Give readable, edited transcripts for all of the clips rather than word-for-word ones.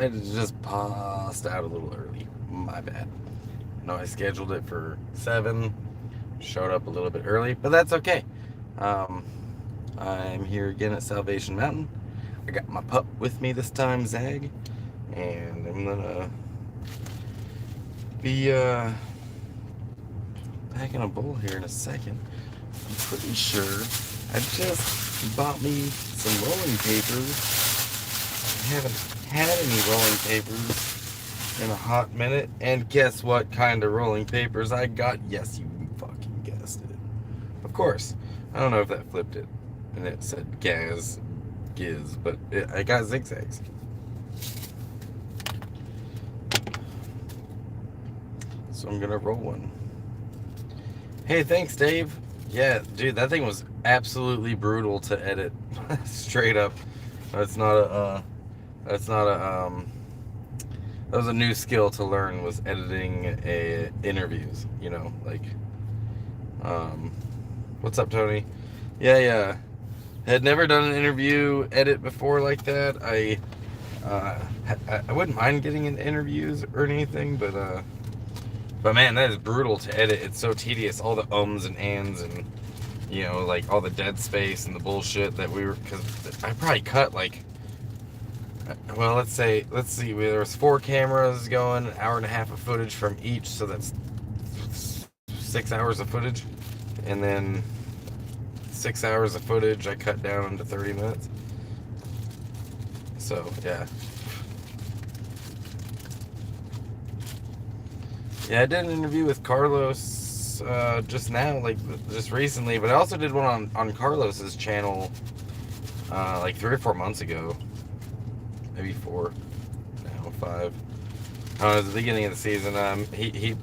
I just passed out a little early. My bad. No, I scheduled it for 7. Showed up a little bit early, but that's okay. Um, I'm here again at Salvation Mountain. I got my pup with me this time, Zag, and I'm gonna be packing a bowl here in a second. I'm pretty sure I just bought me some rolling papers. I haven't had any rolling papers in a hot minute, and guess what kind of rolling papers I got? Yes, you fucking guessed it. Of course. I don't know if that flipped it and it said giz, but I got zigzags. So I'm gonna roll one. Hey, thanks, Dave. Yeah, dude, that thing was absolutely brutal to edit. Straight up. That's not a that's not a that was a new skill to learn, was editing interviews, like um what's up, Tony? Yeah. Had never done an interview edit before like that. Uh I wouldn't mind getting into interviews or anything, but man, that is brutal to edit. It's so tedious. All the ums and ands and like all the dead space and the bullshit that because I probably cut like, well, let's see, there was 4 cameras going, an hour and a half of footage from each, so that's 6 hours of footage, and then 6 hours of footage I cut down into 30 minutes. So yeah. Yeah, I did an interview with Carlos just now, like just recently, but I also did one on Carlos's channel like 3 or 4 months ago. Maybe 4, now 5. It was the beginning of the season. He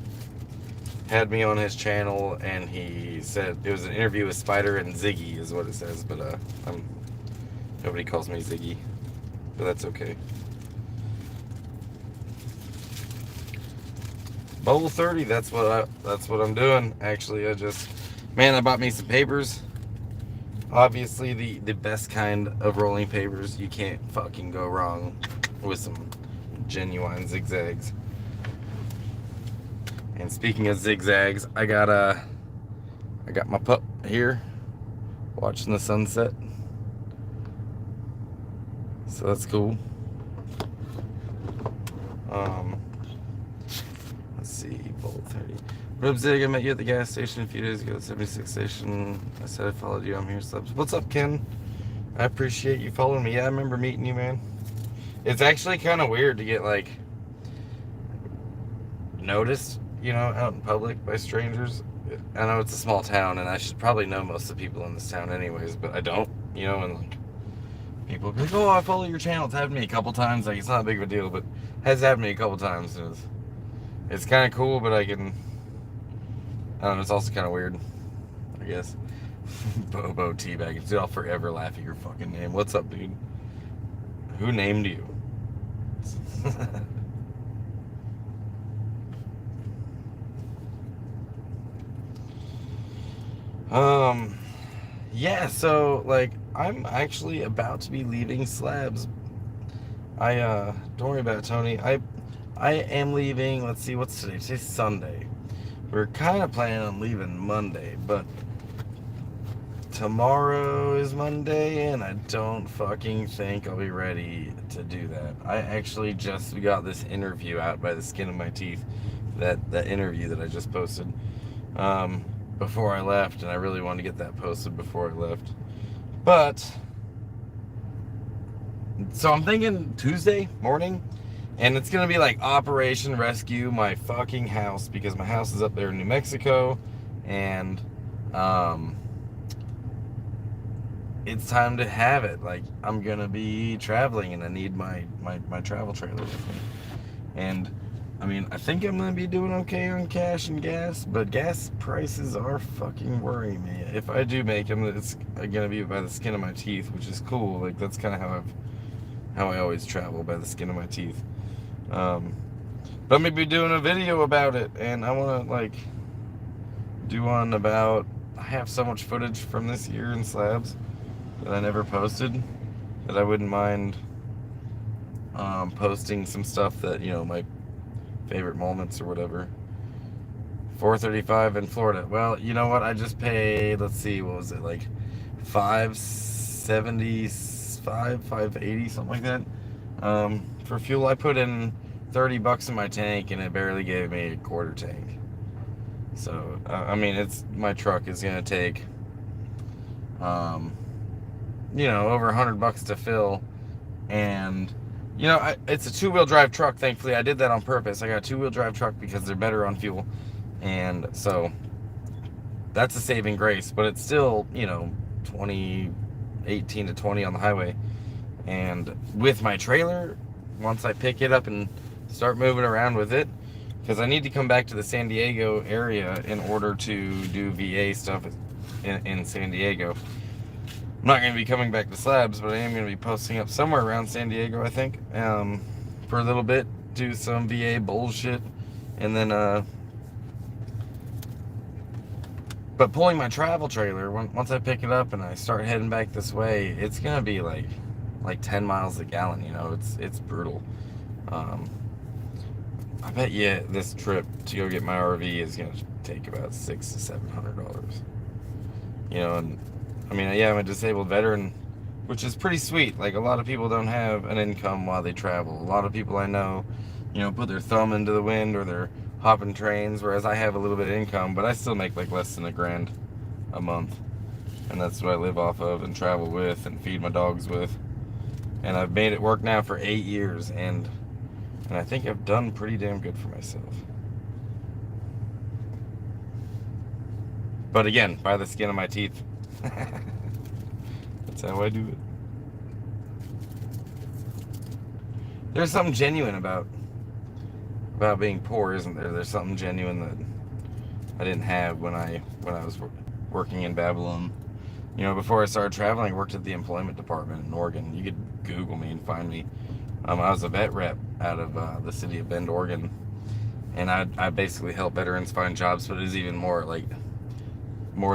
had me on his channel, and he said it was an interview with Spider and Ziggy, is what it says. But nobody calls me Ziggy, but that's okay. Bowl 30. That's what I'm doing. Actually, I bought me some papers. Obviously, the best kind of rolling papers. You can't fucking go wrong with some genuine zigzags. And speaking of zigzags, I got my pup here watching the sunset. So that's cool. Let's see, Bolt 30. What up, Zig? I met you at the gas station a few days ago, 76 station. I said I followed you. I'm here, subs. What's up, Ken? I appreciate you following me. Yeah, I remember meeting you, man. It's actually kind of weird to get, like, noticed, out in public by strangers. I know it's a small town, and I should probably know most of the people in this town anyways, but I don't, and, like, people go like, oh, I follow your channel. It's happened to me a couple times. Like, it's not a big of a deal, but it has happened to me a couple times, and it's kind of cool, but I don't know, it's also kind of weird, I guess. Bobo teabag. Dude, I'll forever laugh at your fucking name. What's up, dude? Who named you? Yeah, so, like, I'm actually about to be leaving Slabs. Don't worry about it, Tony. I am leaving, let's see, what's today? Today's Sunday. We're kind of planning on leaving Monday, but tomorrow is Monday, and I don't fucking think I'll be ready to do that. I actually just got this interview out by the skin of my teeth, that interview that I just posted, before I left, and I really wanted to get that posted before I left. But, so I'm thinking Tuesday morning, and it's gonna be like Operation Rescue my fucking house, because my house is up there in New Mexico, and it's time to have it. Like, I'm gonna be traveling, and I need my travel trailer with me. And I mean, I think I'm gonna be doing okay on cash and gas, but gas prices are fucking worrying me. If I do make them, it's gonna be by the skin of my teeth, which is cool. Like, that's kind of how I always travel, by the skin of my teeth. But I'm gonna be doing a video about it, and I want to, like, do one about. I have so much footage from this year in Slabs that I never posted, that I wouldn't mind posting some stuff that, my favorite moments or whatever. 435 in Florida. Well, you know what? I just paid, let's see, what was it, like 575, 580, something like that. For fuel, I put in $30 in my tank, and it barely gave me a quarter tank. So, I mean, my truck is gonna take, over $100 to fill, and it's a two-wheel drive truck. Thankfully, I did that on purpose. I got a two-wheel drive truck because they're better on fuel, and so that's a saving grace. But it's still 18 to 20 on the highway, and with my trailer, once I pick it up and start moving around with it, because I need to come back to the San Diego area in order to do VA stuff in San Diego. I'm not going to be coming back to Slabs, but I am going to be posting up somewhere around San Diego, I think, for a little bit, do some VA bullshit, and then, but pulling my travel trailer, once I pick it up and I start heading back this way, it's going to be like 10 miles a gallon, it's brutal. I bet you this trip to go get my RV is going to take about $600 to $700. And I mean, yeah, I'm a disabled veteran, which is pretty sweet. Like, a lot of people don't have an income while they travel. A lot of people I know, put their thumb into the wind or they're hopping trains, whereas I have a little bit of income, but I still make like less than $1,000 a month. And that's what I live off of and travel with and feed my dogs with. And I've made it work now for 8 years, and I think I've done pretty damn good for myself. But again, by the skin of my teeth. That's how I do it. There's something genuine about being poor, isn't there? There's something genuine that I didn't have when I was working in Babylon. Before I started traveling, I worked at the employment department in Oregon. You could Google me and find me. I was a vet rep out of the city of Bend, Oregon, and I basically help veterans find jobs. But it was even more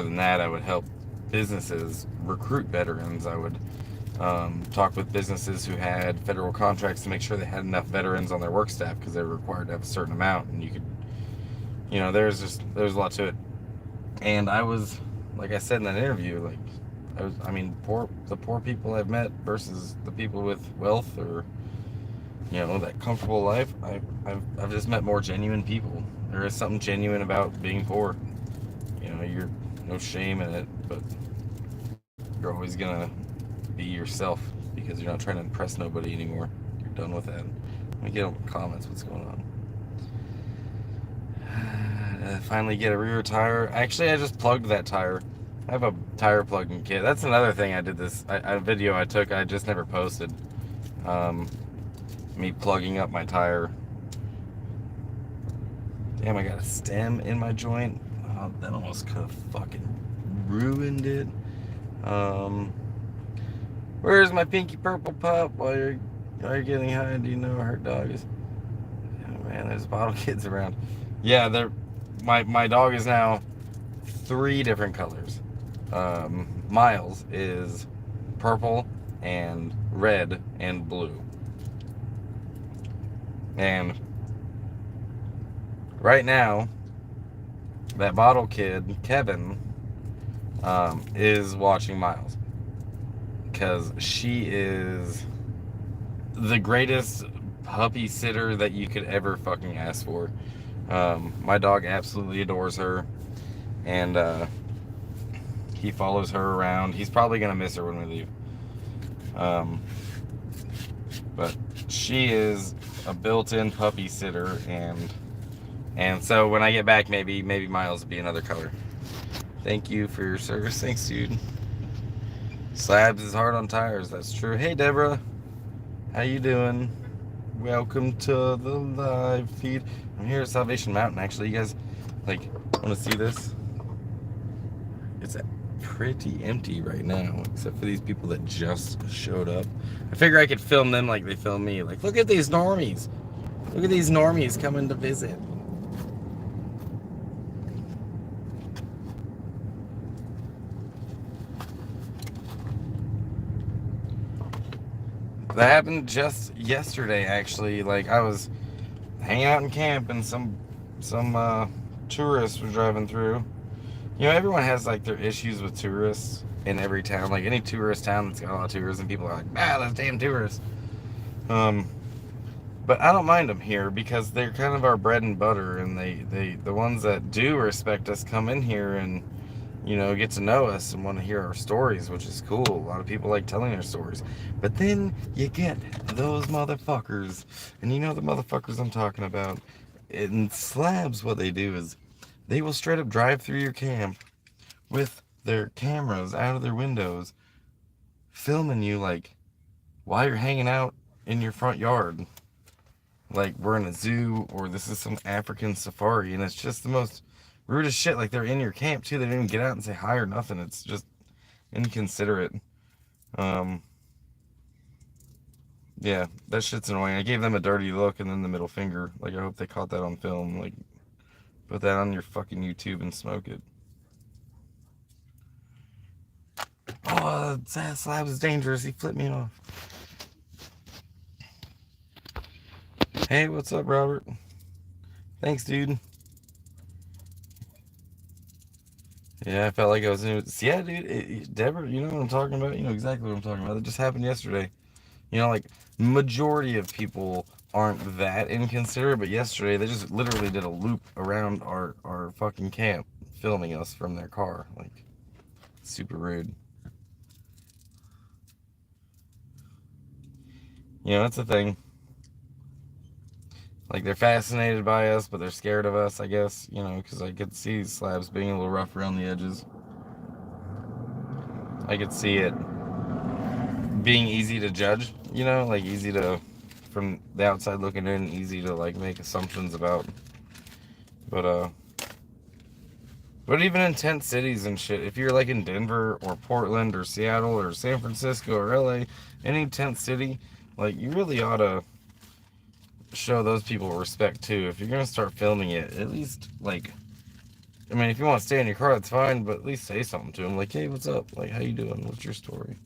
than that. I would help businesses recruit veterans. I would talk with businesses who had federal contracts to make sure they had enough veterans on their work staff, because they were required to have a certain amount. And you could, there's a lot to it. And I was, like I said in that interview, the poor people I've met versus the people with wealth or that comfortable life, I've just met more genuine people. There is something genuine about being poor. You're no shame in it, but you're always gonna be yourself because you're not trying to impress nobody anymore. You're done with that. Let me get on comments. What's going on? Finally get a rear tire. Actually, I just plugged that tire. I have a tire plugging kit. That's another thing I did a video I took. I just never posted. Me plugging up my tire. Damn, I got a stem in my joint. Oh, that almost could have fucking ruined it. Where's my pinky purple pup? While you're getting high, do you know her dog is? Oh man, there's bottle kids around. Yeah, my dog is now 3 different colors. Miles is purple and red and blue. And right now, that bottle kid, Kevin, is watching Miles. Because she is the greatest puppy sitter that you could ever fucking ask for. My dog absolutely adores her. And he follows her around. He's probably going to miss her when we leave. But she is a built-in puppy sitter, and so when I get back, maybe Miles will be another color. Thank you for your service. Thanks, dude. Slabs is hard on tires. That's true. Hey, Deborah. How you doing? Welcome to the live feed. I'm here at Salvation Mountain, actually. You guys, want to see this? It's pretty empty right now, except for these people that just showed up. I figure I could film them like they film me. Look at these normies. Look at these normies coming to visit. That happened just yesterday, actually. Like I was hanging out in camp, and some tourists were driving through. You know, everyone has like their issues with tourists in every town. Like any tourist town that's got a lot of tourists, and people are like, ah, those damn tourists. Um, but I don't mind them here because they're kind of our bread and butter, and the ones that do respect us come in here and get to know us and want to hear our stories, which is cool. A lot of people like telling their stories. But then you get those motherfuckers, and you know the motherfuckers I'm talking about. In slabs, what they do is they will straight up drive through your camp with their cameras out of their windows, filming you like while you're hanging out in your front yard. Like we're in a zoo or this is some African safari, and it's just the most rudest shit. Like they're in your camp too. They didn't even get out and say hi or nothing. It's just inconsiderate. Um, yeah, that shit's annoying. I gave them a dirty look and then the middle finger. Like I hope they caught that on film. Like put that on your fucking YouTube and smoke it. Oh, that slab is dangerous. He flipped me off. Hey, what's up, Robert? Thanks, dude. Yeah, I felt like I was in. Yeah, dude. Deborah, you know what I'm talking about. You know exactly what I'm talking about. It just happened yesterday. Like majority of people aren't that inconsiderate, but yesterday they just literally did a loop around our fucking camp, filming us from their car. Like super rude. That's the thing. Like they're fascinated by us, but they're scared of us, I guess. Because I could see slabs being a little rough around the edges. I could see it being easy to judge. Like easy to from the outside looking in, easy to like make assumptions about. But even in tent cities and shit, if you're like in Denver or Portland or Seattle or San Francisco or LA, any tent city, like you really ought to show those people respect too. If you're gonna start filming it, at least like, I mean, if you want to stay in your car, that's fine, but at least say something to them, like, hey, what's up? Like, how you doing? What's your story?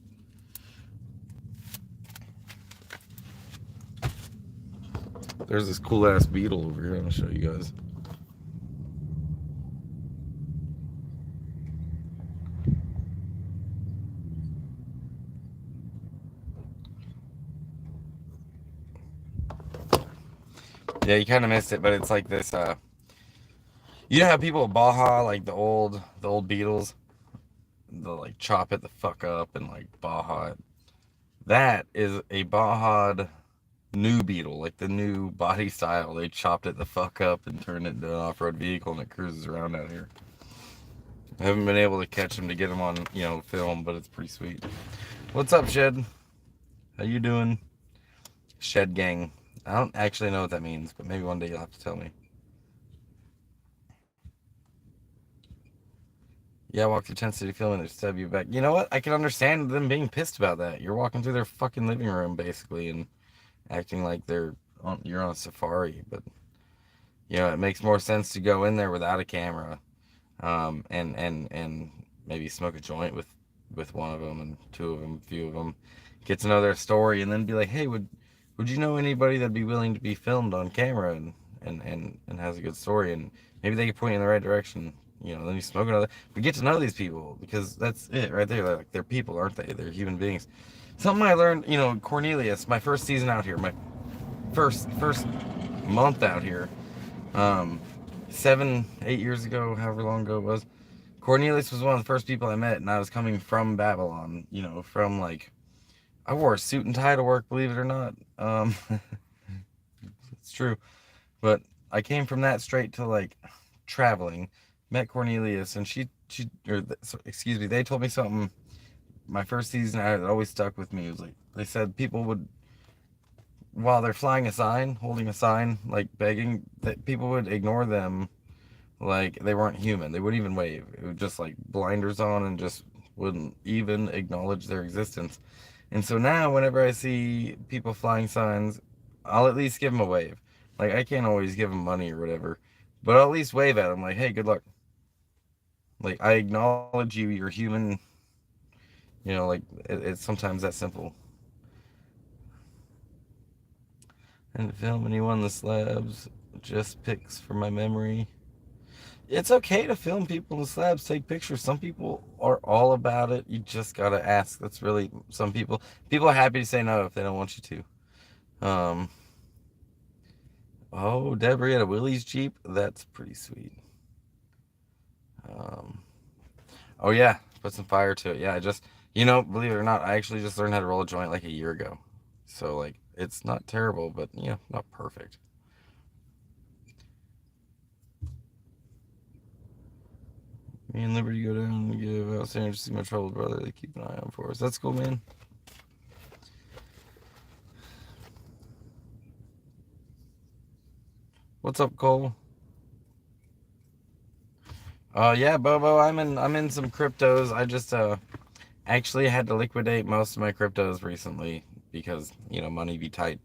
There's this cool ass beetle over here. I'm gonna show you guys. Yeah, you kind of missed it, but it's like this. You know how people at Baja, like the old Beatles, they'll like chop it the fuck up and like Baja it. That is a Baja new Beetle, like the new body style. They chopped it the fuck up and turned it into an off-road vehicle, and it cruises around out here. I haven't been able to catch him to get him on, film, but it's pretty sweet. What's up, Shed? How you doing? Shed Gang. I don't actually know what that means, but maybe one day you'll have to tell me. Yeah, I walked through Tent City filming, they stab you back. You know what? I can understand them being pissed about that. You're walking through their fucking living room, basically, and acting like you're on a safari. But it makes more sense to go in there without a camera, and maybe smoke a joint with one of them and two of them, a few of them, get to know their story, and then be like, hey, would you know anybody that'd be willing to be filmed on camera and has a good story, and maybe they could point you in the right direction. Then you smoke another. But get to know these people because that's it right there. Like they're people, aren't they? They're human beings. Something I learned, Cornelius, my first season out here, my first month out here, um, 7, 8 years ago, however long ago it was. Cornelius was one of the first people I met, and I was coming from Babylon. From like I wore a suit and tie to work, believe it or not. It's true, but I came from that straight to like traveling. Met Cornelius, and excuse me, they told me something. My first season out, it always stuck with me. It was like they said people would, while they're flying a sign, holding a sign, like begging, that people would ignore them like they weren't human. They wouldn't even wave. It would just like blinders on and just wouldn't even acknowledge their existence. And so now, whenever I see people flying signs, I'll at least give them a wave. Like I can't always give them money or whatever, but I'll at least wave at them like, "Hey, good luck." Like I acknowledge you. You're human. Like it's sometimes that simple. And film anyone the slabs. Just pics for my memory. It's okay to film people in the slabs, take pictures. Some people are all about it. You just gotta ask. That's really some people. People are happy to say no if they don't want you to. Oh, Deborah had a Willie's Jeep. That's pretty sweet. Um, oh yeah, put some fire to it. Yeah, I just, believe it or not, I actually just learned how to roll a joint like a year ago. So like, it's not terrible, but not perfect. Me and Liberty go down and give out sandwiches to my troubled brother. They keep an eye on for us. That's cool, man. What's up, Cole? Yeah, Bobo, I'm in some cryptos. I just actually had to liquidate most of my cryptos recently because, money be tight.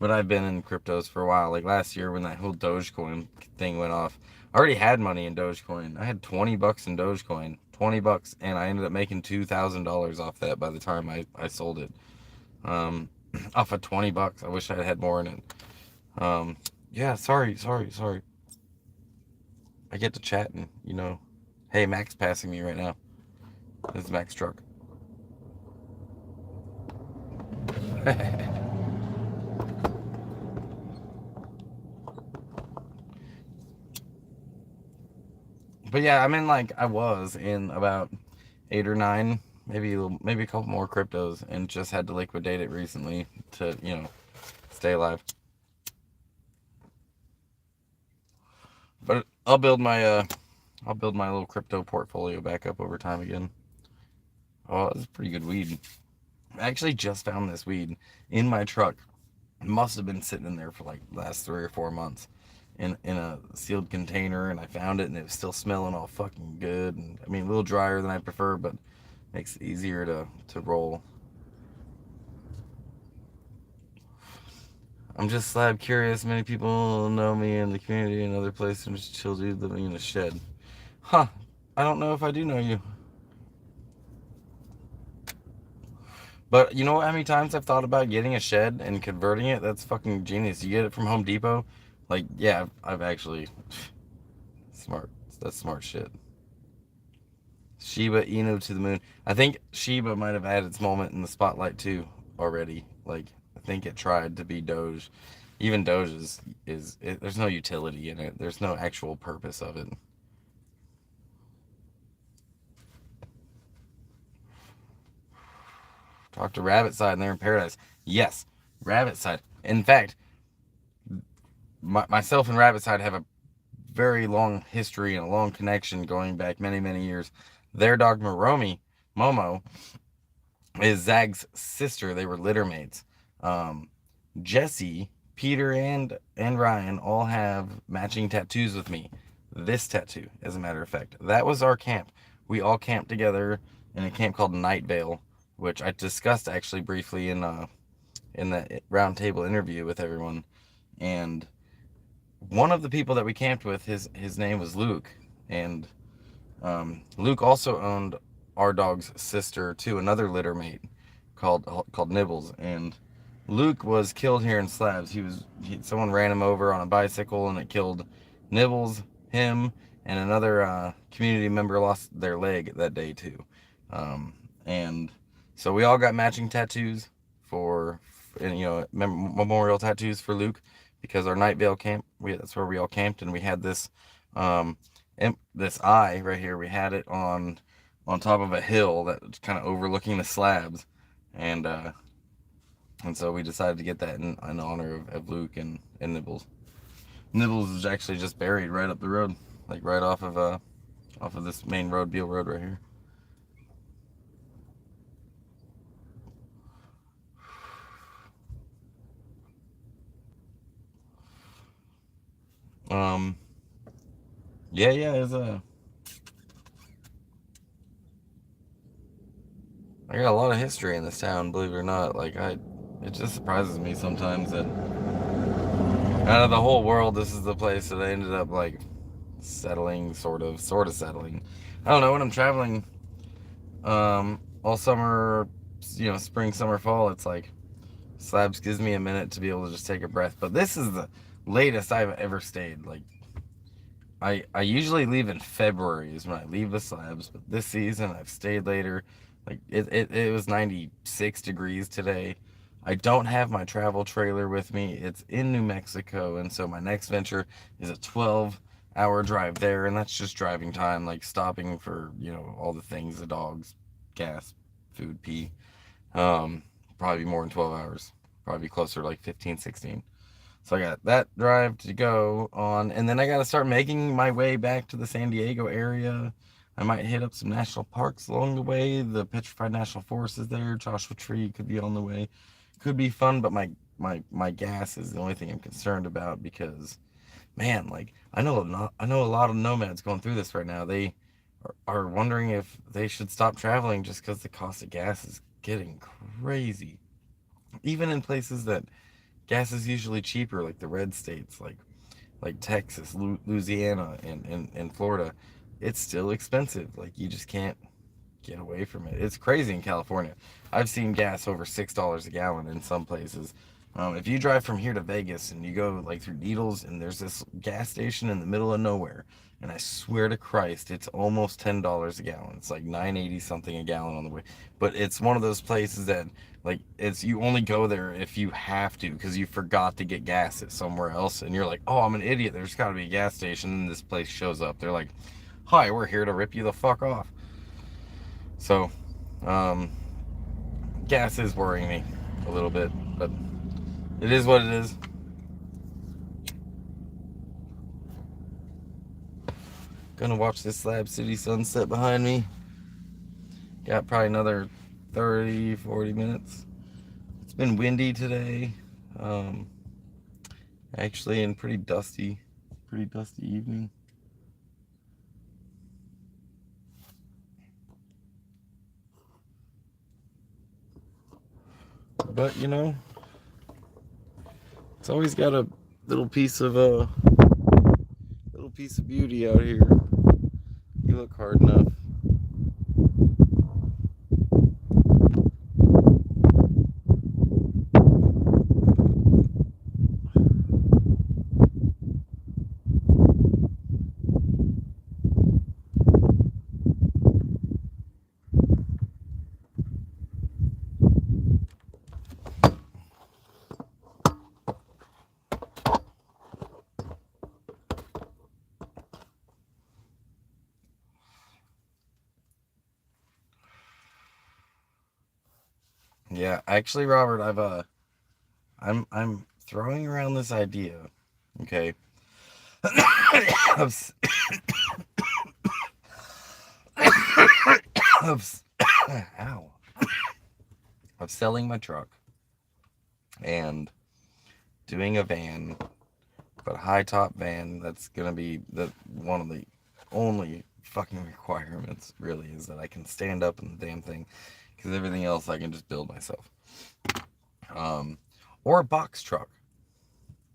But I've been in cryptos for a while. Like last year when that whole Dogecoin thing went off, I already had money in Dogecoin. I had $20 in Dogecoin, $20, and I ended up making $2,000 off that by the time I sold it. Um, off of $20. I wish I had more in it. Yeah, sorry. I get to chatting. Hey, Mac's passing me right now. This is Mac's truck. But yeah, I was in about 8 or 9, maybe a couple more cryptos, and just had to liquidate it recently to stay alive. But I'll build my little crypto portfolio back up over time again. Oh, this is pretty good weed. I actually just found this weed in my truck. It must have been sitting in there for like the last 3 or 4 months in a sealed container, and I found it and it was still smelling all fucking good. And I mean, a little drier than I prefer, but makes it easier to roll. I'm just slab curious. Many people know me in the community and other places. I'm just chill dude living in a shed. Huh. I don't know if I do know you. But you know how many times I've thought about getting a shed and converting it? That's fucking genius. You get it from Home Depot. Like, yeah, I've actually smart. That's smart shit. Shiba Inu to the moon. I think Shiba might have had its moment in the spotlight too already. Like, I think it tried to be Doge. Even Doge there's no utility in it. There's no actual purpose of it. Talk to Rabbit Side and they're in paradise. Yes, Rabbit Side. In fact, myself and Rabbit Side have a very long history and a long connection going back many, many years. Their dog Momo, is Zag's sister. They were litter mates. Um, Jesse, Peter, and Ryan all have matching tattoos with me. This tattoo, as a matter of fact, that was our camp. We all camped together in a camp called Night Vale, which I discussed actually briefly in the roundtable interview with everyone. And one of the people that we camped with, his name was Luke, and Luke also owned our dog's sister to another litter mate called Nibbles, and Luke was killed here in Slabs. Someone ran him over on a bicycle, and it killed Nibbles, him, and another community member lost their leg that day too. And so we all got matching tattoos memorial tattoos for Luke because our Night Vale camp, that's where we all camped, and we had this this eye right here. We had it on top of a hill that was kind of overlooking the slabs, and so we decided to get that in honor of Luke and Nibbles. Nibbles is actually just buried right up the road, like right off of this main road, Beale Road right here. Um, yeah, I got a lot of history in this town, believe it or not. It just surprises me sometimes that out of the whole world, this is the place that I ended up like settling, sort of settling. I don't know, when I'm traveling, all summer, spring, summer, fall, it's like Slabs gives me a minute to be able to just take a breath. But this is the latest I've ever stayed. Like, I usually leave in February is when I leave the Slabs, but this season I've stayed later. Like it was 96 degrees today. I don't have my travel trailer with me. It's in New Mexico, and so my next venture is a 12-hour drive there, and that's just driving time, like stopping for, all the things, the dogs, gas, food, pee. Um, Probably more than 12 hours. Probably closer to like 15, 16. So I got that drive to go on, and then I got to start making my way back to the San Diego area. I might hit up some national parks along the way. The Petrified National Forest is there. Joshua Tree could be on the way. Could be fun, but my gas is the only thing I'm concerned about because, man, like I know a lot of nomads going through this right now. They are wondering if they should stop traveling just because the cost of gas is getting crazy. Even in places that gas is usually cheaper, like the red states, like Texas, Louisiana, and Florida, it's still expensive. Like you just can't get away from it. It's crazy in California. I've seen gas over $6 a gallon in some places. If you drive from here to Vegas and you go like through Needles, and there's this gas station in the middle of nowhere, and I swear to Christ, it's almost $10 a gallon. It's like 9.80 something a gallon on the way. But it's one of those places that like it's you only go there if you have to because you forgot to get gas at somewhere else, and you're like, oh, I'm an idiot. There's got to be a gas station, and this place shows up. They're like, hi, we're here to rip you the fuck off. So, um, gas is worrying me a little bit, but it is what it is. Gonna watch this Slab City sunset behind me. Got probably another 30, 40 minutes. It's been windy today. Um, Actually, and pretty dusty evening. But it's always got a little piece of little piece of beauty out here. You look hard enough. Yeah, actually, Robert, I'm throwing around this idea, okay, of of ow, of selling my truck and doing a van, but a high top van that's gonna be the one of the only fucking requirements really is that I can stand up in the damn thing, because everything else I can just build myself. Um, or a box truck.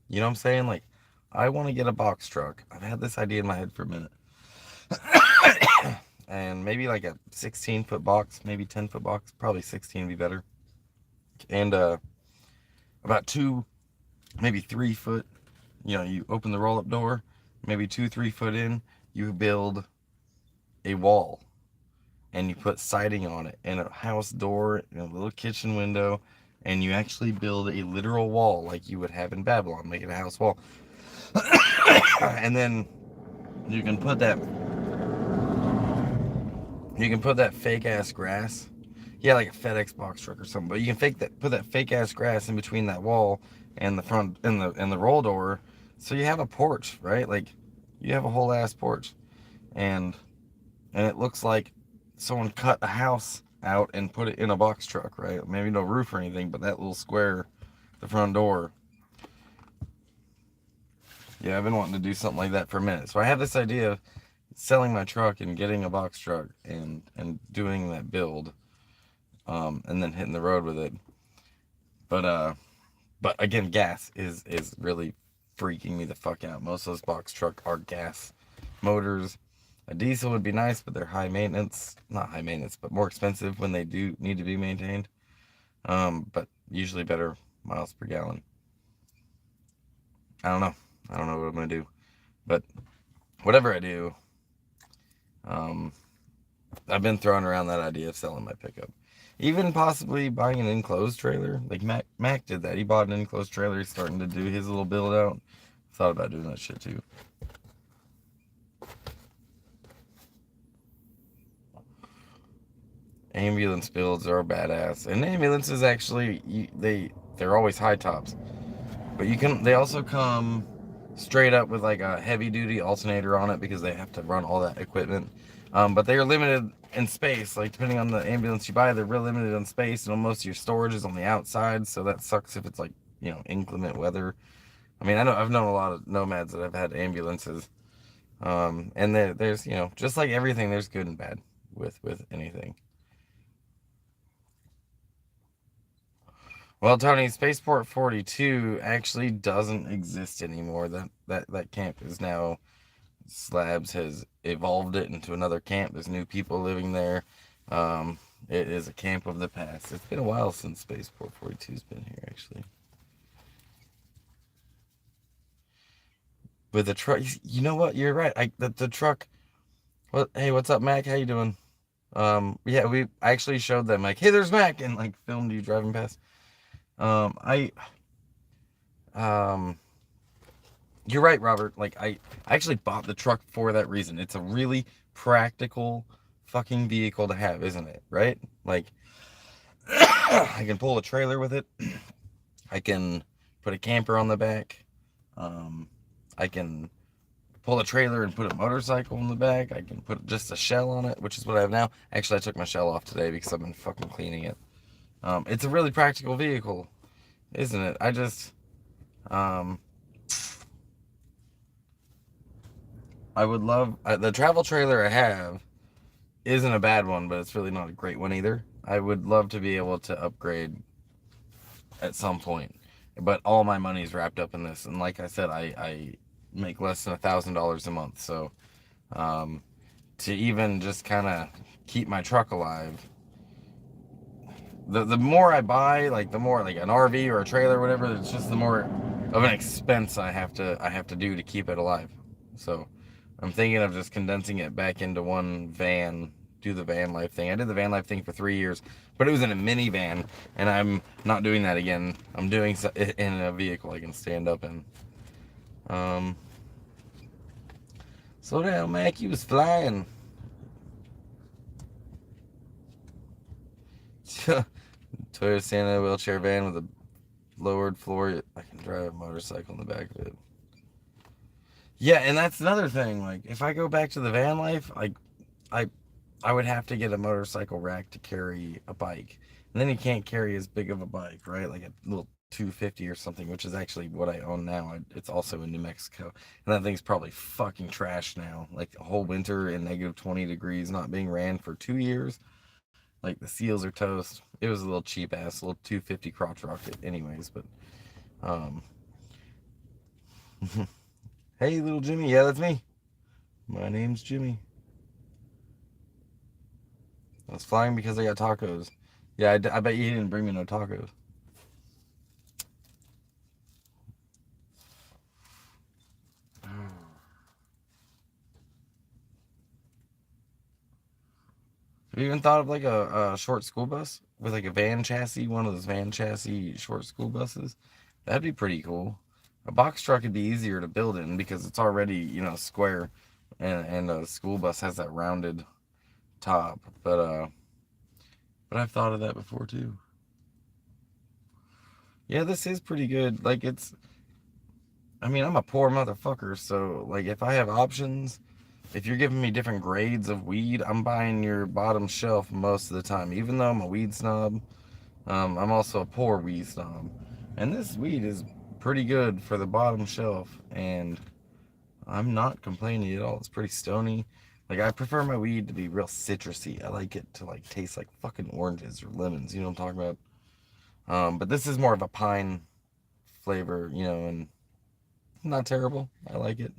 You know what I'm saying? Like, I want to get a box truck. I've had this idea in my head for a minute. And maybe like a 16-foot box, maybe 10-foot box, probably 16 would be better. And about 2, maybe 3 foot. You open the roll-up door, maybe 2, 3 foot in, you build a wall, and you put siding on it, and a house door, and a little kitchen window, and you actually build a literal wall like you would have in Babylon, make it a house wall. And then you can put that fake ass grass. Yeah, like a FedEx box truck or something. But you can put that fake ass grass in between that wall and the front and the roll door, so you have a porch, right? Like you have a whole ass porch, and it looks like someone cut a house out and put it in a box truck, right? Maybe no roof or anything, but that little square, the front door. Yeah, I've been wanting to do something like that for a minute. So I have this idea of selling my truck and getting a box truck and doing that build, and then hitting the road with it. But again, gas is really freaking me the fuck out. Most of those box truck are gas motors. A diesel would be nice, but they're high maintenance. Not high maintenance, but more expensive when they do need to be maintained. But usually better miles per gallon. I don't know. I don't know what I'm gonna do, but whatever I do, um, I've been throwing around that idea of selling my pickup, even possibly buying an enclosed trailer. Like Mac did that. He bought an enclosed trailer. He's starting to do his little build out. Thought about doing that shit too. Ambulance builds are badass, and ambulances actually they're always high tops, but they also come straight up with like a heavy duty alternator on it because they have to run all that equipment. But they are limited in space. Like depending on the ambulance you buy, they're real limited in space, and most of your storage is on the outside. So that sucks if it's like inclement weather. I mean, I've known a lot of nomads that have had ambulances, and there's just like everything, there's good and bad with anything. Well, Tony, Spaceport 42 actually doesn't exist anymore. That camp is now Slabs has evolved it into another camp. There's new people living there. Um, it is a camp of the past. It's been a while since Spaceport 42's been here, actually. With the truck, you know what? You're right. The truck. What? Hey, what's up, Mac? How you doing? Yeah, we actually showed them like, hey, there's Mac, and like filmed you driving past. I um You're right, Robert. Like I actually bought the truck for that reason. It's a really practical fucking vehicle to have, isn't it? Right? Like I can pull a trailer with it. I can put a camper on the back. Um, I can pull a trailer and put a motorcycle in the back. I can put just a shell on it, which is what I have now. Actually, I took my shell off today because I've been fucking cleaning it. It's a really practical vehicle, isn't it? Um, I would love the travel trailer I have isn't a bad one, but it's really not a great one either. I would love to be able to upgrade at some point, but all my money's wrapped up in this. And like I said, I make less than $1,000 a month, so um, to even just kind of keep my truck alive, the more I buy, like the more like an RV or a trailer, or whatever, it's just the more of an expense I have to do to keep it alive. So I'm thinking of just condensing it back into one van, do the van life thing. I did the van life thing for 3 years, but it was in a minivan, and I'm not doing that again. I'm doing it in a vehicle I can stand up in. Um, Slow down, Mac. You was flying. Toyota Santa wheelchair van with a lowered floor. I can drive a motorcycle in the back of it. Yeah, and that's another thing. Like, if I go back to the van life, like, I I would have to get a motorcycle rack to carry a bike. And then you can't carry as big of a bike, right? Like a little 250 or something, which is actually what I own now. It's also in New Mexico. And that thing's probably fucking trash now. Like a whole winter in negative 20 degrees, not being ran for 2 years. Like the seals are toast. It was a little cheap ass, little 250 crotch rocket, anyways. But, um, hey, little Jimmy. Yeah, that's me. My name's Jimmy. I was flying because I got tacos. Yeah, I bet you he didn't bring me no tacos. Have you even thought of like a short school bus with like a van chassis, one of those van chassis short school buses? That'd be pretty cool. A box truck would be easier to build in because it's already, square, and a school bus has that rounded top. But I've thought of that before too. Yeah, this is pretty good. Like I mean, I'm a poor motherfucker, so like if I have options, if you're giving me different grades of weed, I'm buying your bottom shelf most of the time. Even though I'm a weed snob, I'm also a poor weed snob. And this weed is pretty good for the bottom shelf, and I'm not complaining at all. It's pretty stony. Like, I prefer my weed to be real citrusy. I like it to, like, taste like fucking oranges or lemons. You know what I'm talking about? But this is more of a pine flavor, and not terrible. I like it.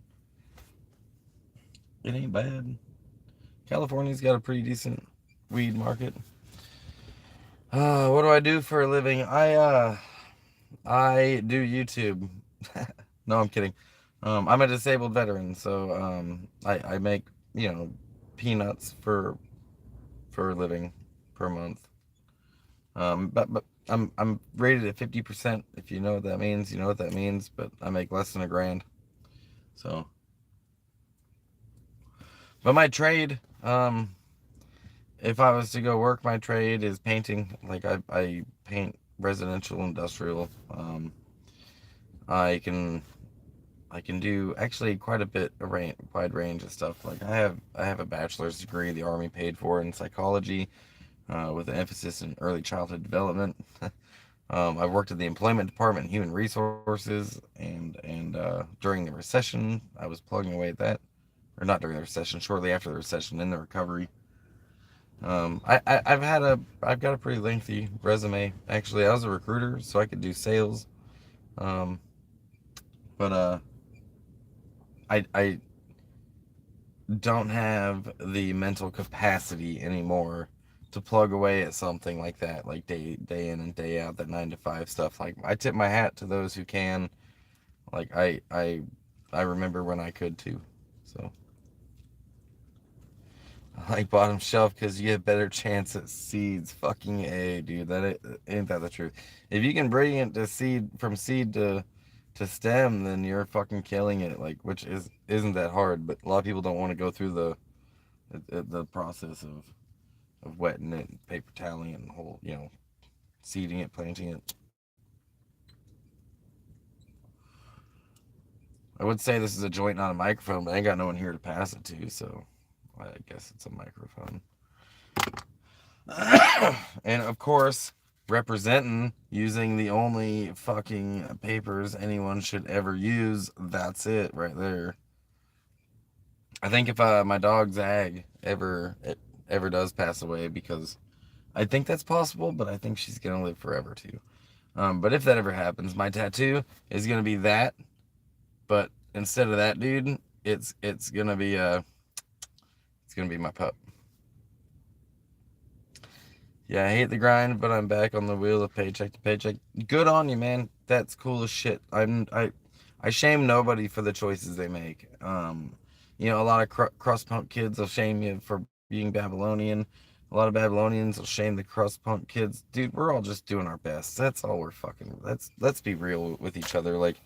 It ain't bad. California's got a pretty decent weed market. What do I do for a living? I do YouTube. No, I'm kidding. I'm a disabled veteran, so I make you know peanuts for a living per month. But I'm rated at 50%. If you know what that means, you know what that means. But I make less than a grand. So, but my trade, if I was to go work, my trade is painting. Like I paint residential, industrial. I can I can do actually quite a bit, wide range of stuff. Like I have a bachelor's degree the Army paid for in psychology, with an emphasis in early childhood development. I've worked in the employment department, human resources, and during the recession, I was plugging away at that, or not during the recession, shortly after the recession, in the recovery. I've got a pretty lengthy resume. Actually, I was a recruiter, so I could do sales. Um, but I don't have the mental capacity anymore to plug away at something like that, like day in and day out, that 9 to 5 stuff. Like I tip my hat to those who can. Like I remember when I could too. So I like bottom shelf because you have better chance at seeds. Fucking a, dude. Ain't that the truth? If you can bring it to seed, from seed to stem, then you're fucking killing it. Like, which isn't that hard, but a lot of people don't want to go through the process of wetting it, and paper toweling it, and whole, seeding it, planting it. I would say this is a joint, not a microphone, but I ain't got no one here to pass it to, so I guess it's a microphone. And of course, representing using the only fucking papers anyone should ever use. That's it right there. I think if my dog Zag ever does pass away, because I think that's possible, but I think she's gonna live forever too. But if that ever happens, my tattoo is gonna be that, but instead of that dude, it's gonna be my pup. Yeah, I hate the grind, but I'm back on the wheel of paycheck to paycheck. Good on you, man. That's cool as shit. I shame nobody for the choices they make. A lot of crust punk kids will shame you for being Babylonian. A lot of Babylonians will shame the crust punk kids. Dude, we're all just doing our best. That's all we're fucking. Let's be real with each other. Like,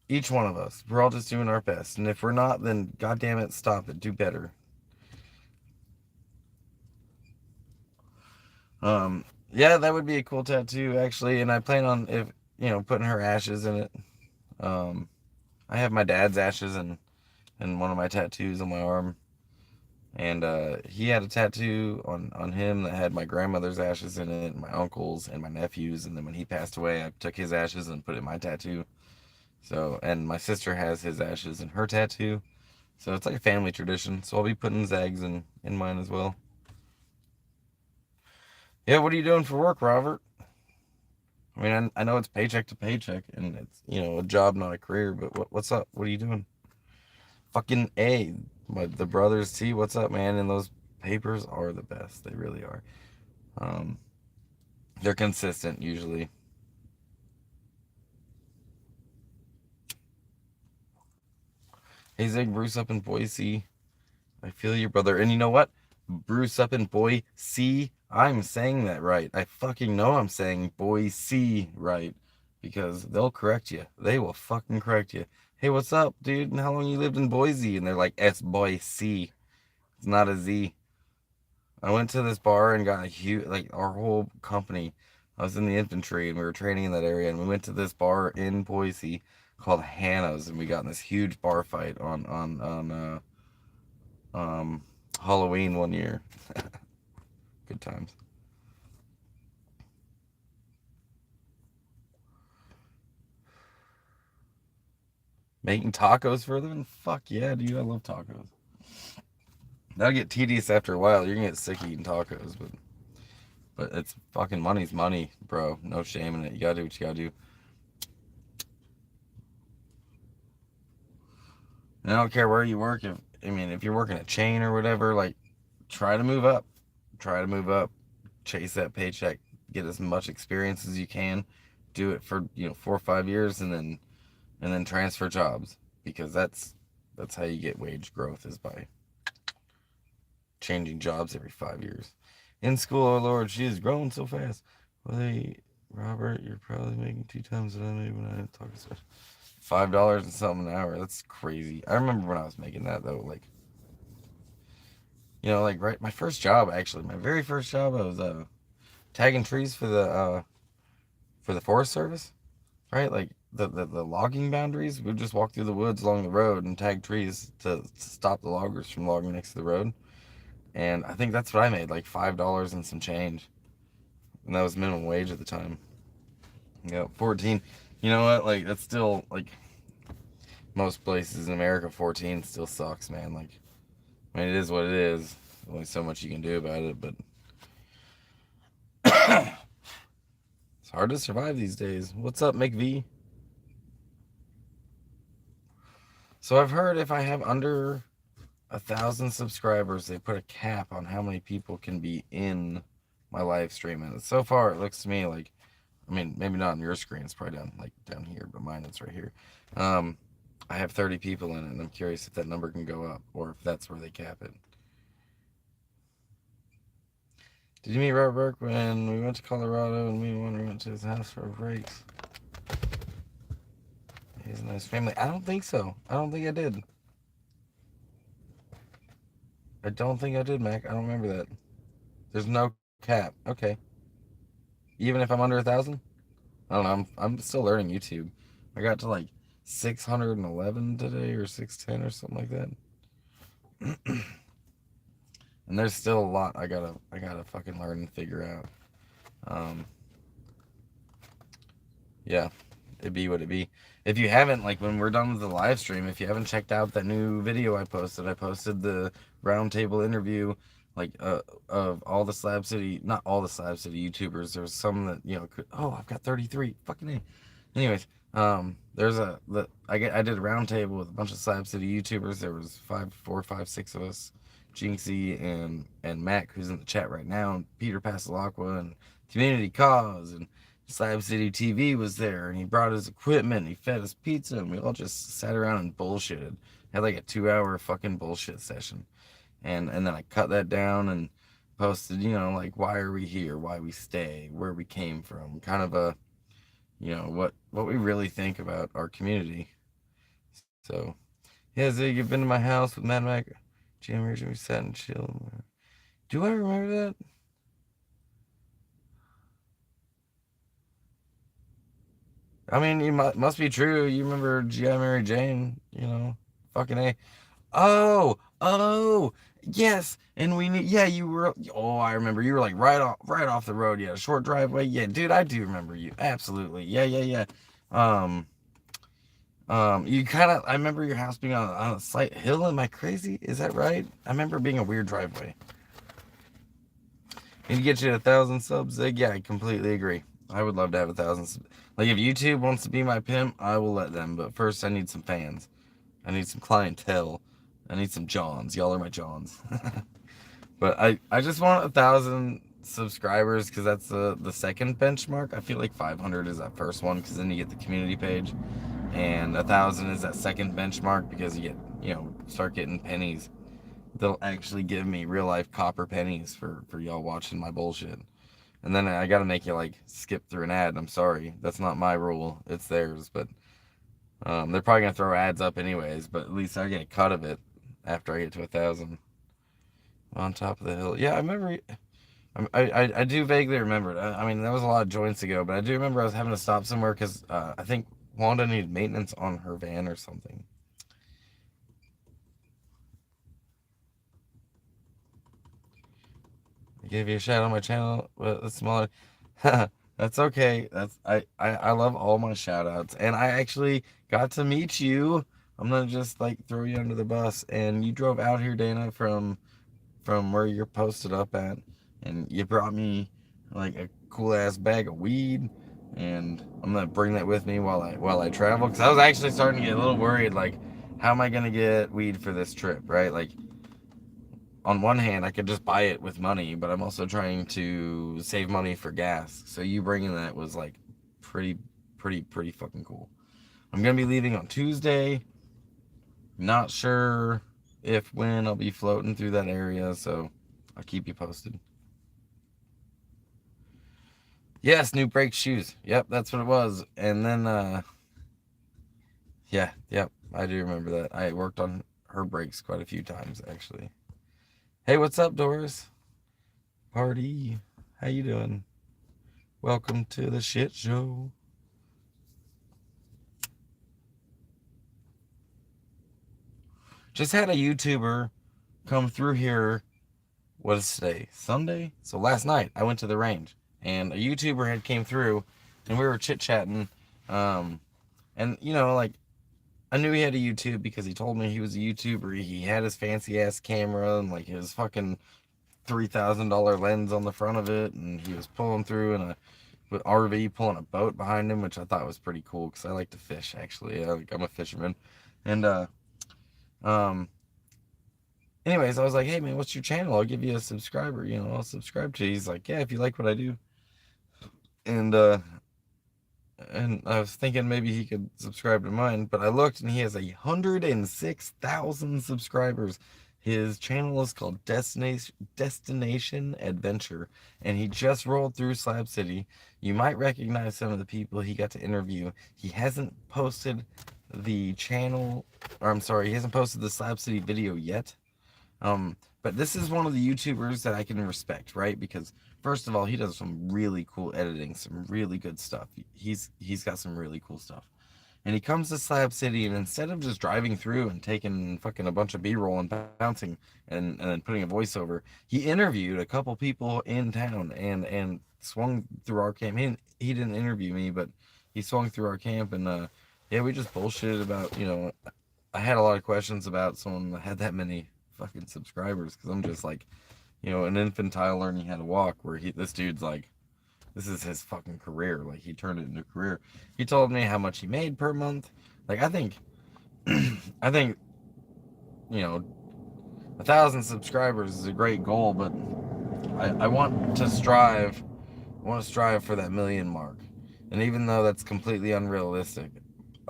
each one of us, we're all just doing our best. And if we're not, then goddamn it, stop it. Do better. Yeah, that would be a cool tattoo actually, and I plan on, if putting her ashes in it. Um, I have my dad's ashes in one of my tattoos on my arm, and he had a tattoo on him that had my grandmother's ashes in it, my uncle's and my nephew's, and then when he passed away, I took his ashes and put it in my tattoo. So, and my sister has his ashes in her tattoo. So it's like a family tradition. So I'll be putting Zags in mine as well. Yeah, what are you doing for work, Robert? I mean, I know it's paycheck to paycheck, and it's a job, not a career. But what's up? What are you doing? Fucking a. The brothers T. What's up, man? And those papers are the best. They really are. Um, they're consistent usually. Hey Zig, Bruce up in Boise. I feel you, brother. And you know what? Bruce up in Boise. I'm saying that right. I fucking know I'm saying Boise right, because they'll correct you. They will fucking correct you. Hey, what's up, dude? And how long you lived in Boise? And they're like, S Boise. It's not a Z. I went to this bar and got a huge, like, our whole company. I was in the infantry and we were training in that area, and we went to this bar in Boise called Hannah's, and we got in this huge bar fight on Halloween one year. Good times. Making tacos for a living? Fuck yeah, dude. I love tacos. That'll get tedious after a while. You're gonna get sick of eating tacos, but it's fucking money's money, bro. No shame in it. You gotta do what you gotta do. And I don't care where you work. If you're working a chain or whatever, like, try to move up. Try to move up. Chase that paycheck. Get as much experience as you can. do it for 4 or 5 years and then transfer jobs, because that's how you get wage growth, is by changing jobs every 5 years. In school, oh Lord, she is growing so fast. Well, Robert, you're probably making 2 times what I made when I talk to $5 and something an hour. That's crazy. I remember when I was making that though. Like, like right, my first job, actually, my very first job, I was tagging trees for the Forest Service. Right, like the logging boundaries. We'd just walk through the woods along the road and tag trees to stop the loggers from logging next to the road. And I think that's what I made, like $5 and some change. And that was minimum wage at the time. Yeah, 14. You know what? Like, that's still, like, most places in America, 14 still sucks, man. Like, I mean, it is what it is. There's only so much you can do about it, but it's hard to survive these days. What's up, McV? So I've heard if I have under 1,000 subscribers, they put a cap on how many people can be in my live stream. And so far, it looks to me like, I mean, maybe not on your screen, it's probably down here, but mine it's right here. I have 30 people in it, and I'm curious if that number can go up, or if that's where they cap it. Did you meet Robert Burke when we went to Colorado and we went to his house for breaks? He's a nice family. I don't think so. I don't think I did. I don't think I did, Mac. I don't remember that. There's no cap. Okay. Even if I'm under 1,000? I don't know. I'm still learning YouTube. I got to like 611 today, or 610 or something like that. And there's still a lot I gotta fucking learn and figure out. Yeah, it'd be what it be. If you haven't, like, when we're done with the live stream, if you haven't checked out that new video I posted the roundtable interview, like, of all the Slab City, not all the Slab City YouTubers. There's some that could. Oh, I've got 33. Fucking A. Anyways, I did a roundtable with a bunch of Slab City YouTubers. There was 4, 5, 6 of us. Jinxie and Mac, who's in the chat right now, and Peter Pasalacqua, and Community Cause, and Slab City TV was there, and he brought his equipment, and he fed us pizza, and we all just sat around and bullshitted. Had like a 2-hour fucking bullshit session. And then I cut that down and posted, like, why are we here, why we stay, where we came from, kind of a, what we really think about our community. So, yeah, Zig, you've been to my house with Mad Mac. Jam we sat and chilled. Do I remember that? I mean, you must be true. You remember G.I. Mary Jane, fucking A. Oh, yes. And yeah, you were, oh, I remember. You were like right off the road. Yeah, a short driveway. Yeah, dude, I do remember you. Absolutely. Yeah. You kind of, I remember your house being on a slight hill. Am I crazy? Is that right? I remember being a weird driveway. Need to get you to 1,000 subs, Zig. Yeah, I completely agree. I would love to have 1,000. Like, if YouTube wants to be my pimp, I will let them. But first, I need some fans. I need some clientele. I need some Johns. Y'all are my Johns. But I just want 1,000 subscribers, because that's the second benchmark. I feel like 500 is that first one, because then you get the community page. And 1,000 is that second benchmark, because you get, start getting pennies. They'll actually give me real life copper pennies for y'all watching my bullshit. And then I gotta make you like skip through an ad. I'm sorry, that's not my rule, it's theirs. But they're probably gonna throw ads up anyways. But at least I get a cut of it after I get to 1,000. On top of the hill. Yeah, I remember. I do vaguely remember it. I mean, that was a lot of joints ago, but I do remember I was having to stop somewhere because I think Wanda needed maintenance on her van or something. I gave you a shout on my channel, but it's smaller. That's okay. I love all my shout outs. And I actually got to meet you. I'm gonna just like throw you under the bus. And you drove out here, Dana, from where you're posted up at, and you brought me like a cool ass bag of weed. And I'm gonna bring that with me while I travel, because I was actually starting to get a little worried, like, how am I gonna get weed for this trip, right? Like, on one hand, I could just buy it with money, but I'm also trying to save money for gas. So you bringing that was like pretty fucking cool. I'm gonna be leaving on Tuesday. Not sure if when I'll be floating through that area, so I'll keep you posted. Yes, new brake shoes. Yep, that's what it was. And then yeah, yep, I do remember that. I worked on her brakes quite a few times actually. Hey, what's up, Doris? Party. How you doing? Welcome to the shit show. Just had a YouTuber come through here. What is today? Sunday? So last night I went to the range and a YouTuber had came through and we were chit chatting. And you know, like I knew he had a YouTube because he told me he was a YouTuber. He had his fancy ass camera and like his fucking $3,000 lens on the front of it, and he was pulling through in a with RV pulling a boat behind him, which I thought was pretty cool because I like to fish actually. I'm a fisherman, and um. Anyways, I was like, hey man, what's your channel? I'll give you a subscriber. You know, I'll subscribe to you. He's like, yeah, if you like what I do, and I was thinking maybe he could subscribe to mine, but I looked and he has 106,000 subscribers. His channel is called Destination Adventure, and he just rolled through Slab City. You might recognize some of the people he got to interview. He hasn't posted the channel, or I'm sorry, he hasn't posted the Slab City video yet. But this is one of the YouTubers that I can respect, right? Because first of all, he does some really cool editing, some really good stuff. He's got some really cool stuff. And he comes to Slab City, and instead of just driving through and taking fucking a bunch of B-roll and bouncing and then putting a voiceover, he interviewed a couple people in town and swung through our camp. He didn't interview me, but he swung through our camp, and yeah, we just bullshitted about, you know, I had a lot of questions about someone that had that many fucking subscribers because I'm just like, you know, an infantile learning how to walk. Where this dude's like, this is his fucking career. Like he turned it into a career. He told me how much he made per month. Like I think, I think, you know, 1,000 subscribers is a great goal, but I want to strive. I want to strive for that million mark. And even though that's completely unrealistic,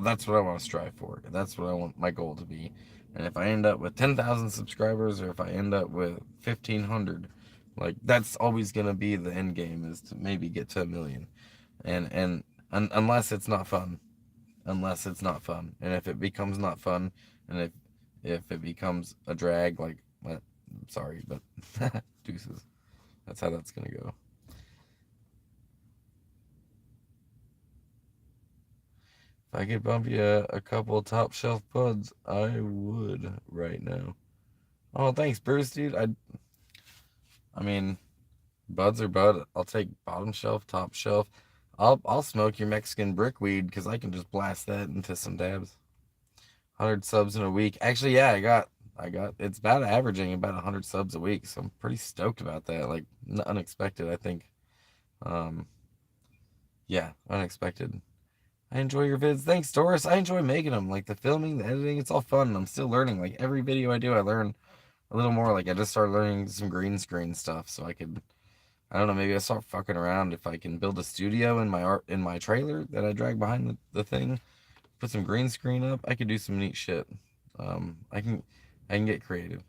that's what I want to strive for. That's what I want my goal to be. And if I end up with 10,000 subscribers or if I end up with 1,500, like that's always going to be the end game, is to maybe get to a million. And unless it's not fun. Unless it's not fun. And if it becomes not fun, and if it becomes a drag, like, well, sorry, but deuces. That's how that's going to go. If I could bump you a couple top shelf buds, I would right now. Oh, thanks, Bruce, dude. I mean, buds are bud. I'll take bottom shelf, top shelf. I'll smoke your Mexican brickweed because I can just blast that into some dabs. 100 subs in a week. Actually, yeah, I got. It's about averaging about 100 subs a week, so I'm pretty stoked about that. Like unexpected, I think. Um, yeah, unexpected. I enjoy your vids. Thanks, Doris. I enjoy making them. Like the filming, the editing, it's all fun. I'm still learning. Like every video I do, I learn a little more. Like I just started learning some green screen stuff, so I could, I don't know, maybe I start fucking around if I can build a studio in my trailer that I drag behind the thing, put some green screen up. I could do some neat shit. I can get creative.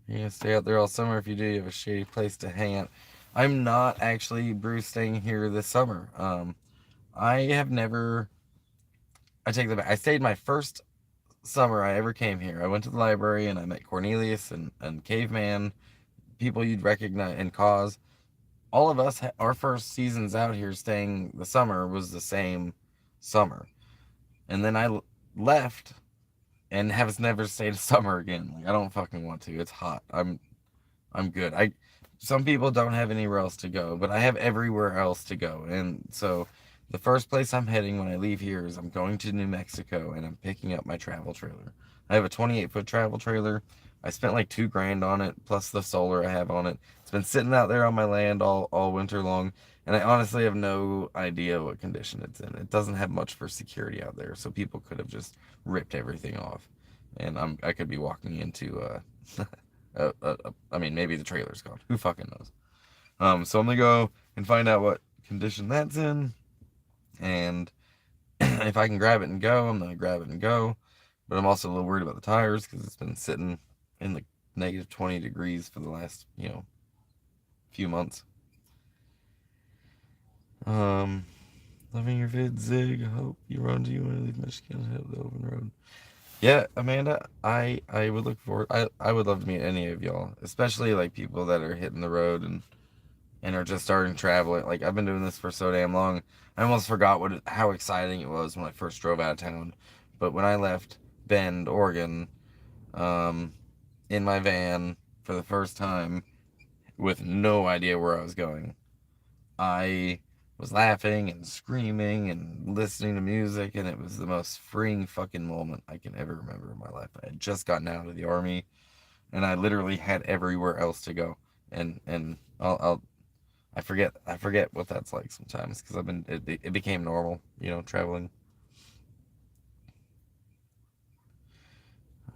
You're gonna stay out there all summer. If you do, you have a shady place to hang out. I'm not actually, Bruce, staying here this summer. I have never. I take that back. I stayed my first summer I ever came here. I went to the library and I met Cornelius and Caveman, people you'd recognize, and Cause. All of us, our first seasons out here staying the summer was the same summer. And then I left and have never stayed a summer again. Like I don't fucking want to. It's hot. I'm good. Some people don't have anywhere else to go, but I have everywhere else to go. And so the first place I'm heading when I leave here is I'm going to New Mexico and I'm picking up my travel trailer. I have a 28-foot travel trailer. I spent like 2 grand on it, plus the solar I have on it. It's been sitting out there on my land all winter long, and I honestly have no idea what condition it's in. It doesn't have much for security out there, so people could have just ripped everything off, and I could be walking into I mean, maybe the trailer's gone. Who fucking knows? So I'm gonna go and find out what condition that's in, and if I can grab it and go, I'm gonna grab it and go. But I'm also a little worried about the tires because it's been sitting in the negative 20 degrees for the last, few months. Um, Loving your vid, Zig. Hope you run to you when I leave Michigan. Hit the open road. Yeah, Amanda, I would look forward. I would love to meet any of y'all, especially like people that are hitting the road and are just starting traveling. Like I've been doing this for so damn long. I almost forgot how exciting it was when I first drove out of town. But when I left Bend, Oregon, um, in my van for the first time with no idea where I was going, I was laughing and screaming and listening to music, and it was the most freeing fucking moment I can ever remember in my life. I had just gotten out of the army, and I literally had everywhere else to go, and I forget what that's like sometimes because it became normal, traveling.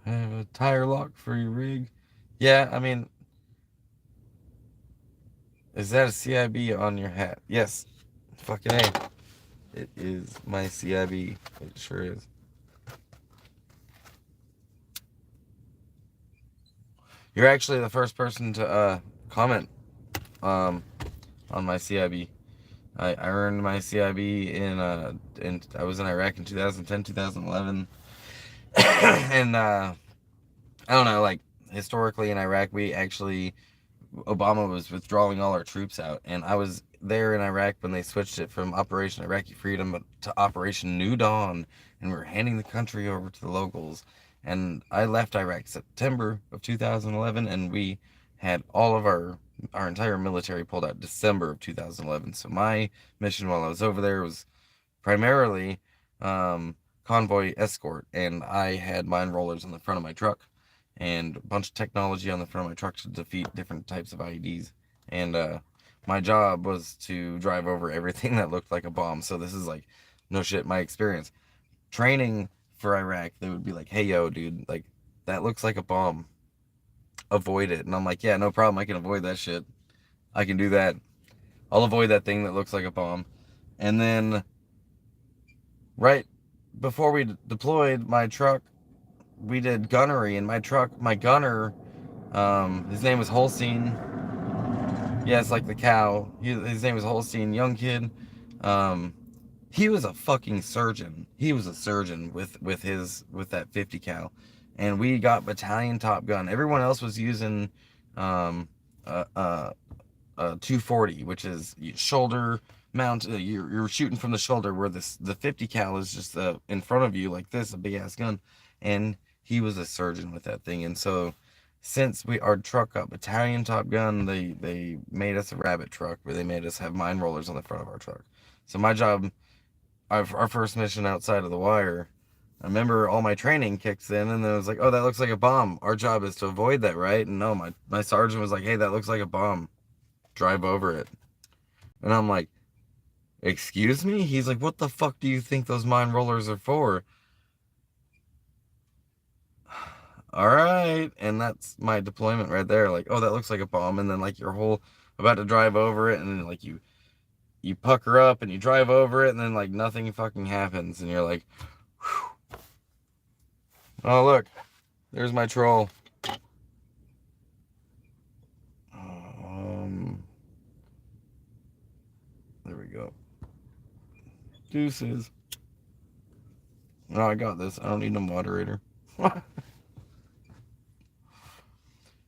I have a tire lock for your rig. Yeah, I mean, is that a CIB on your hat? Yes, fucking A. It is my CIB. It sure is. You're actually the first person to comment um, on my CIB. I earned my CIB in I was in Iraq in 2010, 2011, and I don't know, like historically in Iraq, we actually Obama was withdrawing all our troops out, and I was there in Iraq when they switched it from Operation Iraqi Freedom to Operation New Dawn, and we were handing the country over to the locals. And I left Iraq September of 2011, and we had all of our entire military pulled out December of 2011. So my mission while I was over there was primarily um, convoy escort, and I had mine rollers on the front of my truck and a bunch of technology on the front of my truck to defeat different types of IEDs. And my job was to drive over everything that looked like a bomb. So this is like, no shit, my experience. Training for Iraq, they would be like, hey, yo, dude, like, that looks like a bomb. Avoid it. And I'm like, yeah, no problem. I can avoid that shit. I can do that. I'll avoid that thing that looks like a bomb. And then right before we deployed my truck, we did gunnery in my truck. My gunner, his name was Holstein. Yeah, it's like the cow. His name was Holstein, young kid. Um, he was a fucking surgeon. He was a surgeon with that 50 cal, and we got battalion top gun. Everyone else was using um, uh, uh, 240, which is shoulder mount. You're shooting from the shoulder, where the 50 cal is just in front of you like this, a big ass gun. And he was a surgeon with that thing. And so since our truck got battalion top gun, they made us a rabbit truck, where they made us have mine rollers on the front of our truck. So my job, our first mission outside of the wire, I remember all my training kicks in, and then it was like, oh, that looks like a bomb. Our job is to avoid that, right? And no, my sergeant was like, hey, that looks like a bomb. Drive over it. And I'm like, excuse me? He's like, what the fuck do you think those mine rollers are for? All right. And that's my deployment right there. Like, oh, that looks like a bomb. And then like you're about to drive over it, and then like you pucker up and you drive over it, and then like nothing fucking happens, and you're like, whew. Oh look, there's my troll. Um, there we go. Deuces. No, I got this. I don't need no moderator.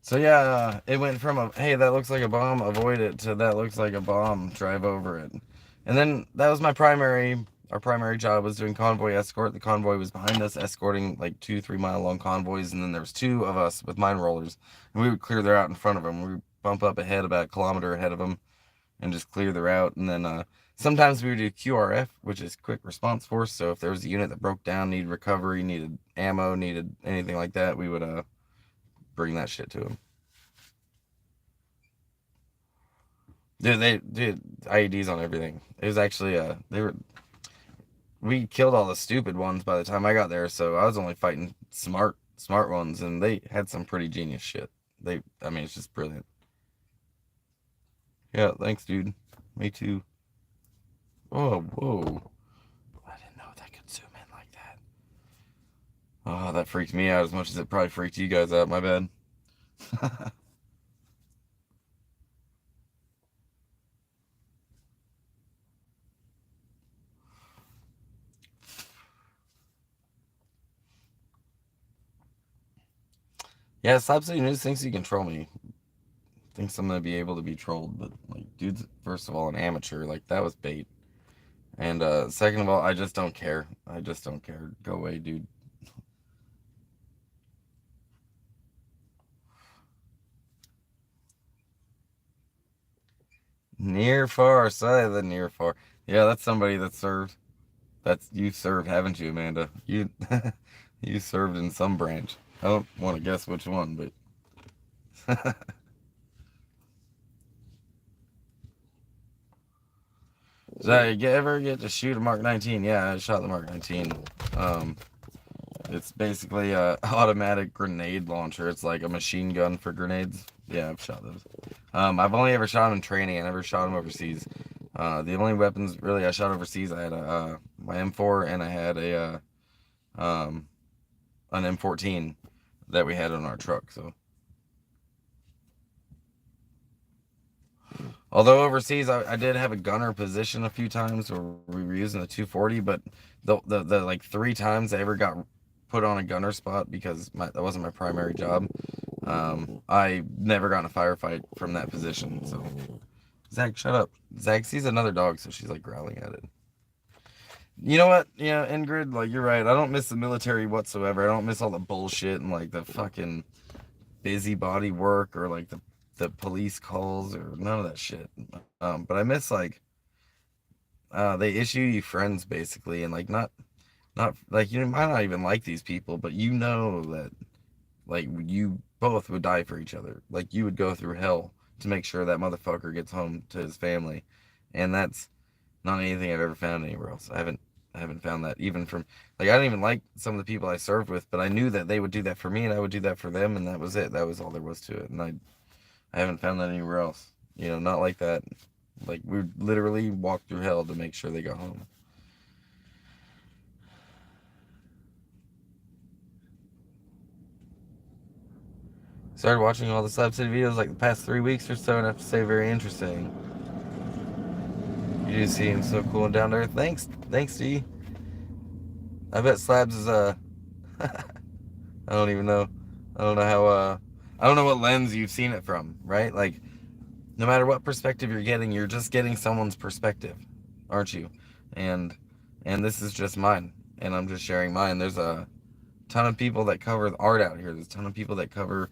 So yeah, it went from a hey, that looks like a bomb, avoid it, to that looks like a bomb, drive over it. And then that was our primary job was doing convoy escort. The convoy was behind us escorting like 2-3 mile long convoys, and then there was two of us with mine rollers, and we would clear the route in front of them. We would bump up ahead about a kilometer ahead of them and just clear the route. And then sometimes we would do QRF, which is quick response force. So if there was a unit that broke down, needed recovery, needed ammo, needed anything like that, we would bring that shit to them. Dude, they did IEDs on everything. It was actually we killed all the stupid ones by the time I got there, so I was only fighting smart ones, and they had some pretty genius shit. I mean, it's just brilliant. Yeah, thanks, dude. Me too. Oh, whoa. I didn't know that could zoom in like that. Oh, that freaked me out as much as it probably freaked you guys out. My bad. Yeah, Slab City News thinks he can troll me. Thinks I'm gonna be able to be trolled, but like, dude's first of all an amateur. Like that was bait. And second of all, I just don't care. I just don't care. Go away, dude. Near far, say the near far. Yeah, that's somebody that served. That's you served, haven't you, Amanda? You you served in some branch. I don't want to guess which one, but did I ever get to shoot a Mark 19? Yeah, I shot the Mark 19. Um, it's basically a automatic grenade launcher. It's like a machine gun for grenades. Yeah, I've shot those. I've only ever shot them in training. I never shot them overseas. The only weapons really I shot overseas, I had my M4 and I had um, an M14 that we had on our truck. So, although overseas, I did have a gunner position a few times where we were using the 240, but the like three times I ever got put on a gunner spot because that wasn't my primary job. I never got in a firefight from that position. So, Zach, shut up. Zach sees another dog, so she's like growling at it. You know what? Yeah, Ingrid, like you're right. I don't miss the military whatsoever. I don't miss all the bullshit and like the fucking busybody work or like the police calls or none of that shit. But I miss like they issue you friends basically, and like not like you might not even like these people, but you know that like you both would die for each other. Like you would go through hell to make sure that motherfucker gets home to his family, and that's not anything I've ever found anywhere else. I haven't found that even from like I don't even like some of the people I served with, but I knew that they would do that for me and I would do that for them, and that was it. That was all there was to it. And I haven't found that anywhere else. You know, not like that. Like we literally walked through hell to make sure they got home. Started watching all the Slab City videos like the past 3 weeks or so, and I have to say, very interesting. You do seem so cool and down to earth. Thanks, D. I bet Slabs is I don't even know. I don't know how. I don't know what lens you've seen it from, right? Like, no matter what perspective you're just getting someone's perspective, aren't you? And and this is just mine, and I'm just sharing mine. There's a ton of people that cover the art out here. There's a ton of people that cover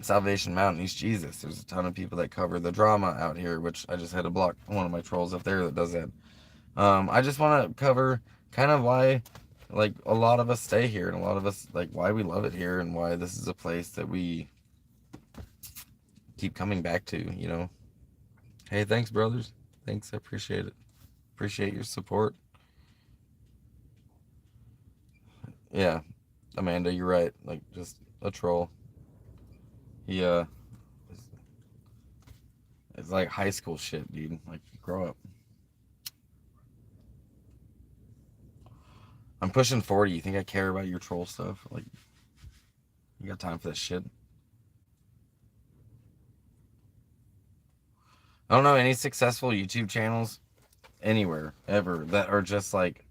Salvation Mountain, East Jesus. There's a ton of people that cover the drama out here, which I just had to block one of my trolls up there that does that. I just want to cover kind of why, like, a lot of us stay here and a lot of us, like, why we love it here and why this is a place that we keep coming back to, you know? Hey, thanks, brothers. Thanks. I appreciate it. Appreciate your support. Yeah, Amanda, you're right. Like, just a troll. He, it's like high school shit, dude. Like, grow up. I'm pushing 40. You think I care about your troll stuff? Like, you got time for this shit? I don't know any successful YouTube channels anywhere ever that are just like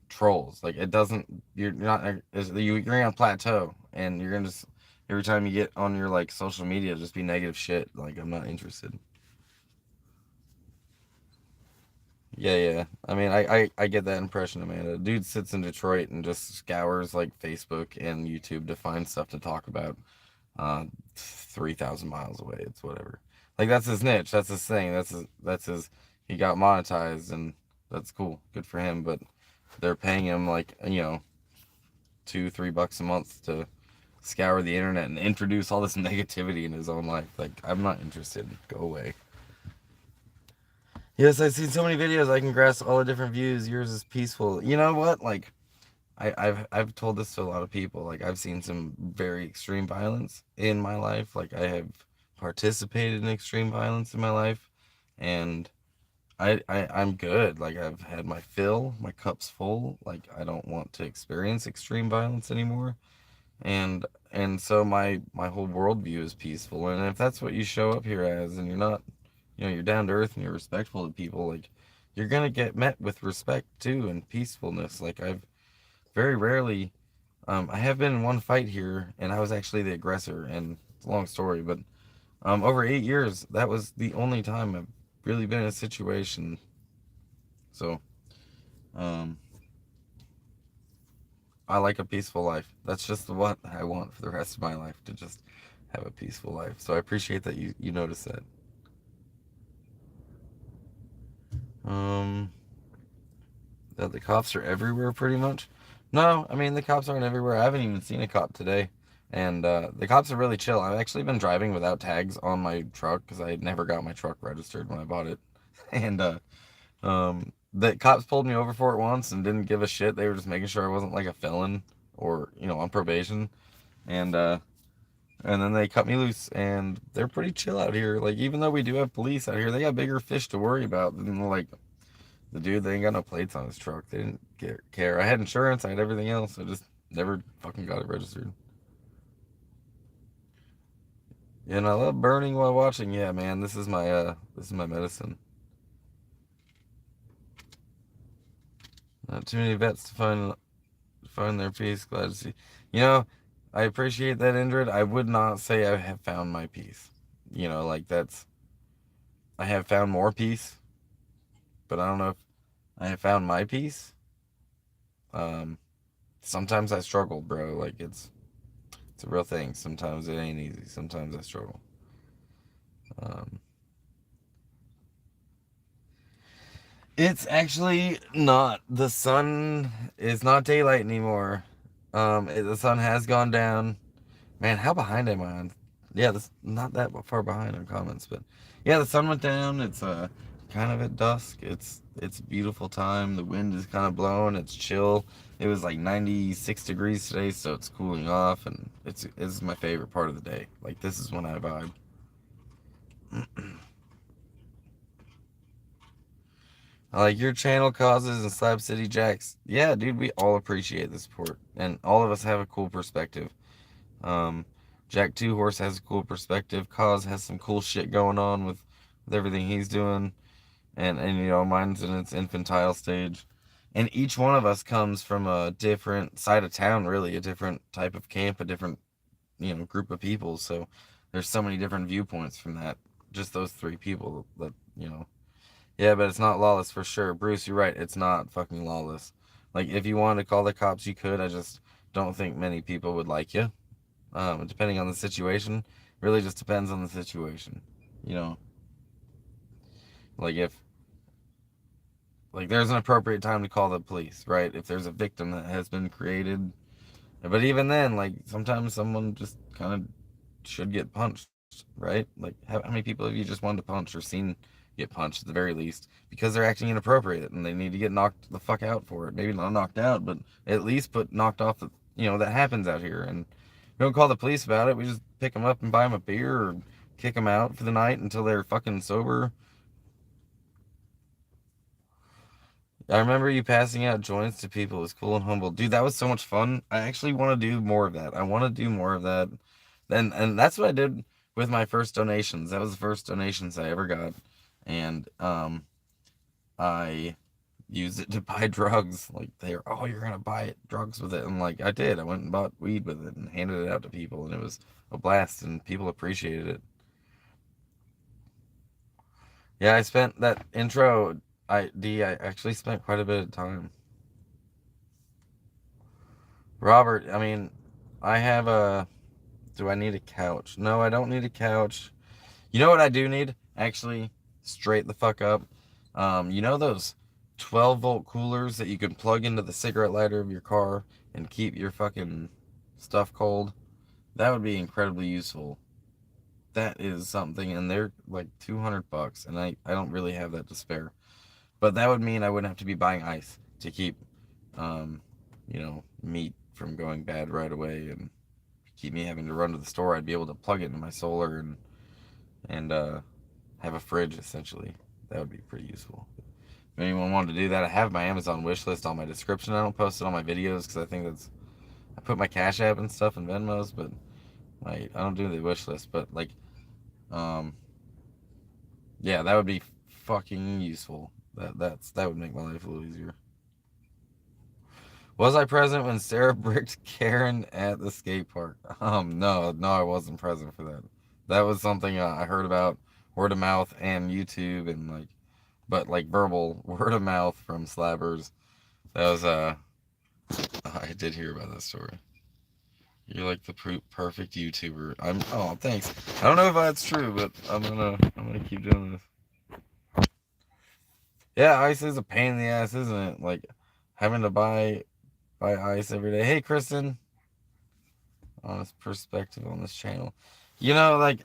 trolls. Like, it doesn't. You're not. You're on a plateau, and you're gonna just every time you get on your like social media, just be negative shit. Like, I'm not interested. Yeah, yeah. I mean, I get that impression, Amanda. Dude sits in Detroit and just scours like Facebook and YouTube to find stuff to talk about. 3,000 miles away. It's whatever. Like that's his niche. That's his thing. That's his. He got monetized, and that's cool. Good for him. But they're paying him like $2-3 a month to scour the internet and introduce all this negativity in his own life. Like I'm not interested. Go away. Yes, I've seen so many videos. I can grasp all the different views. Yours is peaceful. You know what? Like I've told this to a lot of people. Like I've seen some very extreme violence in my life. Like I have participated in extreme violence in my life. and I'm good. Like I've had my fill, my cup's full. Like I don't want to experience extreme violence anymore, and so my whole worldview is peaceful. And if that's what you show up here as, and you're not, you're down to earth and you're respectful to people, like you're gonna get met with respect too and peacefulness. Like I've very rarely, I have been in one fight here, and I was actually the aggressor. And it's a long story, but over 8 years, that was the only time I've really been in a situation. So, um, I like a peaceful life. That's just what I want for the rest of my life, to just have a peaceful life. So I appreciate that you noticed that. Um, that the cops are everywhere pretty much. No, I mean the cops aren't everywhere. I haven't even seen a cop today, and the cops are really chill. I've actually been driving without tags on my truck because I had never got my truck registered when I bought it, and the cops pulled me over for it once and didn't give a shit. They were just making sure I wasn't like a felon or on probation, and then they cut me loose. And they're pretty chill out here. Like even though we do have police out here, they got bigger fish to worry about than like the dude. They ain't got no plates on his truck. They didn't care. I had insurance. I had everything else. I just never fucking got it registered. And I love burning while watching. Yeah, man, this is my medicine. Not too many vets to find their peace. Glad to see. You know, I appreciate that, Indrid. I would not say I have found my peace. Like that's I have found more peace, but I don't know if I have found my peace. Um, Sometimes I struggle, bro. Like it's a real thing. Sometimes it ain't easy. Sometimes I struggle. Um, it's actually not. The sun is not daylight anymore. The sun has gone down. Man, how behind am I on? Yeah, this not that far behind on comments, but yeah, the sun went down. It's kind of at dusk. It's a beautiful time. The wind is kind of blowing. It's chill. It was like 96 degrees today, so it's cooling off, and it's my favorite part of the day. Like this is when I vibe. I like your channel causes and Slab City Jacks. Yeah, dude, we all appreciate the support, and all of us have a cool perspective. Um, Jack Two Horse has a cool perspective. Cause has some cool shit going on with everything he's doing, and mine's in its infantile stage. And each one of us comes from a different side of town, really, a different type of camp, a different group of people. So there's so many different viewpoints from that. Just those three people that. Yeah, but it's not lawless for sure. Bruce, you're right. It's not fucking lawless. Like if you wanted to call the cops, you could. I just don't think many people would like you. Depending on the situation, really just depends on the situation. You know, like if like there's an appropriate time to call the police, right? If there's a victim that has been created, but even then, like sometimes someone just kind of should get punched, right? Like how many people have you just wanted to punch or seen get punched at the very least because they're acting inappropriate and they need to get knocked the fuck out for it? Maybe not knocked out, but at least put knocked off. That happens out here, and we don't call the police about it. We just pick them up and buy them a beer or kick them out for the night until they're fucking sober. I remember you passing out joints to people. It was cool and humble. Dude, that was so much fun. I actually want to do more of that. I want to do more of that. And that's what I did with my first donations. That was the first donations I ever got. And I used it to buy drugs. Like they were, oh, you're gonna buy drugs with it. And like I did. I went and bought weed with it and handed it out to people, and it was a blast, and people appreciated it. Yeah, I spent that intro. I actually spent quite a bit of time. Robert, I mean, I have a. Do I need a couch? No, I don't need a couch. You know what I do need? Actually, straight the fuck up. Those 12-volt coolers that you can plug into the cigarette lighter of your car and keep your fucking stuff cold? That would be incredibly useful. That is something, and they're like $200, and I don't really have that to spare. But that would mean I wouldn't have to be buying ice to keep, meat from going bad right away and keep me having to run to the store. I'd be able to plug it into my solar and have a fridge essentially. That would be pretty useful. If anyone wanted to do that, I have my Amazon wish list on my description. I don't post it on my videos because I think that's, I put my Cash App and stuff in Venmos, but I don't do the wish list. But like, um, yeah, that would be fucking useful. That would make my life a little easier. Was I present when Sarah bricked Karen at the skate park? No, I wasn't present for that. That was something I heard about word of mouth and YouTube and like, but like verbal word of mouth from slabbers. That was I did hear about that story. You're like the perfect YouTuber. Oh, thanks. I don't know if that's true, but I'm gonna keep doing this. Yeah, ice is a pain in the ass, isn't it? Like having to buy ice every day. Hey, Kristen, honest perspective on this channel. You know, like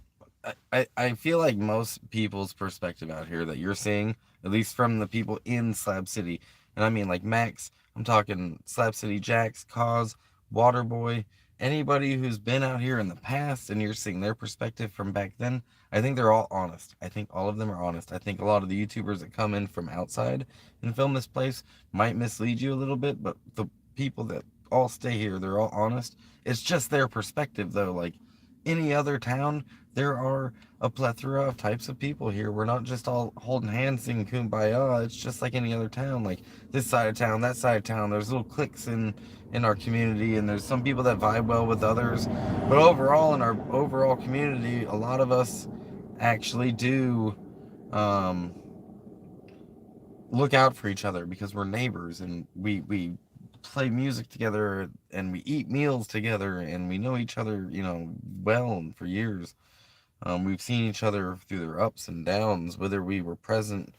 I feel like most people's perspective out here that you're seeing, at least from the people in Slab City, and I mean like Max, I'm talking Slab City Jax, Cause, Waterboy, anybody who's been out here in the past and you're seeing their perspective from back then, I think they're all honest. I think all of them are honest. I think a lot of the YouTubers that come in from outside and film this place might mislead you a little bit, but the people that all stay here, they're all honest. It's just their perspective though. Like any other town, there are a plethora of types of people here. We're not just all holding hands singing kumbaya. It's just like any other town. Like this side of town, that side of town. There's little cliques in our community, and there's some people that vibe well with others. But overall, in our overall community, a lot of us actually do um, look out for each other because we're neighbors and we play music together and we eat meals together and we know each other, well for years. We've seen each other through their ups and downs, whether we were present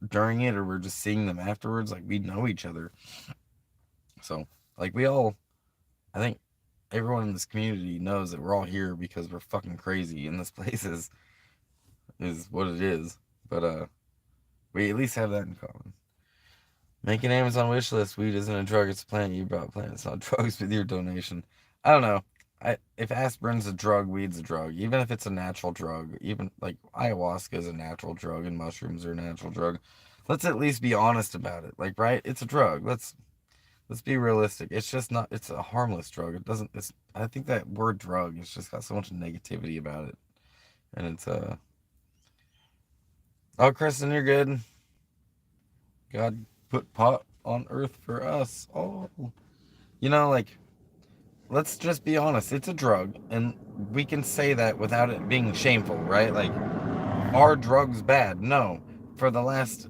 during it or we're just seeing them afterwards. Like we know each other. So like I think everyone in this community knows that we're all here because we're fucking crazy and this place is what it is. But we at least have that in common. Make an Amazon wish list. Weed isn't a drug, it's a plant. You brought plants, it's not drugs with your donation. I don't know. If aspirin's a drug, weed's a drug. Even if it's a natural drug, even like ayahuasca is a natural drug and mushrooms are a natural drug. Let's at least be honest about it. Like, right? It's a drug. Let's be realistic. It's just not. It's a harmless drug. It doesn't. It's. I think that word drug has just got so much negativity about it, and it's. Oh, Kristen, you're good. God put pot on earth for us. Oh, like, let's just be honest. It's a drug, and we can say that without it being shameful, right? Like, are drugs bad? No. For the last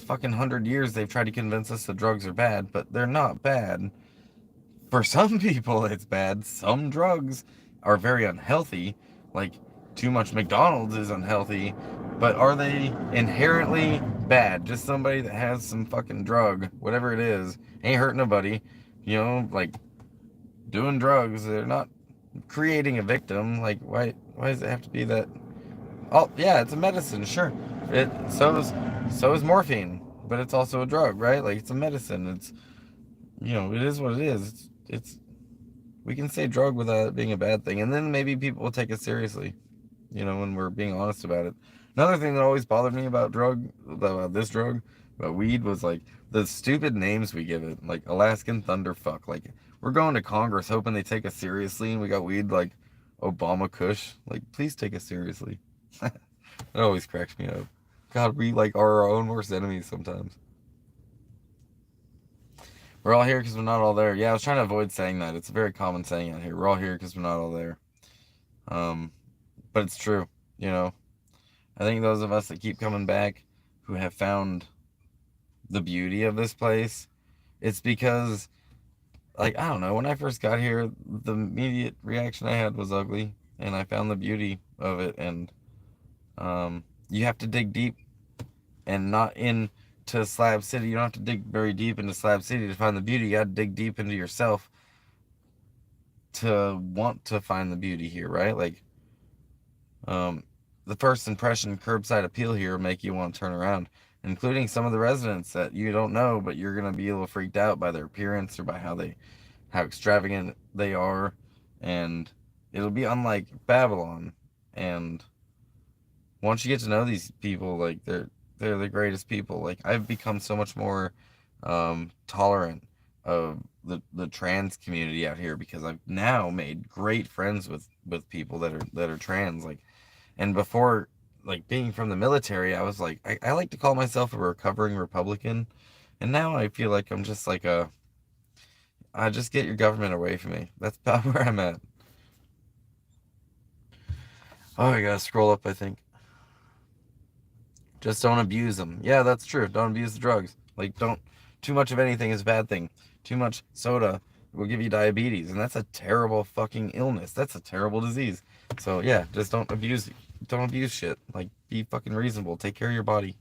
fucking 100 years, they've tried to convince us that drugs are bad, but they're not bad. For some people, it's bad. Some drugs are very unhealthy. Like, too much McDonald's is unhealthy. But are they inherently bad? Just somebody that has some fucking drug, whatever it is, ain't hurting nobody. Like, doing drugs. They're not creating a victim. Like, why does it have to be that? Oh, yeah, it's a medicine, sure. So is morphine, but it's also a drug, right? Like, it's a medicine. It is what it is. It's we can say drug without it being a bad thing, and then maybe people will take it seriously, when we're being honest about it. Another thing that always bothered me about this drug, about weed, was like the stupid names we give it, like Alaskan Thunderfuck. Like we're going to Congress hoping they take us seriously, and we got weed like Obama Kush. Like, please take us seriously. It always cracks me up. God, we like are our own worst enemies sometimes. We're all here because we're not all there. Yeah, I was trying to avoid saying that. It's a very common saying out here. We're all here because we're not all there. But it's true. I think those of us that keep coming back, who have found the beauty of this place, it's because, like, I don't know, when I first got here, the immediate reaction I had was ugly, and I found the beauty of it, and you have to dig deep, and not into Slab City. You don't have to dig very deep into Slab City to find the beauty. You got to dig deep into yourself to want to find the beauty here, right? Like, the first impression curbside appeal here will make you want to turn around, including some of the residents that you don't know, but you're going to be a little freaked out by their appearance or by how extravagant they are, and it'll be unlike Babylon. And once you get to know these people, like they're the greatest people. Like I've become so much more tolerant of the trans community out here because I've now made great friends with people that are trans. Like, and before, like being from the military, I was like I like to call myself a recovering Republican, and now I feel like I'm just like a I just get your government away from me. That's about where I'm at. Oh, I gotta scroll up. I think just don't abuse them. Yeah, that's true. Don't abuse the drugs. Like, don't. Too much of anything is a bad thing. Too much soda will give you diabetes, and that's a terrible fucking illness. That's a terrible disease. So yeah, just don't abuse. Don't abuse shit. Like, be fucking reasonable. Take care of your body.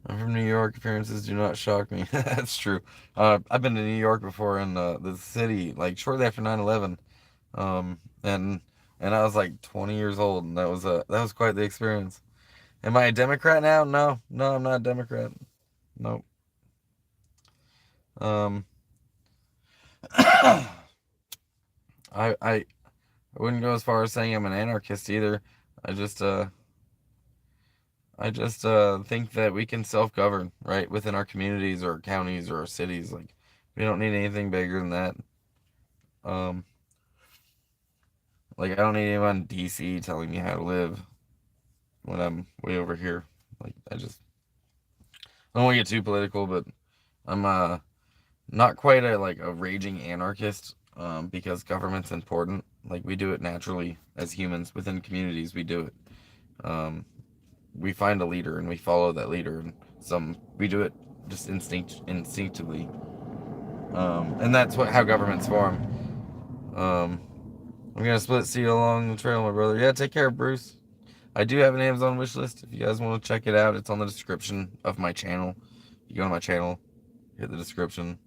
I'm from New York. Appearances do not shock me. That's true. I've been to New York before in the city, like shortly after 9/11. Um, and and I was like 20 years old, and that was quite the experience. Am I a Democrat now? No, no, I'm not a Democrat. Nope. Um, I wouldn't go as far as saying I'm an anarchist either. I just uh I just think that we can self-govern, right, within our communities or our counties or our cities. Like we don't need anything bigger than that. Um, like I don't need anyone in DC telling me how to live when I'm way over here. Like I don't want to get too political, but I'm not quite a like a raging anarchist because government's important. Like we do it naturally as humans within communities. We do it. Um, we find a leader and we follow that leader, and some we do it just instinctively. And that's what how governments form. Um, I'm gonna split seat along the trail, my brother. Yeah, take care, Bruce. I do have an Amazon wish list. If you guys want to check it out, it's on the description of my channel. You go to my channel, hit the description.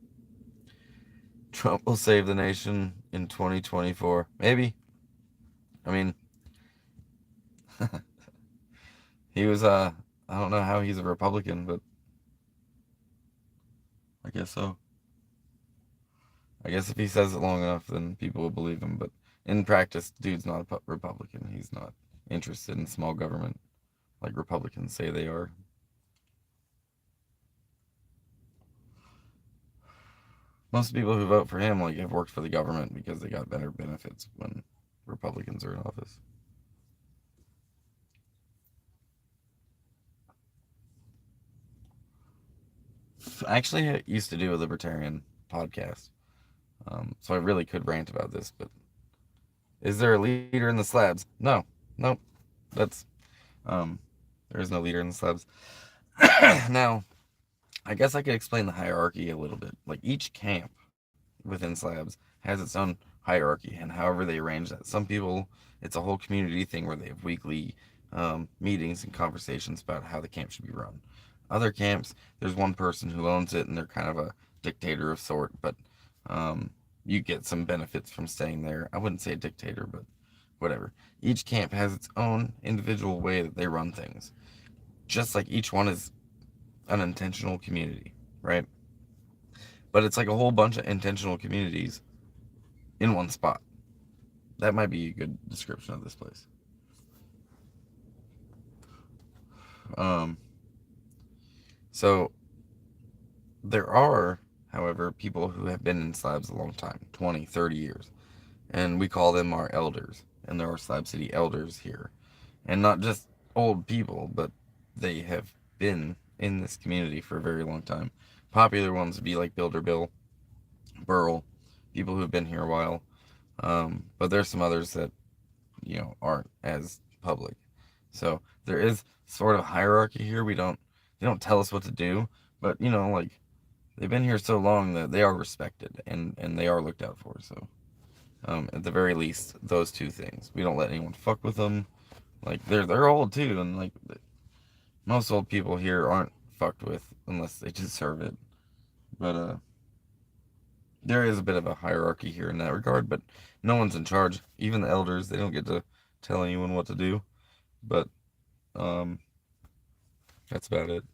Trump will save the nation in 2024. Maybe. I mean, he was I don't know how he's a Republican, but I guess so. I guess if he says it long enough, then people will believe him. But in practice, dude's not a Republican. He's not interested in small government like Republicans say they are. Most people who vote for him like have worked for the government because they got better benefits when Republicans are in office. I actually used to do a libertarian podcast, so I really could rant about this. But is there a leader in the slabs? No, nope. That's um, there is no leader in the slabs. Now, I guess I could explain the hierarchy a little bit. Like each camp within slabs has its own hierarchy, and however they arrange that. Some people, it's a whole community thing where they have weekly meetings and conversations about how the camp should be run. Other camps, there's one person who owns it, and they're kind of a dictator of sort, but um, you get some benefits from staying there. I wouldn't say a dictator, but whatever. Each camp has its own individual way that they run things, just like each one is an intentional community, right? But it's like a whole bunch of intentional communities in one spot. That might be a good description of this place. Um, so there are, however, people who have been in slabs a long time 20, 30 years. And we call them our elders. And there are Slab City elders here. And not just old people, but they have been in this community for a very long time. Popular ones would be like Builder Bill, Burl, people who have been here a while. But there's some others that aren't as public. So there is sort of hierarchy here. They don't tell us what to do, but like they've been here so long that they are respected and they are looked out for. So at the very least, those two things. We don't let anyone fuck with them. Like they're old too, and like most old people here aren't fucked with unless they deserve it. But there is a bit of a hierarchy here in that regard, but no one's in charge. Even the elders, they don't get to tell anyone what to do. But um, that's about it.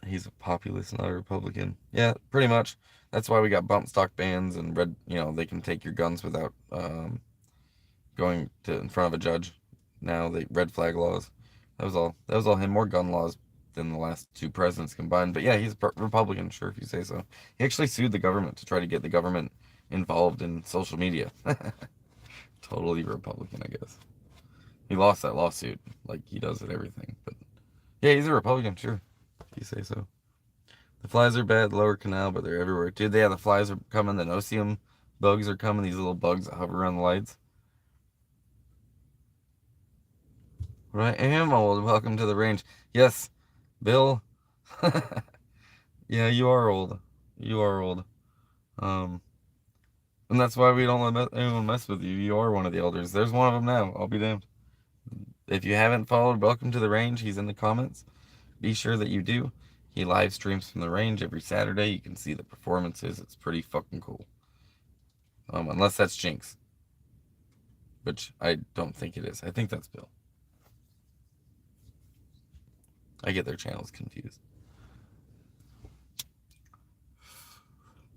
He's a populist, not a Republican. Yeah, pretty much. That's why we got bump stock bans and red. They can take your guns without going to in front of a judge. Now the red flag laws. That was all. That was all him. More gun laws than the last two presidents combined. But yeah, he's a Republican, sure, if you say so. He actually sued the government to try to get the government involved in social media. Totally Republican, I guess. He lost that lawsuit, like he does at everything. But yeah, he's a Republican, sure, if you say so. The flies are bad, lower canal, but they're everywhere. Dude, yeah, the flies are coming. The no-see-um bugs are coming. These little bugs that hover around the lights. But I am old. Welcome to the range. Yes, Bill. Yeah, you are old. You are old. Um, and that's why we don't let anyone mess with you. You are one of the elders. There's one of them now. I'll be damned. If you haven't followed Welcome to the Range, he's in the comments. Be sure that you do. He live streams from the range every Saturday. You can see the performances. It's pretty fucking cool. Unless that's Jinx, which I don't think it is. I think that's Bill. I get their channels confused.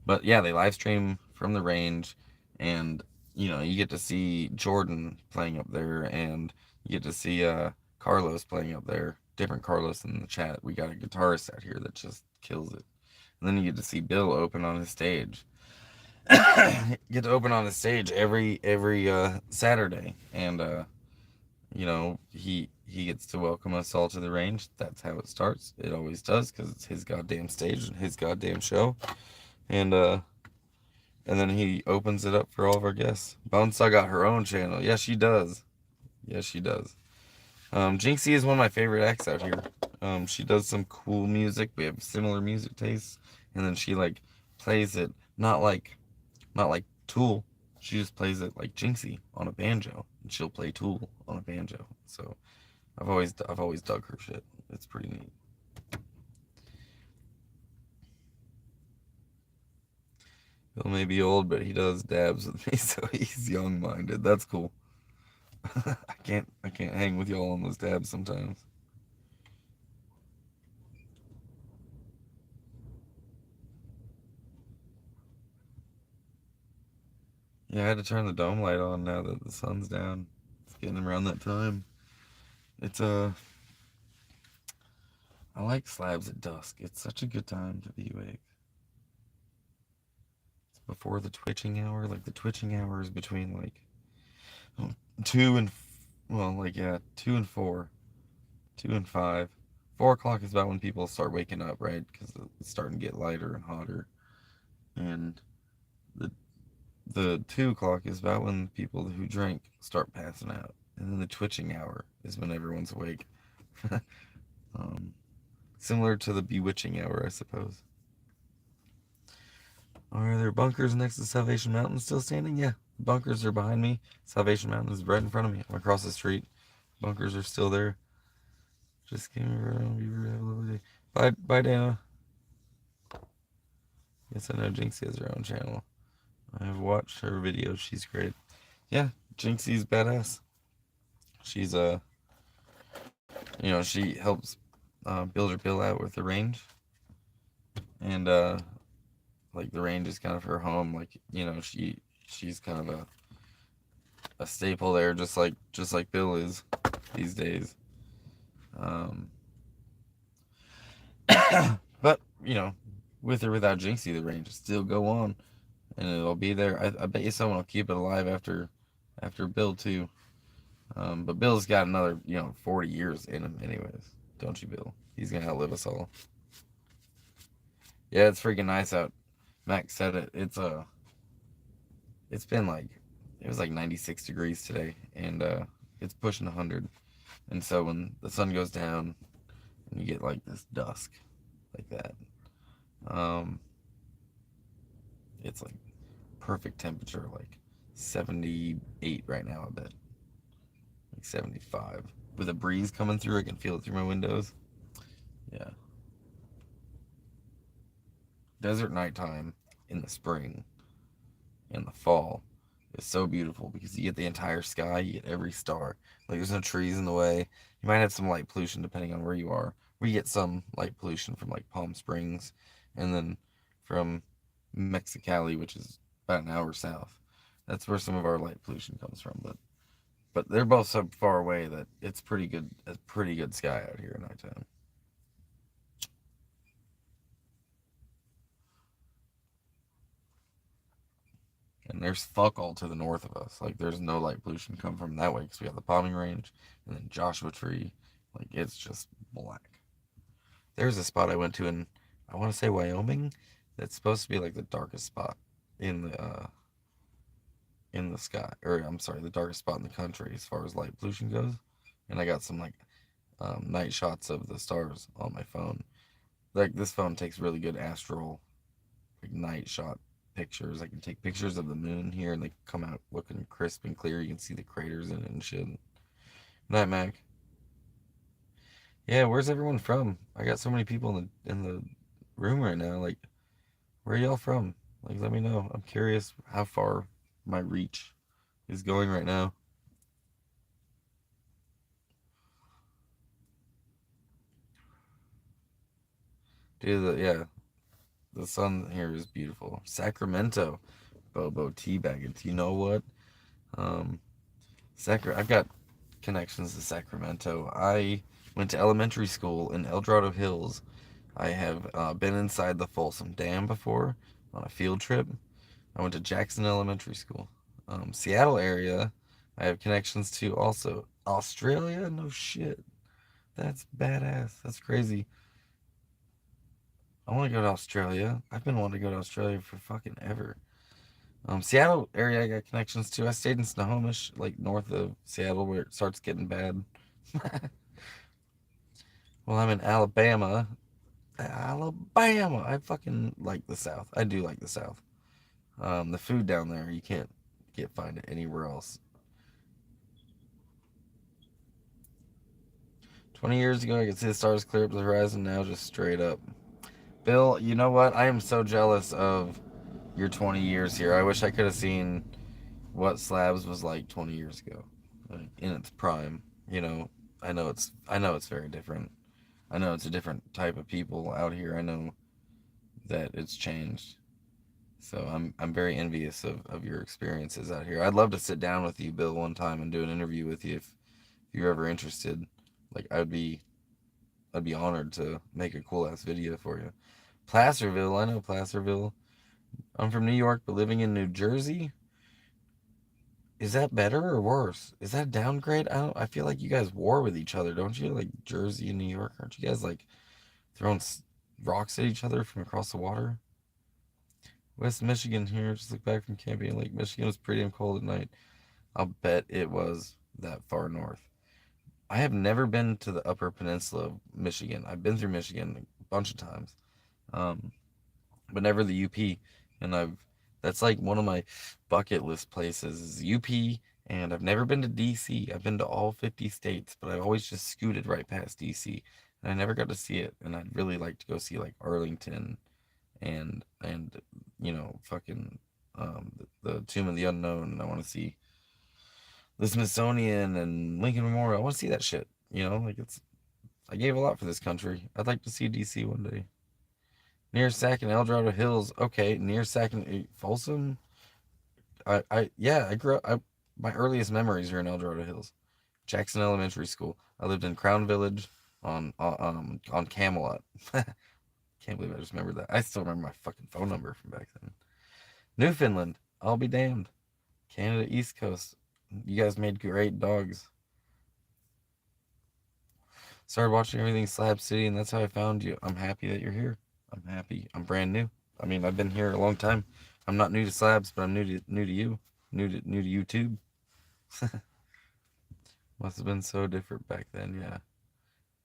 But yeah, they live stream from the range, and you get to see Jordan playing up there, and you get to see Carlos playing up there. Different Carlos in the chat. We got a guitarist out here that just kills it. And then you get to see Bill open on his stage. Get to open on the stage every Saturday, and he gets to welcome us all to the range. That's how it starts. It always does, because it's his goddamn stage and his goddamn show, and then he opens it up for all of our guests. Bonesaw got her own channel. Yeah, she does. Yes, she does. Jinxie is one of my favorite acts out here. She does some cool music. We have similar music tastes, and then she like plays it not like Tool. She just plays it like Jinxie on a banjo, and she'll play Tool on a banjo. So I've always dug her shit. It's pretty neat. Bill may be old, but he does dabs with me, so he's young-minded. That's cool. I can't hang with y'all on those dabs sometimes. Yeah, I had to turn the dome light on now that the sun's down. It's getting around that time. It's I like slabs at dusk. It's such a good time to be awake. It's before the twitching hour. Like the twitching hour is between like two and well, like yeah, 2 and 4, 2 and 5. 4 o'clock is about when people start waking up, right? Because it's starting to get lighter and hotter. And the the 2 o'clock is about when people who drink start passing out, and then the twitching hour is when everyone's awake. um, Similar to the bewitching hour, I suppose. Are there bunkers next to Salvation Mountain still standing? Yeah, bunkers are behind me. Salvation Mountain is right in front of me. I'm across the street. Bunkers are still there. Just came around. Have a lovely day. Bye, Dana. Yes, I know Jinxie has her own channel. I have watched her videos. She's great. Yeah, Jinxie's badass. She's she helps build her bill out with the range, and like the range is kind of her home. Like she's kind of a staple there, just like Bill is these days. Um, but with or without Jinxie, the range will still go on, and it'll be there. I bet you someone will keep it alive after Bill too. But Bill's got another 40 years in him, anyways. Don't you, Bill? He's gonna outlive us all. Yeah, it's freaking nice out. Max said it. It's been like it was like 96 degrees today, and it's pushing 100. And so when the sun goes down and you get like this dusk like that, um, it's like perfect temperature, like 78 right now, I bet. Like 75. With a breeze coming through, I can feel it through my windows. Yeah. Desert nighttime in the spring, in the fall, is so beautiful because you get the entire sky, you get every star. Like there's no trees in the way. You might have some light pollution depending on where you are. We get some light pollution from like Palm Springs, and then from Mexicali, which is about an hour south. That's where some of our light pollution comes from. But they're both so far away that it's pretty good. It's pretty good sky out here at nighttime. And there's fuck all to the north of us. Like there's no light pollution come from that way because we have the palming range and then Joshua Tree. Like it's just black. There's a spot I went to in I want to say Wyoming that's supposed to be like the darkest spot in the sky, or I'm sorry, the darkest spot in the country as far as light pollution goes. And I got some like night shots of the stars on my phone. Like this phone takes really good astral like night shot pictures. I can take pictures of the moon here and they come out looking crisp and clear. You can see the craters in it and shit. Night Mac. Yeah, where's everyone from? I got so many people in the room right now. Like, where are y'all from? Like, let me know. I'm curious how far my reach is going right now. Dude, yeah, the sun here is beautiful. Sacramento, Bobo teabagging. You know what? Um, I've got connections to Sacramento. I went to elementary school in El Dorado Hills. I have been inside the Folsom Dam before on a field trip. I went to Jackson Elementary School. Seattle area, I have connections to also. Australia? No shit. That's badass. That's crazy. I want to go to Australia. I've been wanting to go to Australia for fucking ever. Seattle area, I got connections to. I stayed in Snohomish, like north of Seattle, where it starts getting bad. Well, I'm in Alabama. Alabama. I fucking like the South. I do like the South. The food down there, you can't find it anywhere else. 20 years ago, I could see the stars clear up the horizon. Now, just straight up. Bill, you know what? I am so jealous of your 20 years here. I wish I could have seen what Slabs was like 20 years ago, like in its prime. You know, I know it's very different. I know it's a different type of people out here. I know that it's changed. So I'm very envious of your experiences out here. I'd love to sit down with you, Bill, one time and do an interview with you if you're ever interested. Like I'd be honored to make a cool ass video for you. Placerville, I know Placerville. I'm from New York, but living in New Jersey. Is that better or worse? Is that a downgrade? I feel like you guys war with each other, don't you? Like Jersey and New York, aren't you guys like throwing rocks at each other from across the water? West Michigan here. Just look back from camping in Lake Michigan. It was pretty damn cold at night. I'll bet it was that far north. I have never been to the Upper Peninsula of Michigan. I've been through Michigan a bunch of times. Um, but never the UP. And that's like one of my bucket list places is UP. And I've never been to DC. I've been to all 50 states, but I've always just scooted right past DC. And I never got to see it. And I'd really like to go see like Arlington and fucking the Tomb of the Unknown. And I want to see the Smithsonian and Lincoln Memorial. I want to see that shit. Like I gave a lot for this country. I'd like to see DC one day. Near Sac and El Dorado Hills. Okay, near Sac and Folsom. Yeah, I grew up. My earliest memories are in El Dorado Hills, Jackson Elementary School. I lived in Crown Village on Camelot. Can't believe I just remembered that. I still remember my fucking phone number from back then. Newfoundland. I'll be damned. Canada East Coast. You guys made great dogs. Started watching everything Slab City, and that's how I found you. I'm happy that you're here. I'm happy. I'm brand new. I mean, I've been here a long time. I'm not new to Slabs, but I'm new to you. New to YouTube. Must have been so different back then. Yeah.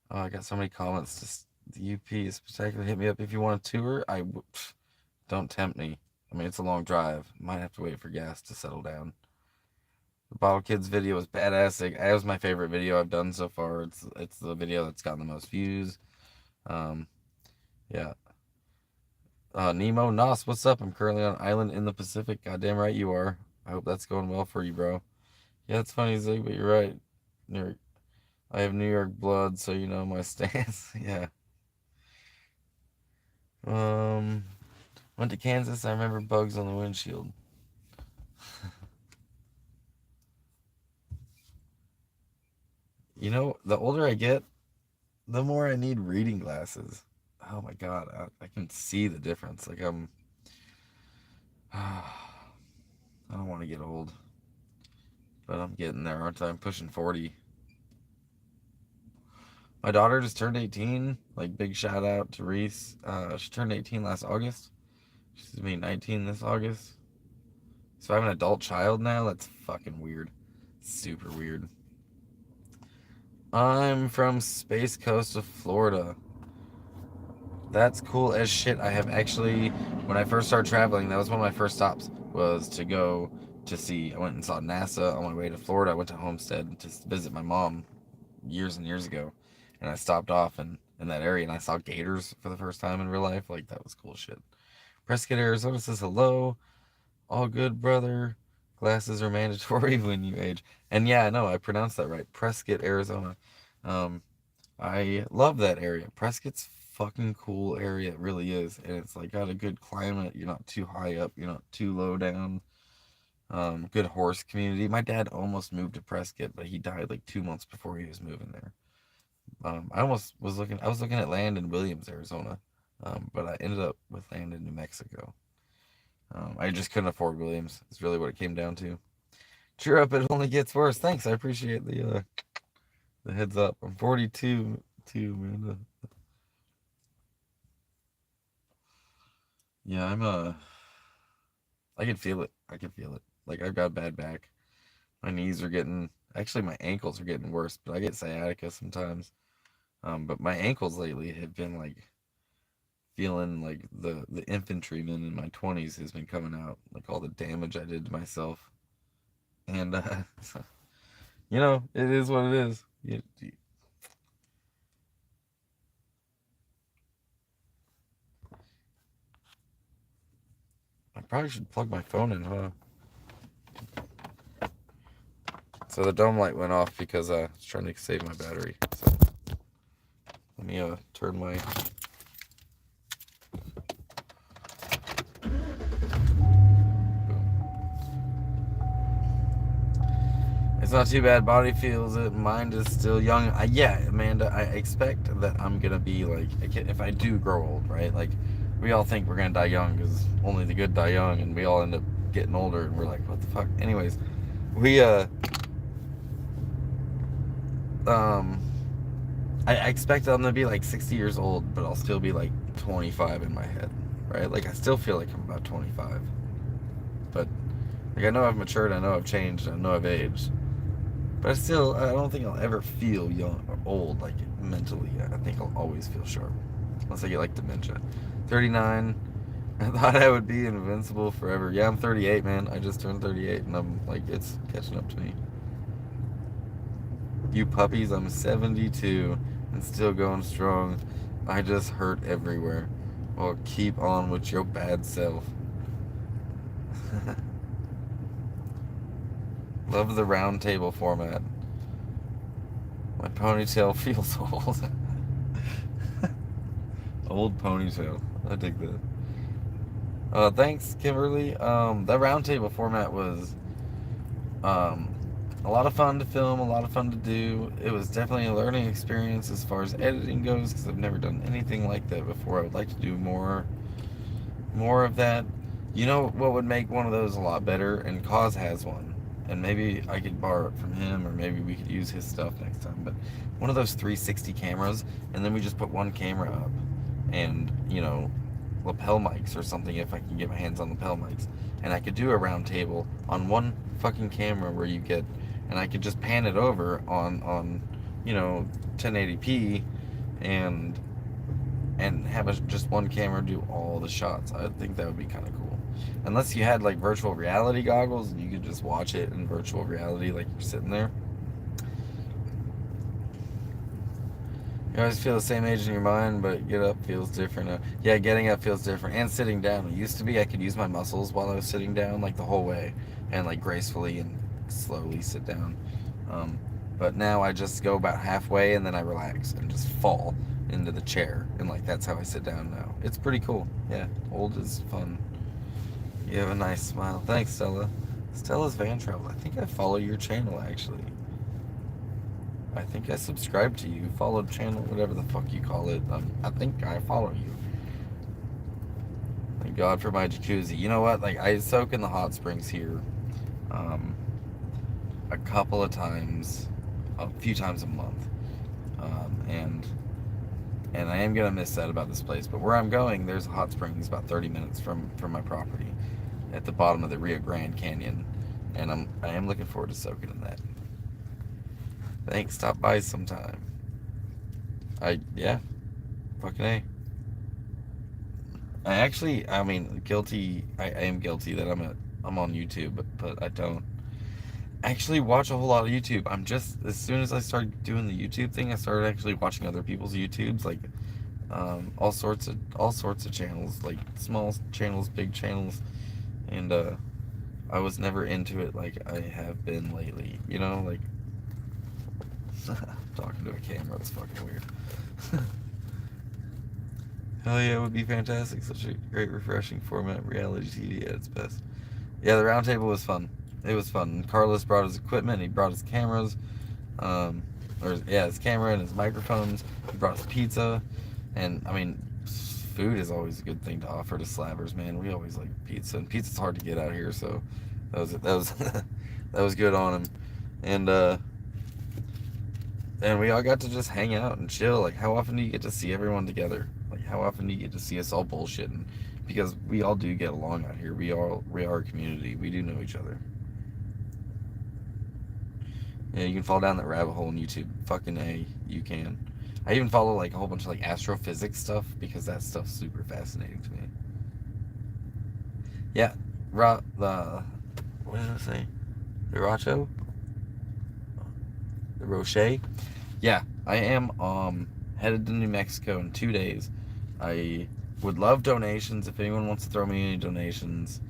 Oh, I got so many comments. Just the UP is spectacular. Hit me up if you want a tour. Don't tempt me. I mean, it's a long drive. Might have to wait for gas to settle down. The Bottle Kids video was badass. It was my favorite video I've done so far. It's the video that's gotten the most views. Um, yeah. Nemo Nos, what's up? I'm currently on an island in the Pacific. Goddamn right you are. I hope that's going well for you, bro. Yeah, it's funny, Zig, but you're right. New York, I have New York blood, so you know my stance. Yeah. Um, Went to Kansas. I remember bugs on the windshield. You know, the older I get, the more I need reading glasses. Oh my god, I can see the difference. Like I don't want to get old, but I'm getting there, aren't I? I'm pushing 40. My daughter just turned 18. Like big shout out to Reese. She turned 18 last August. She's gonna be 19 this August. So I have an adult child now. That's fucking weird. Super weird. I'm from Space Coast of Florida. That's cool as shit. I have actually, when I first started traveling, that was one of my first stops, was to go to see, I went and saw NASA on my way to Florida. I went to Homestead to visit my mom years and years ago. And I stopped off in that area and I saw gators for the first time in real life. Like, that was cool shit. Prescott, Arizona says hello. All good, brother. Glasses are mandatory when you age. And yeah, no, I pronounced that right. Prescott, Arizona. Um, I love that area. Prescott's fucking cool area. It really is. And it's like got a good climate. You're not too high up. You're not too low down. Good horse community. My dad almost moved to Prescott, but he died like 2 months before he was moving there. I was looking at land in Williams, Arizona. But I ended up with land in New Mexico. I just couldn't afford Williams. It's really what it came down to. Cheer up, it only gets worse. Thanks, I appreciate the heads up. I'm 42 too, man. Yeah, I can feel it. I can feel it. Like I've got bad back. My knees are getting actually my ankles are getting worse, but I get sciatica sometimes. But my ankles lately have been like feeling like the infantryman in my 20s has been coming out, like all the damage I did to myself. And you know, it is what it is. I probably should plug my phone in, huh? So the dome light went off because I was trying to save my battery. So let me turn my. It's not too bad. Body feels it. Mind is still young. Yeah, Amanda. I expect that I'm gonna be like, if I do grow old, right? Like, we all think we're gonna die young because only the good die young, and we all end up getting older, and we're like, what the fuck? Anyways, we um, I expect I'm gonna be like 60 years old, but I'll still be like 25 in my head, right? Like I still feel like I'm about 25, but like I know I've matured, I know I've changed, I know I've aged, but I don't think I'll ever feel young or old, like mentally. I think I'll always feel sharp, unless I get like dementia. 39. I thought I would be invincible forever. Yeah, I'm 38, man. I just turned 38, and I'm like, it's catching up to me. You puppies, I'm 72 and still going strong. I just hurt everywhere. Well, keep on with your bad self. Love the round table format. My ponytail feels old. Old ponytail. I dig that. Thanks, Kimberly. That round table format was um, a lot of fun to film, a lot of fun to do. It was definitely a learning experience as far as editing goes because I've never done anything like that before. I would like to do more of that. You know what would make one of those a lot better? And Cause has one. And maybe I could borrow it from him, or maybe we could use his stuff next time. But one of those 360 cameras, and then we just put one camera up, and lapel mics or something if I can get my hands on lapel mics, and I could do a round table on one fucking camera where and I could just pan it over on 1080p, and have just one camera do all the shots. I think that would be kind of cool. Unless you had like virtual reality goggles and you could just watch it in virtual reality like you're sitting there. You always feel the same age in your mind, but get up feels different. Yeah, getting up feels different. And sitting down. It used to be I could use my muscles while I was sitting down like the whole way. and like gracefully and slowly sit down. Um, but now I just go about halfway and then I relax and just fall into the chair, and like that's how I sit down now. It's pretty cool. Yeah, old is fun. You have a nice smile. Thanks, Stella. Stella's Van Travel. I think I follow your channel actually. I think I subscribed to you. Followed channel, whatever the fuck you call it. I think I follow you. Thank God for my jacuzzi. You know what? Like I soak in the hot springs here, um, a couple of times, a few times a month, and I am gonna miss that about this place. But where I'm going, there's a hot springs about 30 minutes from my property, at the bottom of the Rio Grande Canyon, and I am looking forward to soaking in that. Thanks. Stop by sometime. Yeah, fucking A. I mean, guilty. I am guilty that I'm on YouTube, but I don't actually watch a whole lot of YouTube. I'm just as soon as I started doing the YouTube thing, I started actually watching other people's YouTubes, like all sorts of channels, like small channels, big channels, and I was never into it like I have been lately. You know, like talking to a camera. It's fucking weird. Hell yeah, it would be fantastic. Such a great, refreshing format. Reality TV at its best. Yeah, the roundtable was fun. It was fun. Carlos brought his equipment. He brought his cameras. Um, his camera and his microphones. He brought his pizza. And, I mean, food is always a good thing to offer to slabbers, man. We always like pizza. And pizza's hard to get out here, so that was that was good on him. And, and we all got to just hang out and chill. Like, how often do you get to see everyone together? Like, how often do you get to see us all bullshitting? Because we all do get along out here. We are a community. We do know each other. Yeah, you can fall down that rabbit hole on YouTube. Fucking A, you can. I even follow like a whole bunch of like astrophysics stuff because that stuff's super fascinating to me. Yeah, what did I say? The Racho? The Rocher? Yeah, I am headed to New Mexico in 2 days. I would love donations. If anyone wants to throw me any donations,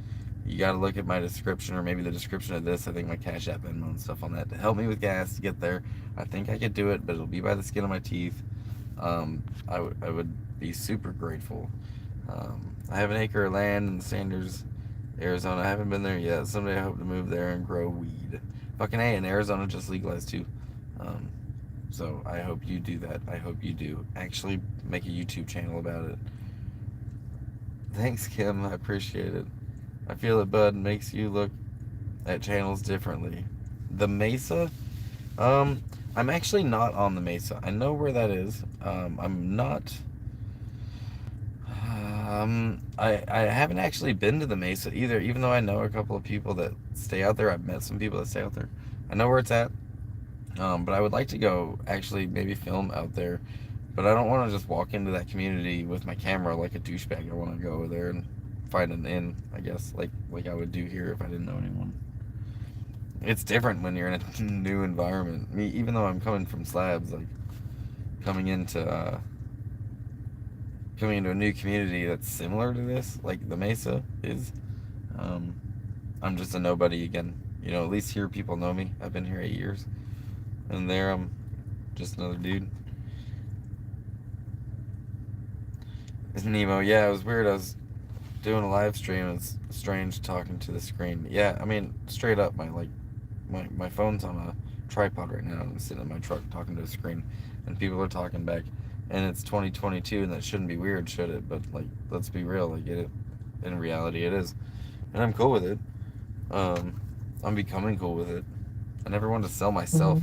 you got to look at my description, or maybe the description of this. I think my Cashapp, Venmo, and stuff on that to help me with gas to get there. I think I could do it, but it'll be by the skin of my teeth. I would be super grateful. I have an acre of land in Sanders, Arizona. I haven't been there yet. Someday I hope to move there and grow weed. Fucking A, and Arizona just legalized too. So I hope you do that. I hope you do. Actually make a YouTube channel about it. Thanks, Kim. I appreciate it. I feel it, bud, makes you look at channels differently. The Mesa? I'm actually not on the Mesa. I know where that is. I'm not... I haven't actually been to the Mesa either, even though I know a couple of people that stay out there. I've met some people that stay out there. I know where it's at. But I would like to go actually maybe film out there. But I don't want to just walk into that community with my camera like a douchebag. I want to go there and find an inn, I guess, like I would do here if I didn't know anyone. It's different when you're in a new environment. Me, even though I'm coming from slabs, like coming into a new community that's similar to this, like the Mesa is. I'm just a nobody again. You know, at least here people know me. I've been here 8 years, and there I'm just another dude. Nemo, yeah, it was weird. I was doing a live stream. It's strange talking to the screen. Yeah, I mean, straight up, my phone's on a tripod right now. I'm sitting in my truck talking to a screen, and people are talking back. And it's 2022, and that shouldn't be weird, should it? But like, let's be real. I get it. In reality, it is, and I'm cool with it. I'm becoming cool with it. I never wanted to sell myself,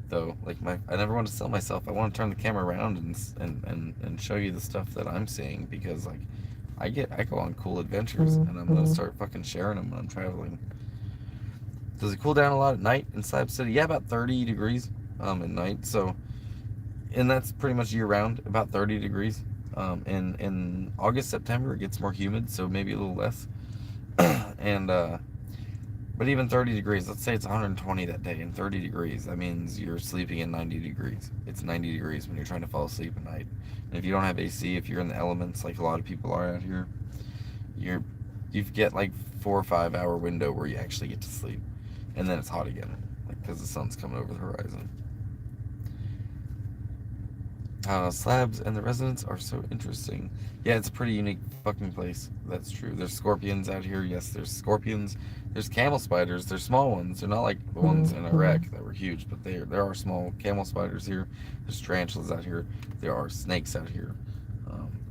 though. Like I never wanted to sell myself. I want to turn the camera around and show you the stuff that I'm seeing, because like I go on cool adventures, and I'm gonna start fucking sharing them when I'm traveling. Does it cool down a lot at night in Slab City? Yeah, about 30 degrees at night. So, and that's pretty much year round, about 30 degrees. In August, September, it gets more humid, so maybe a little less. And but even 30 degrees, let's say it's 120 that day, and 30 degrees, that means you're sleeping in 90 degrees. It's 90 degrees when you're trying to fall asleep at night. And if you don't have AC, if you're in the elements like a lot of people are out here, you you get like 4 or 5 hour window where you actually get to sleep, and then it's hot again, like because the sun's coming over the horizon. Slabs and the residents are so interesting. Yeah, it's a pretty unique fucking place. That's true. There's scorpions out here. Yes, there's scorpions. There's camel spiders. They're small ones. They're not like the ones in Iraq that were huge, but there are small camel spiders here. There's tarantulas out here. There are snakes out here.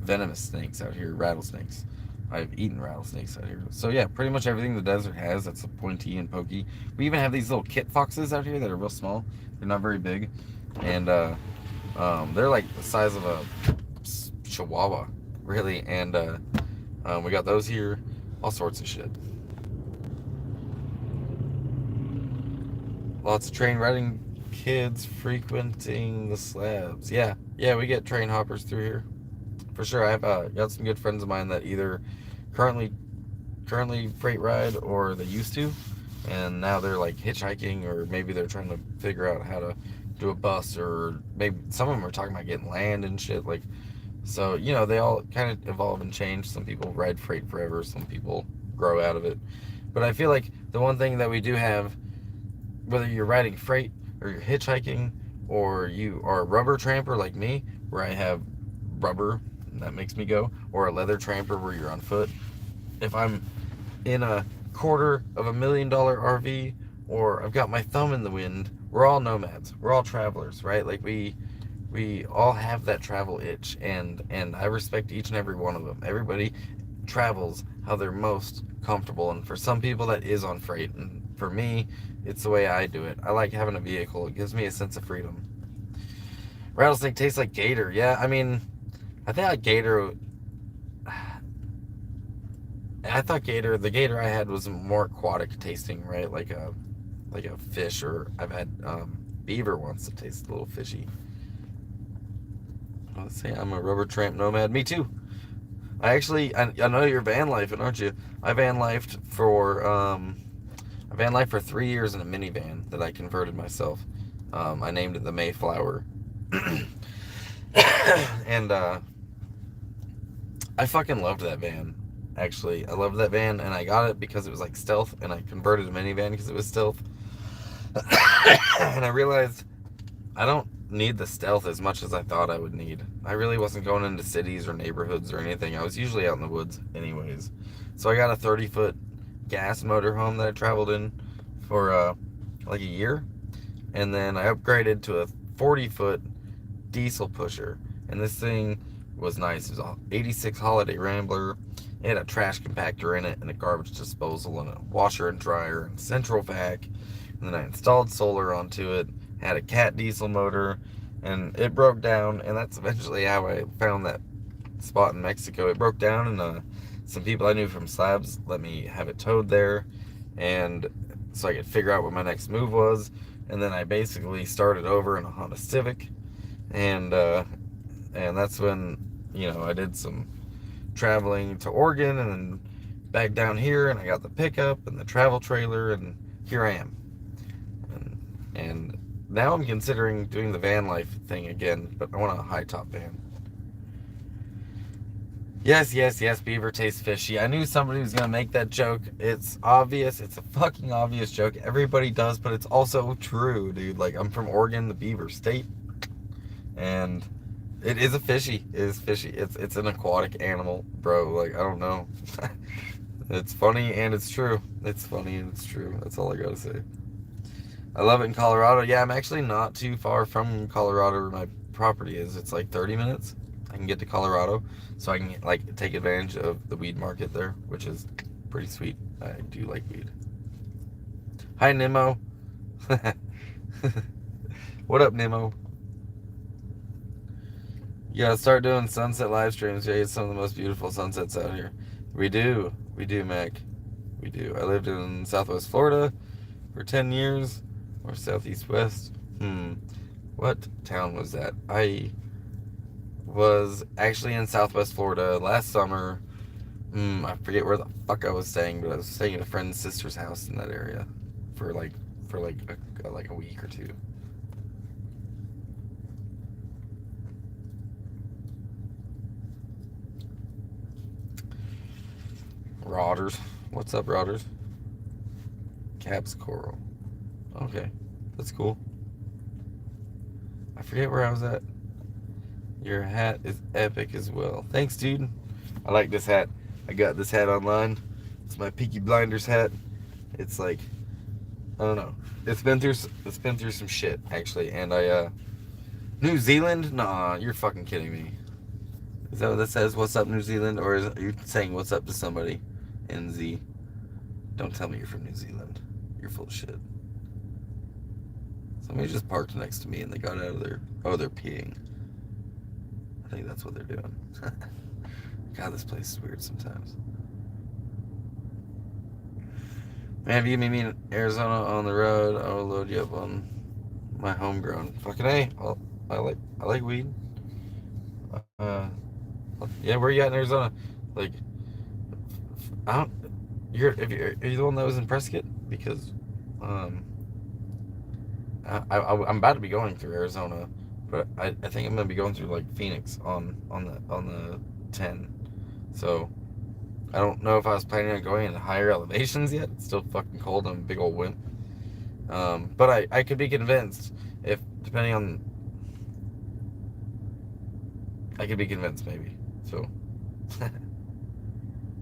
Venomous snakes out here. Rattlesnakes. I've eaten rattlesnakes out here. So yeah, pretty much everything the desert has that's pointy and pokey. We even have these little kit foxes out here that are real small. They're not very big, and they're like the size of a chihuahua, really, and we got those here, all sorts of shit. Lots of train riding kids frequenting the slabs. Yeah, we get train hoppers through here, for sure. I've got some good friends of mine that either currently freight ride or they used to, and now they're like hitchhiking, or maybe they're trying to figure out how to do a bus, or maybe some of them are talking about getting land and shit, like, so, you know, they all kind of evolve and change. Some people ride freight forever, some people grow out of it, but I feel like the one thing that we do have, whether you're riding freight or you're hitchhiking or you are a rubber tramper like me, where I have rubber and that makes me go, or a leather tramper where you're on foot, if I'm in a $250,000 RV, or I've got my thumb in the wind, we're all nomads. We're all travelers, right? Like we all have that travel itch, and I respect each and every one of them. Everybody travels how they're most comfortable, and for some people that is on freight, and for me, it's the way I do it. I like having a vehicle. It gives me a sense of freedom. Rattlesnake tastes like gator. Yeah, I mean, I think like gator. I thought the gator I had was more aquatic tasting, right? Like a fish, or I've had beaver once that tastes a little fishy. Let's say I'm a rubber tramp nomad. Me too. I know you're van lifing, aren't you? I van lifed for 3 years in a minivan that I converted myself. I named it the Mayflower, and I fucking loved that van. Actually, I loved that van, and I got it because it was like stealth, and I converted a minivan because it was stealth. And I realized I don't need the stealth as much as I thought I would need. I really wasn't going into cities or neighborhoods or anything. I was usually out in the woods anyways. So I got a 30-foot gas motorhome that I traveled in for like a year, and then I upgraded to a 40-foot diesel pusher, and this thing was nice. It was an 86 Holiday Rambler. It had a trash compactor in it, and a garbage disposal, and a washer and dryer, and central vac. And then I installed solar onto it, had a cat diesel motor, and it broke down, and that's eventually how I found that spot in Mexico. It broke down, and some people I knew from Slabs let me have it towed there, and so I could figure out what my next move was. And then I basically started over in a Honda Civic, and that's when, you know, I did some traveling to Oregon, and then back down here, and I got the pickup and the travel trailer, and here I am. And now I'm considering doing the van life thing again, but I want a high top van. Yes, beaver tastes fishy. I knew somebody was gonna make that joke. It's obvious. It's a fucking obvious joke. Everybody does, but it's also true, dude. Like, I'm from Oregon, the beaver state, and it is fishy. It is fishy. It's an aquatic animal, bro. Like, I don't know. It's funny and it's true. It's funny and it's true. That's all I gotta say. I love it in Colorado. Yeah, I'm actually not too far from Colorado where my property is. It's like 30 minutes. I can get to Colorado, so I can like take advantage of the weed market there, which is pretty sweet. I do like weed. Hi, Nemo. What up, Nemo? You gotta start doing sunset live streams. Yeah, it's some of the most beautiful sunsets out here. We do, Mac. We do. I lived in Southwest Florida for 10 years. Or Southeast West. What town was that? I was actually in Southwest Florida last summer. I forget where the fuck I was staying, but I was staying at a friend's sister's house in that area for like a week or two. Rodders. What's up, Rodders? Caps Coral. Okay, that's cool. I forget where I was at. Your hat is epic as well. Thanks, dude. I like this hat. I got this hat online. It's my Peaky Blinders hat. It's like, I don't know. It's been through some shit actually, and New Zealand? Nah, you're fucking kidding me. Is that what that says? What's up, New Zealand? Or is it, you're saying what's up to somebody in Z? Don't tell me you're from New Zealand. You're full of shit. Somebody just parked next to me and they got out of there. Oh, they're peeing. I think that's what they're doing. God, this place is weird sometimes. Man, if you meet me in Arizona on the road, I will load you up on my homegrown. Fucking A. Well, I like weed. Uh, yeah, where you at in Arizona? Like, I don't. Are you the one that was in Prescott? Because, um, I'm about to be going through Arizona, but I think I'm gonna be going through like Phoenix on the 10. So I don't know if I was planning on going in higher elevations yet. It's still fucking cold and a big old wind. But I could be convinced if depending on. I could be convinced maybe. So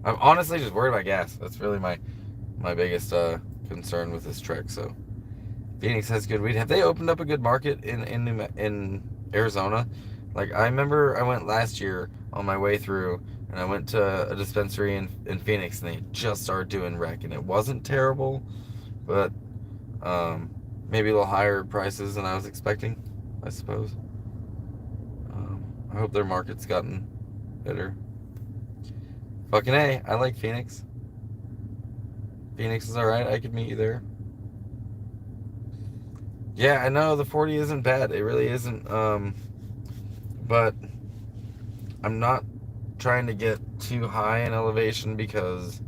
I'm honestly just worried about gas. That's really my biggest concern with this trek. So Phoenix has good weed. Have they opened up a good market in Arizona? Like I remember I went last year on my way through, and I went to a dispensary in Phoenix, and they just started doing rec, and it wasn't terrible, but maybe a little higher prices than I was expecting, I suppose. I hope their market's gotten better. Fucking A, I like Phoenix. Phoenix is alright. I could meet you there. Yeah, I know the 40 isn't bad. It really isn't. But I'm not trying to get too high in elevation because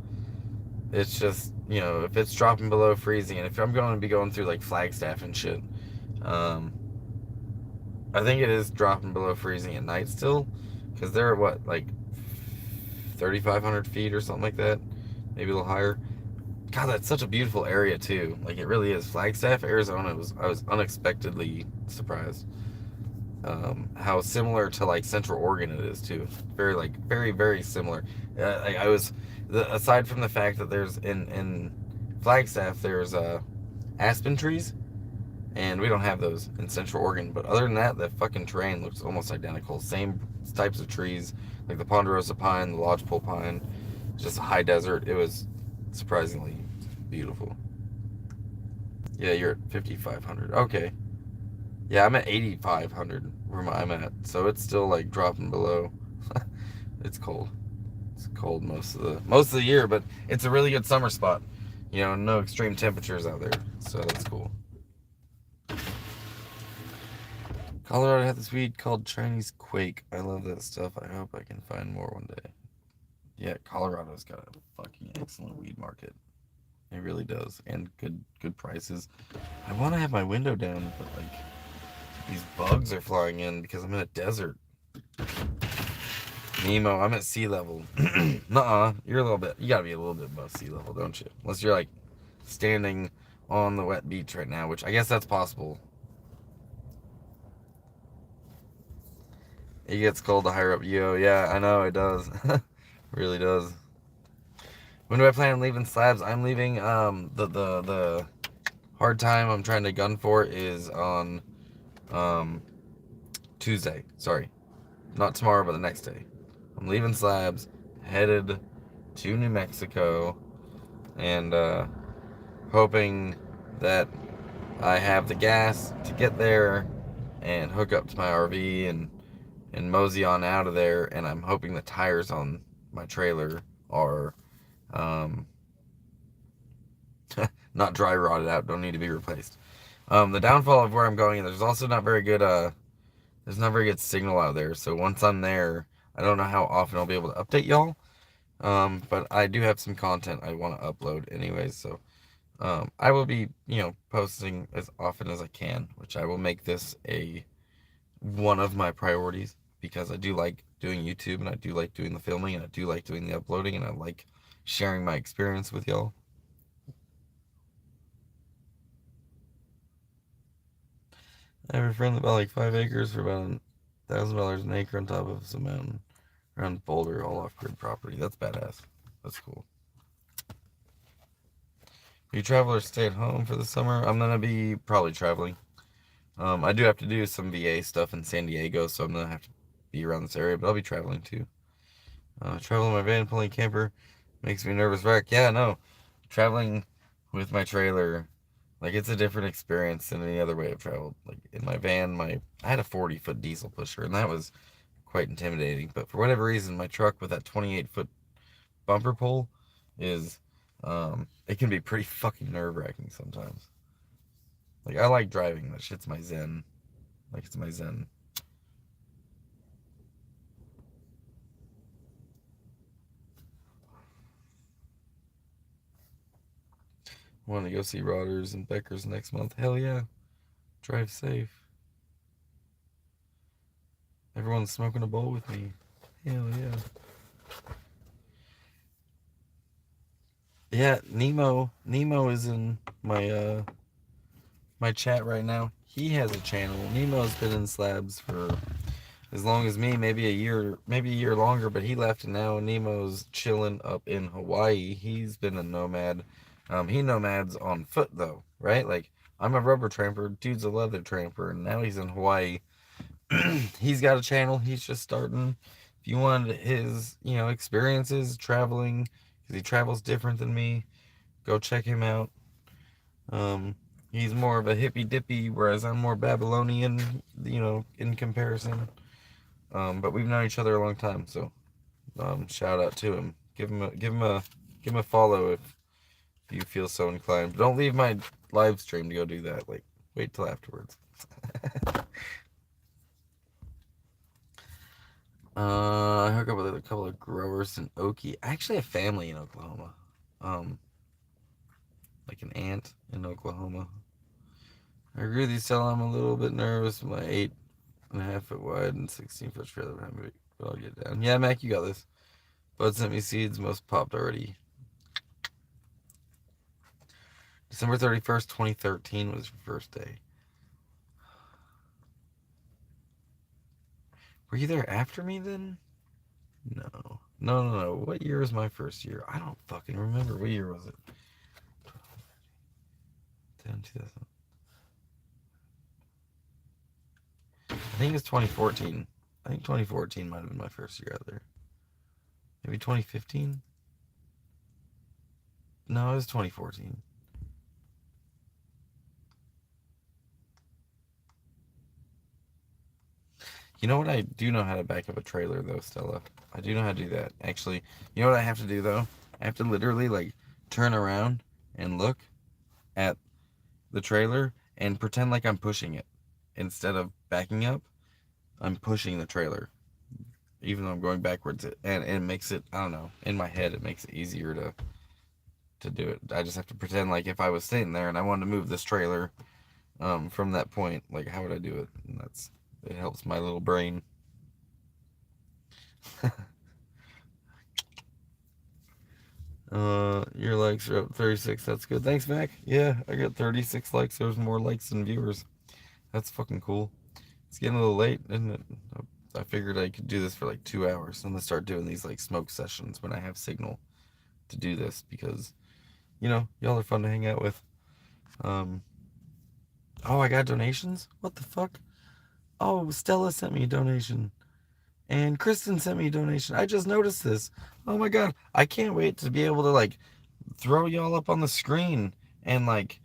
it's just, if it's dropping below freezing, and if I'm going to be going through like Flagstaff and shit, um, I think it is dropping below freezing at night still, because they're at what, like 3,500 feet or something like that, maybe a little higher. God, that's such a beautiful area too. Like it really is. Flagstaff, Arizona I was unexpectedly surprised. How similar to like Central Oregon it is too. Very very similar. I was aside from the fact that there's in Flagstaff there's aspen trees, and we don't have those in Central Oregon. But other than that, the fucking terrain looks almost identical. Same types of trees, like the ponderosa pine, the lodgepole pine, just a high desert. It was surprisingly beautiful. Yeah, you're at 5,500. Okay. Yeah, I'm at 8,500 where I'm at, so it's still like dropping below. It's cold. It's cold most of the year, but it's a really good summer spot. No extreme temperatures out there, so that's cool. Colorado had this weed called Chinese Quake. I love that stuff. I hope I can find more one day. Yeah, Colorado's got a fucking excellent weed market. It really does, and good prices. I want to have my window down, but like these bugs are flying in because I'm in a desert. Nemo, I'm at sea level. Nuh-uh, you're a little bit. You gotta be a little bit above sea level, don't you? Unless you're like standing on the wet beach right now, which I guess that's possible. It gets cold the higher up you go. Yeah, I know it does. It really does. When do I plan on leaving Slabs? I'm leaving. The hard time I'm trying to gun for is on Tuesday. Sorry, not tomorrow, but the next day. I'm leaving Slabs, headed to New Mexico, and hoping that I have the gas to get there and hook up to my RV and mosey on out of there. And I'm hoping the tires on my trailer are not dry rotted out, don't need to be replaced. The downfall of where I'm going, there's also not very good there's not very good signal out there. So once I'm there, I don't know how often I'll be able to update y'all. But I do have some content I want to upload anyways, so I will be, posting as often as I can, which I will make this one of my priorities because I do like doing YouTube, and I do like doing the filming, and I do like doing the uploading, and I like sharing my experience with y'all. I have a friend that bought like 5 acres for about $1,000 an acre on top of some mountain around Boulder, all off-grid property. That's badass. That's cool. You travel or stay at home for the summer? I'm gonna be probably traveling. I do have to do some VA stuff in San Diego, so I'm gonna have to be around this area, but I'll be traveling too. Traveling my van, pulling camper, makes me nervous wreck. Yeah, no, traveling with my trailer, like it's a different experience than any other way I've traveled. Like in my van, I had a 40-foot diesel pusher, and that was quite intimidating. But for whatever reason, my truck with that 28-foot bumper pull is, it can be pretty fucking nerve wracking sometimes. Like I like driving. That shit's my zen. Like it's my zen. Want to go see Rodders and Beckers next month? Hell yeah. Drive safe. Everyone's smoking a bowl with me. Hell yeah. Yeah, Nemo is in my chat right now. He has a channel. Nemo's been in slabs for as long as me, maybe a year longer, but he left and now Nemo's chilling up in Hawaii. He's been a nomad. He nomads on foot though, right? Like I'm a rubber tramper, dude's a leather tramper, and now he's in Hawaii. He's got a channel. He's just starting. If you wanted his, experiences traveling, because he travels different than me, go check him out. Um, he's more of a hippy dippy, whereas I'm more Babylonian, in comparison. But we've known each other a long time, so shout out to him. Give him a follow if you feel so inclined. But don't leave my live stream to go do that. Like, wait till afterwards. I hook up with a couple of growers in Okie. I actually have family in Oklahoma. Um, like an aunt in Oklahoma. I agree with you, Stella. I'm a little bit nervous. My 8.5 foot wide and 16-foot trailer behind me, but I'll get down. Yeah, Mac, you got this. Bud sent me seeds. Most popped already. December 31st, 2013 was your first day. Were you there after me then? No. No. What year was my first year? I don't fucking remember. What year was it? 10, 2000. I think it's 2014. I think 2014 might have been my first year out there. Maybe 2015? No, it was 2014. You know what? I do know how to back up a trailer, though, Stella. I do know how to do that. Actually, you know what I have to do, though? I have to literally, like, turn around and look at the trailer and pretend like I'm pushing it. Instead of backing up, I'm pushing the trailer. Even though I'm going backwards. And it makes it, I don't know, in my head, it makes it easier to do it. I just have to pretend like if I was sitting there and I wanted to move this trailer from that point, like, how would I do it? And it helps my little brain. Your likes are up 36. That's good. Thanks, Mac. Yeah, I got 36 likes. There's more likes than viewers. That's fucking cool. It's getting a little late, isn't it? I figured I could do this for like 2 hours. I'm gonna start doing these like smoke sessions when I have signal to do this because, y'all are fun to hang out with. Oh, I got donations? What the fuck? Oh, Stella sent me a donation. And Kristen sent me a donation. I just noticed this. Oh my god. I can't wait to be able to like throw y'all up on the screen and like,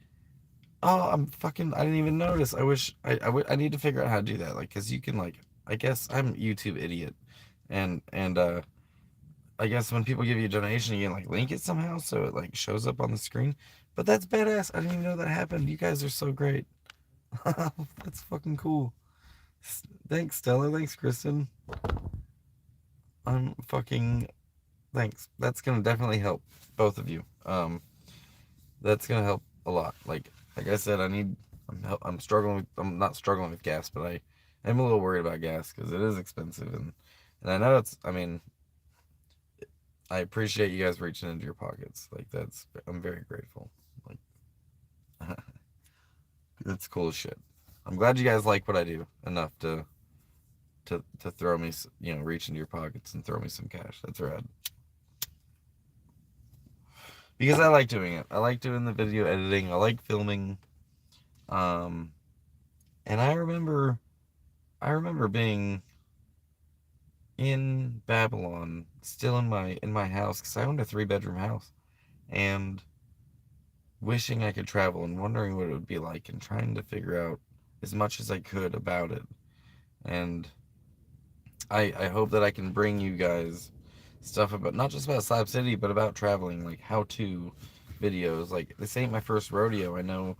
oh, I didn't even notice. I wish I need to figure out how to do that. Like, cause you can like, I guess I'm a YouTube idiot. And I guess when people give you a donation, you can like link it somehow so it like shows up on the screen. But that's badass. I didn't even know that happened. You guys are so great. That's fucking cool. Thanks, Stella. Thanks, Kristen. I'm fucking thanks. That's gonna definitely help both of you. That's gonna help a lot. Like I said, I'm struggling with. I'm not struggling with gas, but I'm a little worried about gas because it is expensive, and I know it's. I mean, I appreciate you guys reaching into your pockets. Like I'm very grateful. Like it's cool as shit. I'm glad you guys like what I do enough to throw me, reach into your pockets and throw me some cash. That's rad. Because I like doing it. I like doing the video editing. I like filming. Um, and I remember being in Babylon, still in my house, because I owned a 3-bedroom house, and wishing I could travel and wondering what it would be like, and trying to figure out as much as I could about it. And I hope that I can bring you guys stuff about, not just about Slab City, but about traveling, like how to videos. Like, this ain't my first rodeo. I know.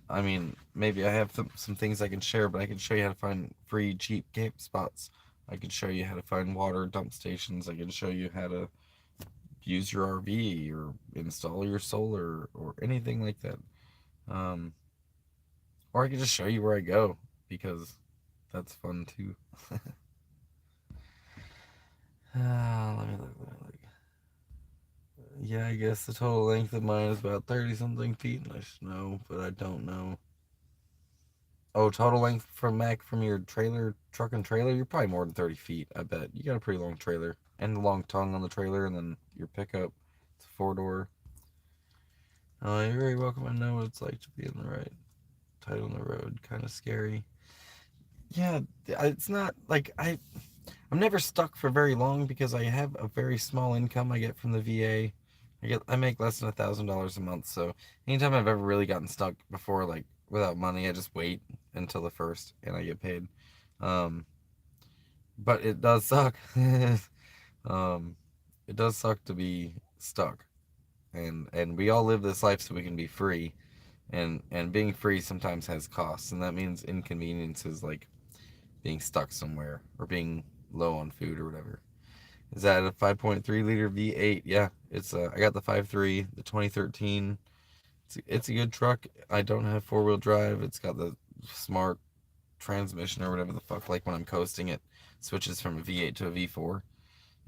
I mean, maybe I have some things I can share, but I can show you how to find free, cheap camp spots. I can show you how to find water dump stations. I can show you how to use your RV or install your solar or anything like that. Um, or I can just show you where I go, because that's fun too. Let me look. Yeah, I guess the total length of mine is about 30 something feet, and I should know, but I don't know. Oh, total length from your trailer, truck and trailer, you're probably more than 30 feet, I bet. You got a pretty long trailer. And a long tongue on the trailer, and then your pickup. It's a 4-door. You're very welcome. I know what it's like to be in the right title on the road. Kind of scary. Yeah, it's not like I'm never stuck for very long because I have a very small income I get from the VA. I make less than $1,000 a month, so anytime I've ever really gotten stuck before, like without money, I just wait until the first and I get paid. Um, but it does suck. um, it does suck to be stuck, and we all live this life so we can be free, and being free sometimes has costs, and that means inconveniences like being stuck somewhere or being low on food or whatever. Is that a 5.3 liter V8? Yeah, it's I got the 5.3, the 2013. It's a good truck. I don't have 4-wheel drive. It's got the smart transmission or whatever the fuck. Like when I'm coasting, it switches from a V8 to a V4,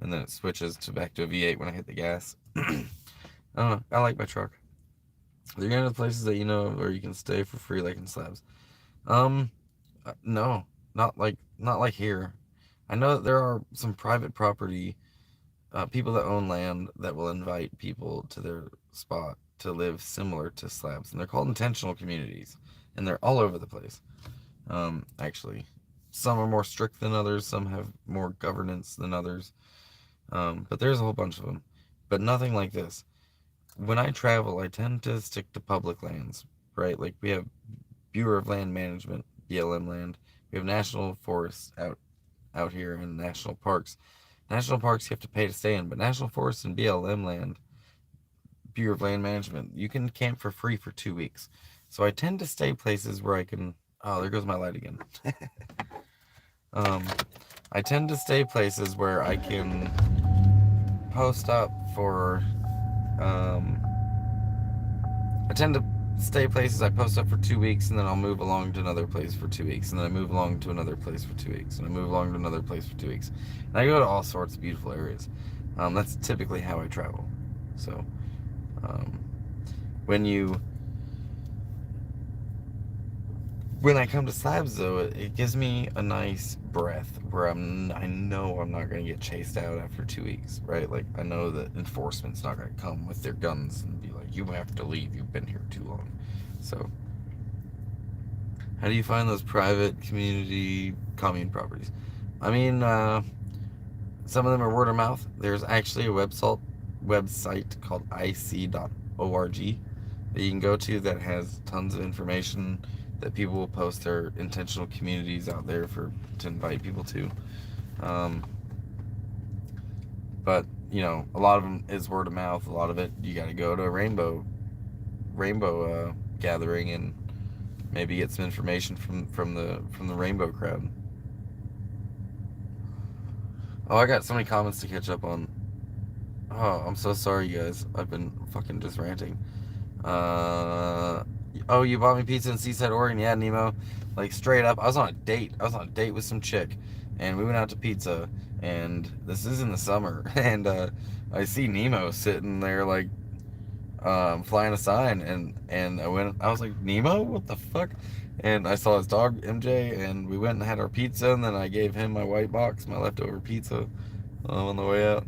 and then it switches to back to a V8 when I hit the gas. I don't know. I like my truck. They're gonna have places that you know where you can stay for free, like in Slabs. Um, no, not like here. I know that there are some private property, people that own land that will invite people to their spot to live similar to Slabs, and they're called intentional communities, and they're all over the place. Actually, some are more strict than others. Some have more governance than others. But there's a whole bunch of them. But nothing like this. When I travel, I tend to stick to public lands, right? Like we have Bureau of Land Management, BLM land. We have national forests out here and national parks. National parks you have to pay to stay in, but national forests and BLM land, Bureau of Land Management, you can camp for free for 2 weeks. So I tend to stay places where I can. Oh, there goes my light again. um, I tend to stay places where I can post up for. Um, I tend to stay places I post up for 2 weeks, and then I'll move along to another place for 2 weeks, and then I move along to another place for 2 weeks, and I move along to another place for 2 weeks. And I go to all sorts of beautiful areas. That's typically how I travel. So, um, when I come to Slabs, though, it gives me a nice breath where I know I'm not going to get chased out after 2 weeks, right? Like, I know that enforcement's not going to come with their guns and be like, you have to leave, you've been here too long. So, how do you find those private community commune properties? I mean, some of them are word of mouth. There's actually a website called ic.org that you can go to that has tons of information that people will post their intentional communities out there to invite people to. But a lot of them is word of mouth. A lot of it you got to go to a rainbow gathering and maybe get some information from the rainbow crowd. Oh, I got so many comments to catch up on. Oh, I'm so sorry, you guys. I've been fucking just ranting. Oh, you bought me pizza in Seaside, Oregon? Yeah, Nemo. Like, straight up, I was on a date. I was on a date with some chick. and we went out to pizza, and this is in the summer, and I see Nemo sitting there like flying a sign, and I was like, Nemo, what the fuck? And I saw his dog MJ, and we went and had our pizza, and then I gave him my white box, my leftover pizza, on the way out.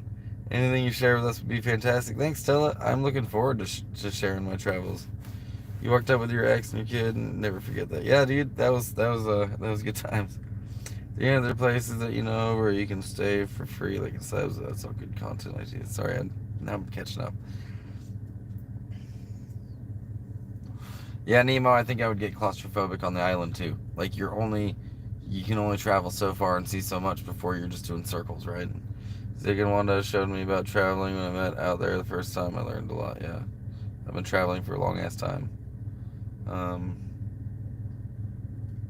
Anything you share with us would be fantastic. Thanks, Stella. I'm looking forward to sharing my travels. You walked up with your ex and your kid, and never forget that. Yeah, dude, that was good times. The other places that you know where you can stay for free, like I said, that's all good content. Sorry, now I'm catching up. Yeah, Nemo, I think I would get claustrophobic on the island too. Like you can only travel so far and see so much before you're just doing circles, right? Zig and Wanda showed me about traveling when I met out there the first time. I learned a lot. Yeah, I've been traveling for a long ass time. Um,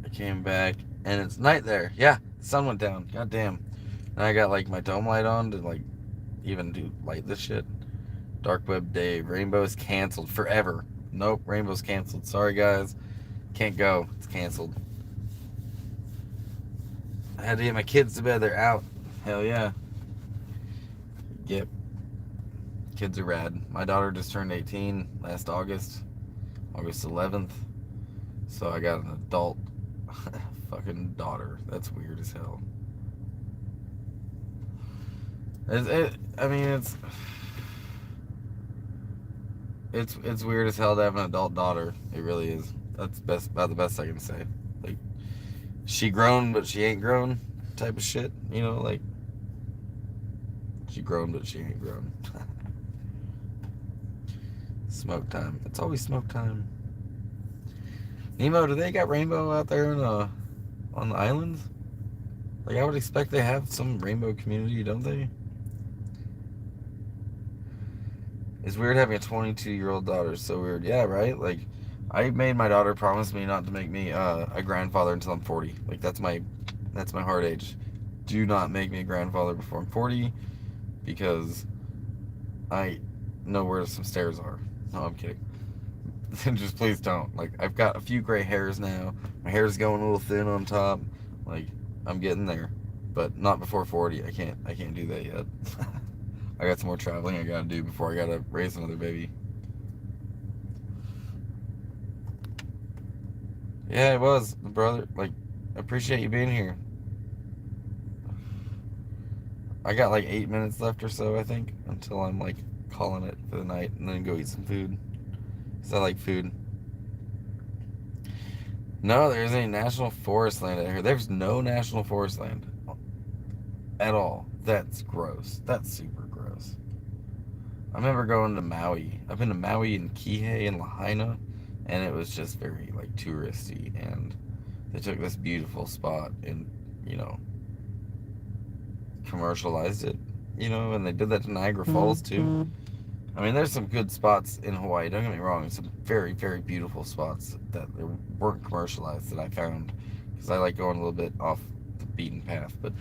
I came back and it's night there. Yeah, the sun went down. God damn. And I got like my dome light on to like even do light this shit. Dark web day. Rainbow's canceled forever. Nope, Rainbow's canceled. Sorry guys, can't go. It's canceled. I had to get my kids to bed. They're out. Hell yeah. Yep. Kids are rad. My daughter just turned 18 last August, August 11th. So I got an adult fucking daughter. That's weird as hell. I mean, it's weird as hell to have an adult daughter. It really is. That's about the best I can say. Like, she grown but she ain't grown type of shit. You know, like she grown but she ain't grown. Smoke time. It's always smoke time. Nemo, do they got rainbow out there on the islands? Like I would expect they have some rainbow community, don't they? It's weird having a 22-year-old daughter. So weird. Yeah, right? Like, I made my daughter promise me not to make me a grandfather until I'm 40. Like, that's my hard age. Do not make me a grandfather before I'm 40 because I know where some stairs are. No, I'm kidding. Just please don't. Like, I've got a few gray hairs now. My hair's going a little thin on top. Like, I'm getting there. But not before 40. I can't do that yet. I got some more traveling I gotta do before I gotta raise another baby. Yeah, it was, brother. Like, I appreciate you being here. I got like 8 minutes left or so, I think, until I'm like calling it for the night and then go eat some food. Because I like food. No, there isn't any national forest land out here. There's no national forest land at all. That's gross. That's super gross. I remember going to Maui. I've been to Maui and Kihei and Lahaina, and it was just very like touristy. And they took this beautiful spot and commercialized it. And they did that to Niagara Falls too. I mean, there's some good spots in Hawaii. Don't get me wrong. Some very, very beautiful spots that weren't commercialized that I found because I like going a little bit off the beaten path. But,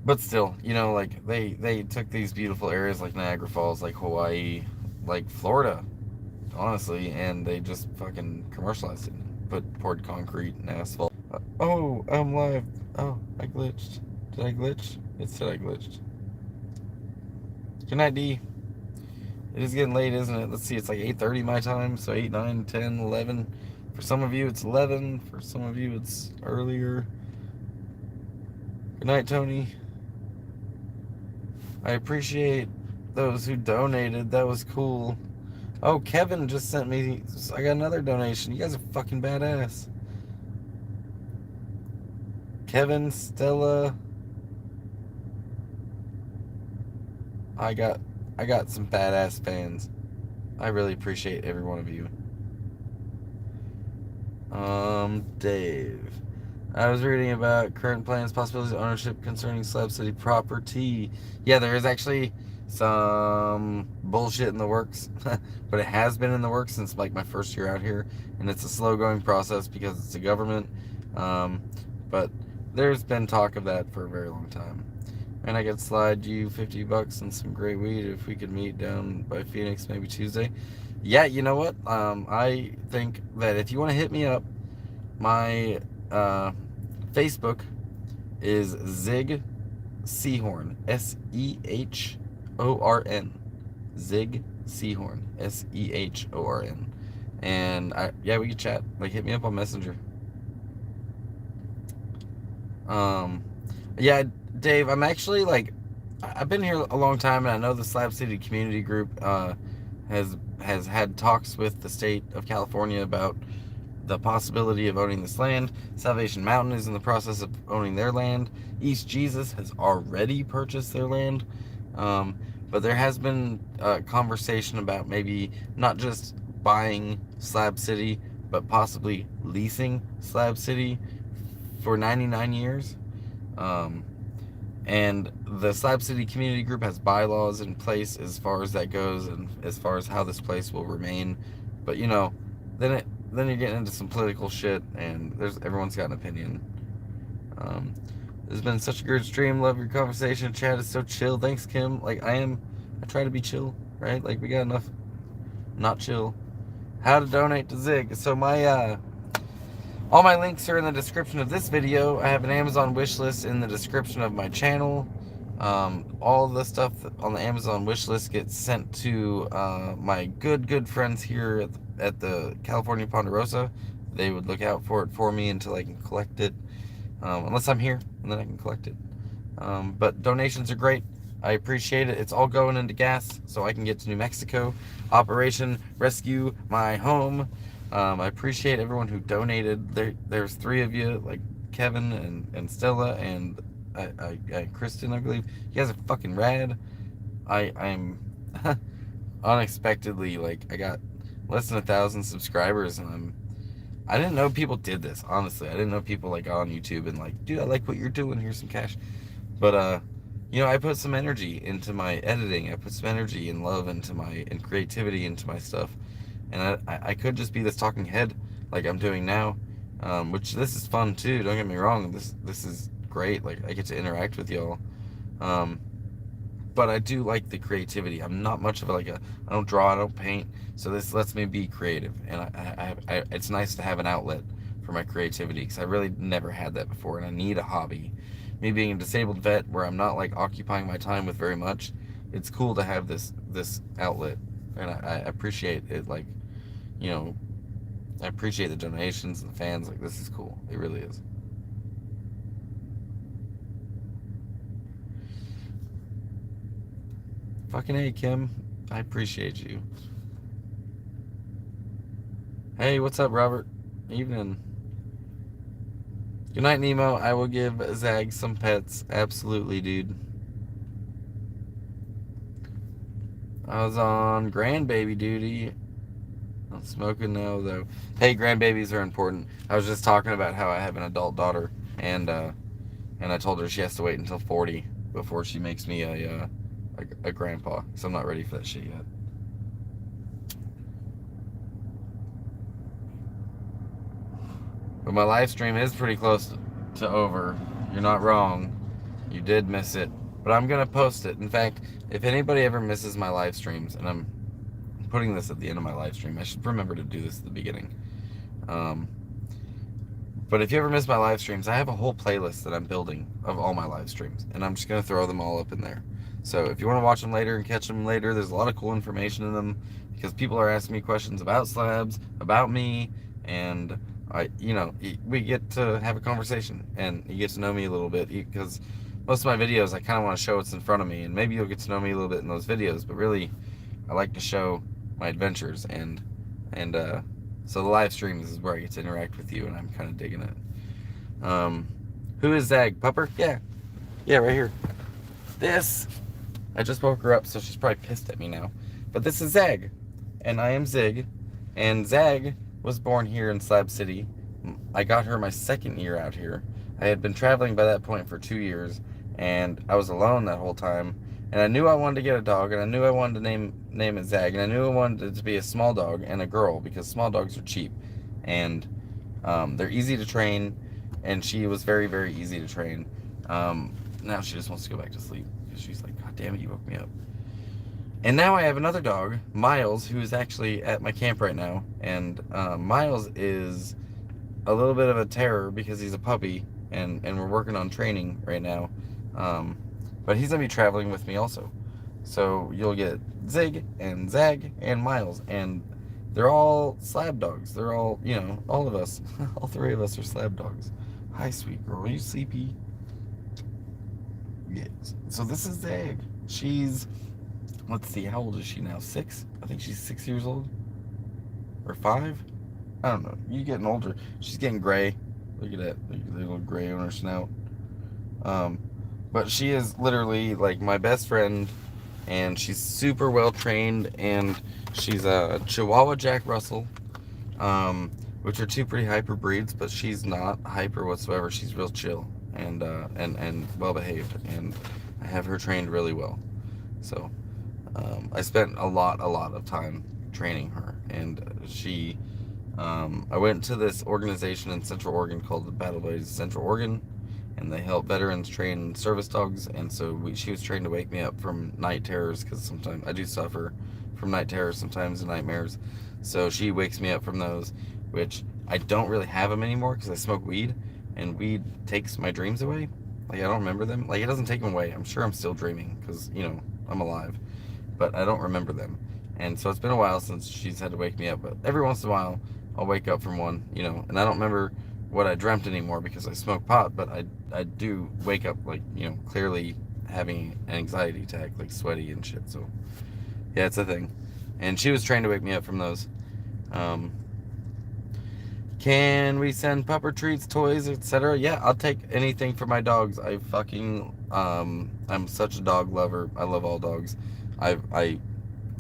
but still, like they took these beautiful areas like Niagara Falls, like Hawaii, like Florida, honestly, and they just fucking commercialized it. Poured concrete and asphalt. Oh, I'm live. Oh, I glitched. Did I glitch? It said I glitched. Good night, D. It is getting late, isn't it? Let's see, it's like 8:30 my time, so 8, 9, 10, 11. For some of you, it's 11. For some of you, it's earlier. Good night, Tony. I appreciate those who donated. That was cool. Oh, Kevin just sent me... I got another donation. You guys are fucking badass. Kevin, Stella... I got some badass fans. I really appreciate every one of you. Dave. I was reading about current plans, possibilities of ownership concerning Slab City property. Yeah, there is actually some bullshit in the works, but it has been in the works since like my first year out here, and it's a slow going process because it's a government. But there's been talk of that for a very long time. And I could slide you $50 and some great weed if we could meet down by Phoenix maybe Tuesday. Yeah, you know what? I think that if you want to hit me up, my Facebook is Zig Sehorn, Sehorn, Zig Sehorn, Sehorn, and we can chat. Like, hit me up on Messenger. Yeah, Dave, I'm actually like, I've been here a long time, and I know the Slab City Community Group has had talks with the state of California about the possibility of owning this land. Salvation Mountain is in the process of owning their land. East Jesus has already purchased their land. But there has been a conversation about maybe not just buying Slab City, but possibly leasing Slab City for 99 years. And the Slab City Community Group has bylaws in place as far as that goes, and as far as how this place will remain. But then you're getting into some political shit, and everyone's got an opinion. This has been such a good stream. Love your conversation. Chat is so chill. Thanks, Kim. Like, I try to be chill, right? Like, we got enough not chill. How to donate to Zig. So all my links are in the description of this video. I have an Amazon wish list in the description of my channel. All the stuff on the Amazon wish list gets sent to my good friends here at the California Ponderosa. They would look out for it for me until I can collect it. Unless I'm here, and then I can collect it. But donations are great. I appreciate it. It's all going into gas so I can get to New Mexico. Operation Rescue My Home. I appreciate everyone who donated. There's 3 of you, like Kevin and Stella and Kristen, I believe. You guys are fucking rad. I'm unexpectedly, like, I got less than 1,000 subscribers, and I didn't know people did this, honestly. I didn't know people like on YouTube and like, dude, I like what you're doing, here's some cash. But I put some energy into my editing. I put some energy and love and creativity into my stuff. And I could just be this talking head like I'm doing now, which this is fun too, don't get me wrong. This is great. Like, I get to interact with y'all. But I do like the creativity. I'm not much of I don't draw, I don't paint, so this lets me be creative, and it's nice to have an outlet for my creativity, because I really never had that before, and I need a hobby. Me being a disabled vet, where I'm not like occupying my time with very much, it's cool to have this outlet, and I appreciate it. Like, I appreciate the donations and the fans. Like, this is cool. It really is. Fucking A, Kim. I appreciate you. Hey, what's up, Robert? Evening. Good night, Nemo. I will give Zag some pets. Absolutely, dude. I was on grandbaby duty. I'm smoking now, though. Hey, grandbabies are important. I was just talking about how I have an adult daughter, and I told her she has to wait until 40 before she makes me a grandpa, because I'm not ready for that shit yet. But my live stream is pretty close to over. You're not wrong. You did miss it. But I'm going to post it. In fact, if anybody ever misses my live streams, and I'm putting this at the end of my live stream, I should remember to do this at the beginning. But if you ever miss my live streams, I have a whole playlist that I'm building of all my live streams. And I'm just going to throw them all up in there. So if you want to watch them later and catch them later, there's a lot of cool information in them, because people are asking me questions about slabs, about me, and we get to have a conversation, and you get to know me a little bit, because most of my videos, I kind of want to show what's in front of me, and maybe you'll get to know me a little bit in those videos, but really, I like to show my adventures, and so the live streams is where I get to interact with you, and I'm kind of digging it. Who is Zag Pupper? Yeah, right here. This, I just woke her up, so she's probably pissed at me now, but this is Zag, and I am Zig, and Zag was born here in Slab City. I got her my 2nd year out here. I had been traveling by that point for 2 years, and I was alone that whole time, and I knew I wanted to get a dog, and I knew I wanted to name it Zag, and I knew I wanted it to be a small dog and a girl, because small dogs are cheap, and they're easy to train, and she was very, very easy to train. Now she just wants to go back to sleep, because she's like, God damn it, you woke me up. And now I have another dog, Miles, who is actually at my camp right now. And Miles is a little bit of a terror because he's a puppy, and we're working on training right now. But he's gonna be traveling with me also. So you'll get Zig and Zag and Miles, and they're all slab dogs. They're all, all of us, all three of us are slab dogs. Hi, sweet girl. Are you sleepy? Yes. So this is Zag. She's, let's see, how old is she now? 6? I think she's 6 years old. Or 5? I don't know. You're getting older. She's getting gray. Look at that. Look at the little gray on her snout. But she is literally like my best friend, and she's super well trained, and she's a Chihuahua Jack Russell, which are two pretty hyper breeds, but she's not hyper whatsoever. She's real chill and well behaved, and I have her trained really well. So I spent a lot of time training her, and she. I went to this organization in Central Oregon called the Battle Buddies Central Oregon, and they help veterans train service dogs. And so she was trained to wake me up from night terrors, because sometimes I do suffer from night terrors sometimes and nightmares. So she wakes me up from those, which I don't really have them anymore because I smoke weed, and weed takes my dreams away. Like, I don't remember them. Like, it doesn't take them away. I'm sure I'm still dreaming because, I'm alive, but I don't remember them. And so it's been a while since she's had to wake me up, but every once in a while I'll wake up from one, and I don't remember what I dreamt anymore because I smoke pot, but I do wake up, like, clearly having an anxiety attack, like sweaty and shit. So yeah, it's a thing. And she was trying to wake me up from those. Can we send pupper treats, toys, etc.? Yeah, I'll take anything for my dogs. I'm such a dog lover. I love all dogs. I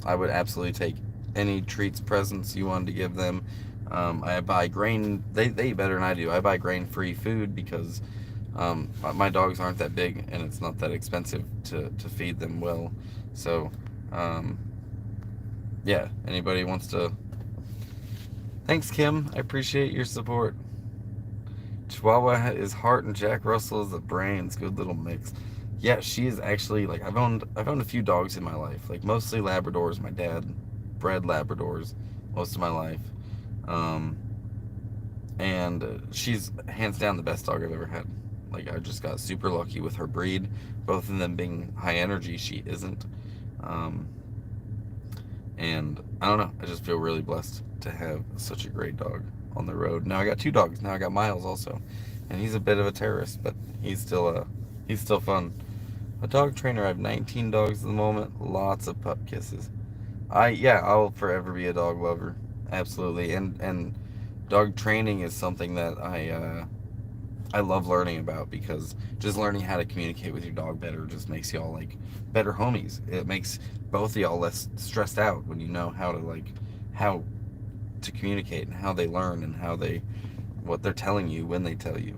would absolutely take any treats, presents you wanted to give them. I buy grain. They eat better than I do. I buy grain-free food because my dogs aren't that big, and it's not that expensive to feed them well. So, yeah, anybody wants to... Thanks, Kim. I appreciate your support. Chihuahua is heart and Jack Russell is the brains. Good little mix. Yeah, she is actually, like, I've owned a few dogs in my life, like mostly Labradors. My dad bred Labradors most of my life. And she's hands down the best dog I've ever had. Like, I just got super lucky with her breed, both of them being high energy. She isn't. And I don't know, I just feel really blessed to have such a great dog on the road. Now I got 2 dogs. Now I got Miles also, and he's a bit of a terrorist, but he's still fun. A dog trainer. I have 19 dogs at the moment. Lots of pup kisses. I'll forever be a dog lover. Absolutely. And dog training is something that I love learning about, because just learning how to communicate with your dog better just makes y'all like better homies. It makes both of y'all less stressed out when you know how to communicate, and how they learn, and what they're telling you when they tell you.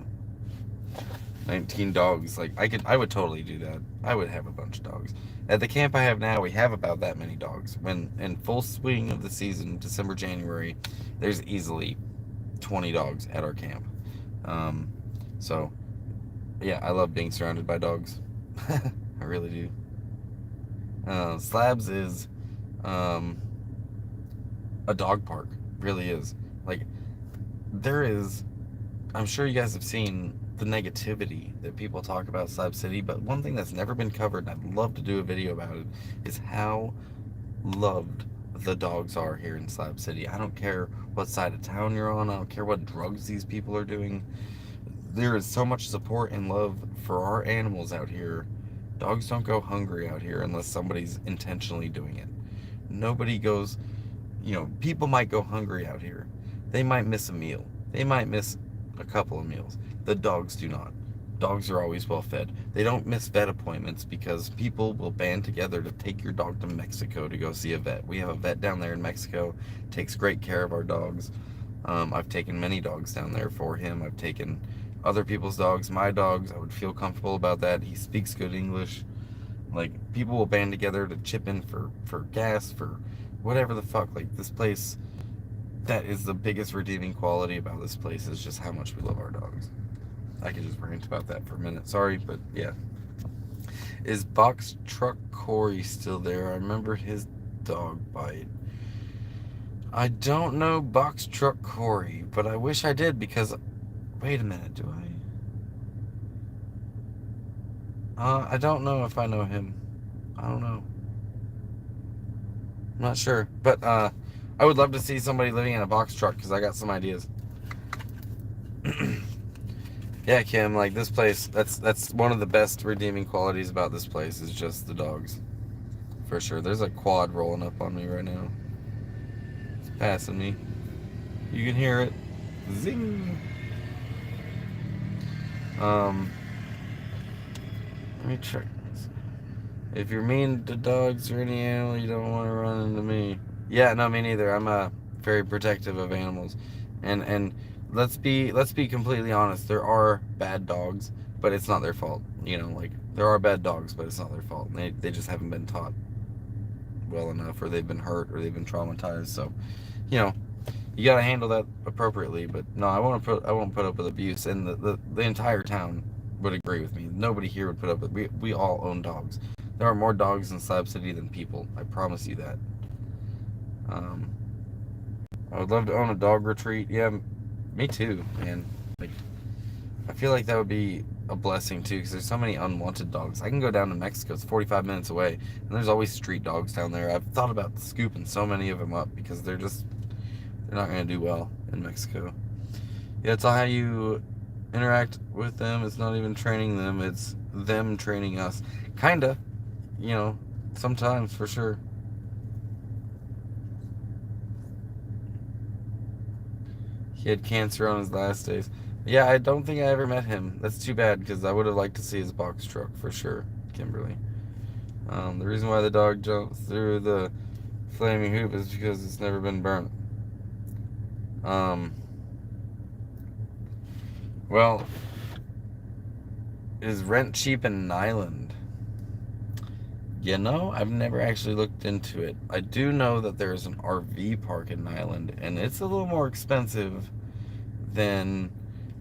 19 dogs, like I would totally do that. I would have a bunch of dogs. At the camp I have now, we have about that many dogs. When in full swing of the season, December, January, there's easily 20 dogs at our camp. So yeah, I love being surrounded by dogs. I really do. Slabs is a dog park. Really is. Like, I'm sure you guys have seen the negativity that people talk about Slab City, but one thing that's never been covered, and I'd love to do a video about it, is how loved the dogs are here in Slab City. I don't care what side of town you're on. I don't care what drugs these people are doing. There is so much support and love for our animals out here. Dogs don't go hungry out here unless somebody's intentionally doing it. Nobody goes, people might go hungry out here. They might miss a meal. They might miss a couple of meals. The dogs do not. Dogs are always well fed. They don't miss vet appointments because people will band together to take your dog to Mexico to go see a vet. We have a vet down there in Mexico, takes great care of our dogs. I've taken many dogs down there for him. I've taken other people's dogs, my dogs. I would feel comfortable about that. He speaks good English. Like, people will band together to chip in for gas, for whatever the fuck. Like, this place, that is the biggest redeeming quality about this place, is just how much we love our dogs. I could just rant about that for a minute. Sorry, but yeah. Is Box Truck Corey still there? I remember his dog bite. I don't know Box Truck Corey, but I wish I did because. Wait a minute, do I? I don't know if I know him. I don't know. I'm not sure, but I would love to see somebody living in a box truck because I got some ideas. Yeah, Kim, like this place, that's one of the best redeeming qualities about this place is just the dogs, for sure. There's a quad rolling up on me right now. It's passing me. You can hear it. Zing. Um, Let me check this. If you're mean to dogs or any animal, you don't want to run into me. Yeah, no, me neither. I'm very protective of animals, and let's be completely honest. There are bad dogs, but it's not their fault. Like there are bad dogs, but it's not their fault. They just haven't been taught well enough, or they've been hurt, or they've been traumatized. So, you know, you gotta handle that appropriately. But no, I won't put up with abuse, and the entire town would agree with me. Nobody here would put up with. We all own dogs. There are more dogs in Slab City than people. I promise you that. Um, I would love to own a dog retreat. Yeah, me too, man. Like, I feel like that would be a blessing too, because there's so many unwanted dogs. I can go down to Mexico. It's 45 minutes away, and there's always street dogs down there. I've thought about scooping so many of them up because they're not going to do well in Mexico. Yeah, it's all how you interact with them. It's not even training them. It's them training us. Kinda, sometimes for sure. He had cancer on his last days. Yeah, I don't think I ever met him. That's too bad because I would have liked to see his box truck for sure, Kimberly. The reason why the dog jumped through the flaming hoop is because it's never been burnt. Um, well, is rent cheap in Nyland? I've never actually looked into it. I do know that there's an RV park in Nyland, and it's a little more expensive than,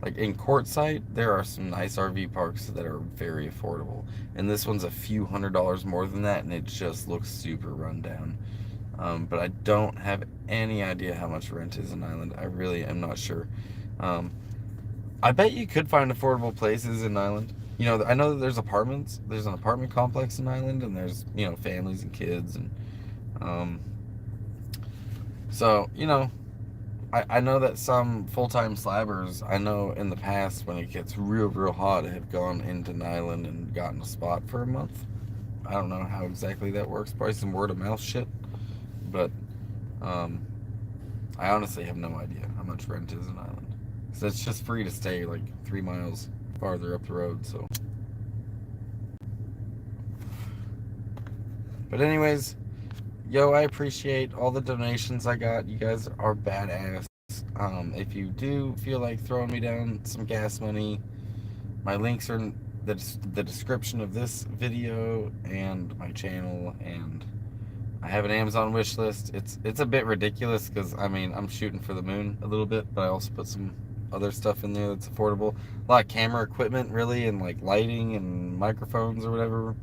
like, in Quartzsite. There are some nice RV parks that are very affordable, and this one's a few $100s more than that, and it just looks super run down. But I don't have any idea how much rent is in Nyland. I really am not sure. I bet you could find affordable places in Nyland. I know that there's apartments. There's an apartment complex in Island, and there's families and kids, and um, so I know that some full-time slabbers, I know in the past when it gets real real hot, have gone into Nyland and gotten a spot for a month. I don't know how exactly that works. Probably some word of mouth shit, but I honestly have no idea how much rent is in Island. So it's just free to stay like 3 miles farther up the road. So, but anyways, yo, I appreciate all the donations I got. You guys are badass. If you do feel like throwing me down some gas money, my links are in the description of this video and my channel, and I have an Amazon wish list. It's a bit ridiculous because I'm shooting for the moon a little bit, but I also put some other stuff in there that's affordable. A lot of camera equipment, really, and like lighting and microphones or whatever.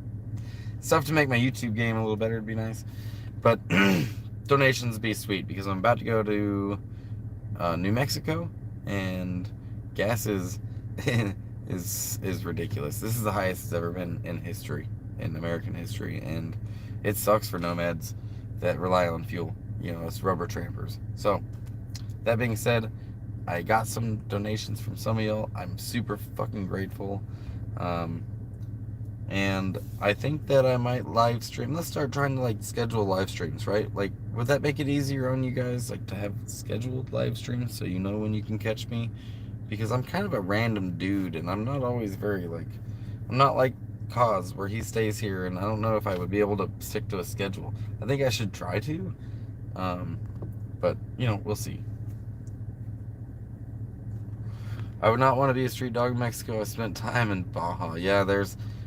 Stuff to make my YouTube game a little better would be nice. But donations be sweet because I'm about to go to New Mexico, and gas is is ridiculous. This is the highest it's ever been in history, in American history, and it sucks for nomads that rely on fuel. It's rubber trampers. So that being said, I got some donations from some of y'all. I'm super fucking grateful. And I think that I might live stream. Let's start trying to like schedule live streams, right? Like, would that make it easier on you guys, like to have scheduled live streams so you know when you can catch me? Because I'm kind of a random dude, and I'm not always very like, I'm not like Cause where he stays here, and I don't know if I would be able to stick to a schedule. I think I should try to, but we'll see. I would not want to be a street dog in Mexico. I spent time in Baja. Yeah,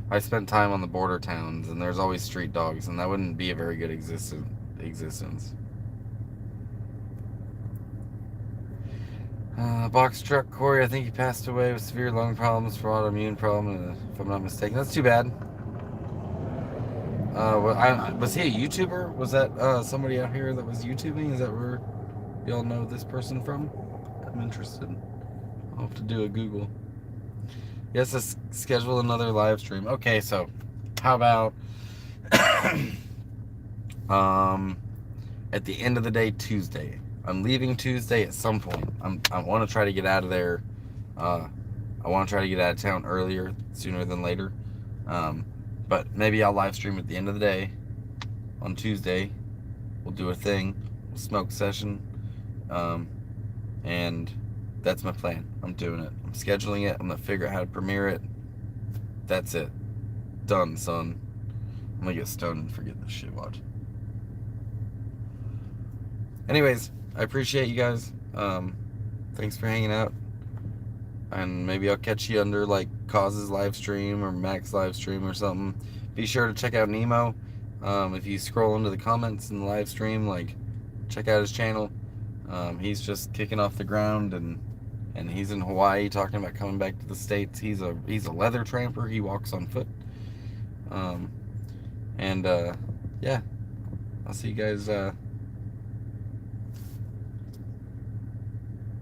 I spent time on the border towns, and there's always street dogs, and that wouldn't be a very good existence. Box truck Corey, I think he passed away with severe lung problems for autoimmune problem, if I'm not mistaken. That's too bad. Was he a YouTuber? Was that somebody out here that was YouTubing? Is that where y'all know this person from? I'm interested. I'll have to do a Google. Yes, let's schedule another live stream. Okay, so how about at the end of the day, Tuesday. I'm leaving Tuesday at some point. I want to try to get out of there. I want to try to get out of town earlier, sooner than later. But maybe I'll live stream at the end of the day on Tuesday. We'll do a thing. We'll smoke session. And that's my plan. I'm doing it. I'm scheduling it. I'm going to figure out how to premiere it. That's it. Done, son. I'm going to get stoned and forget this shit. Watch. Anyways, I appreciate you guys. Thanks for hanging out. And maybe I'll catch you under like Cause's live stream or Mac's live stream or something. Be sure to check out Nemo. If you scroll into the comments in the live stream, like, check out his channel. He's just kicking off the ground, and he's in Hawaii talking about coming back to the States. He's a leather tramper. He walks on foot. Yeah, I'll see you guys.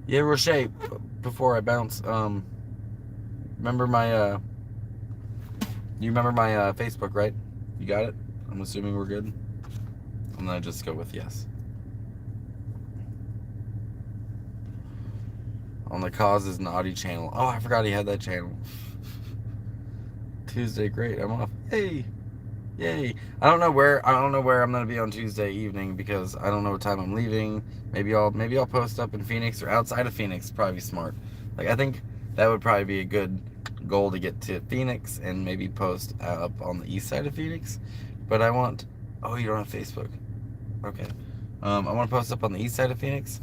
Yeah, Roche, before I bounce, remember my, you remember my Facebook, right? You got it? I'm assuming we're good. I'm gonna just go with yes. On the Causes Naughty channel. Oh, I forgot he had that channel. Tuesday, great. I'm off. Hey, yay! I don't know where I'm gonna be on Tuesday evening because I don't know what time I'm leaving. Maybe I'll post up in Phoenix or outside of Phoenix. Probably smart. Like, I think that would probably be a good goal to get to Phoenix and maybe post up on the east side of Phoenix. But I want. Oh, you don't have Facebook. Okay. I want to post up on the east side of Phoenix.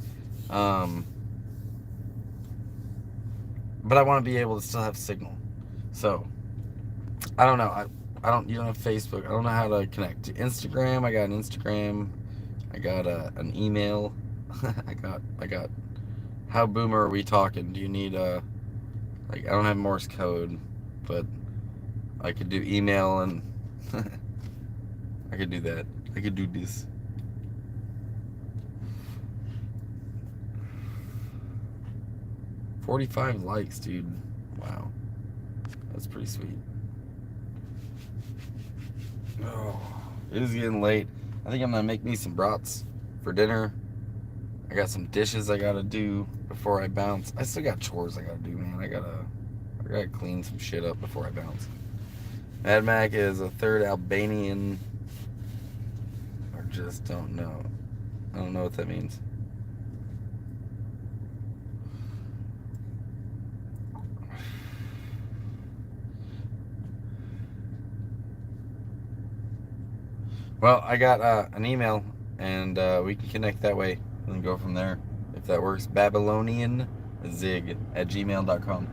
But I want to be able to still have signal. So, I don't know. You don't have Facebook. I don't know how to connect to Instagram. I got an Instagram. I got an email. I got. How boomer are we talking? Do you need like, I don't have Morse code, but I could do email and I could do that. I could do this. $45 likes, dude. Wow. That's pretty sweet. Oh, it is getting late. I think I'm gonna make me some brats for dinner. I got some dishes I gotta do before I bounce. I still got chores I gotta do, man. I gotta clean some shit up before I bounce. Mad Mac is a third Albanian. Or just don't know. I don't know what that means. Well, I got an email, and we can connect that way and go from there, if that works. BabylonianZig@gmail.com.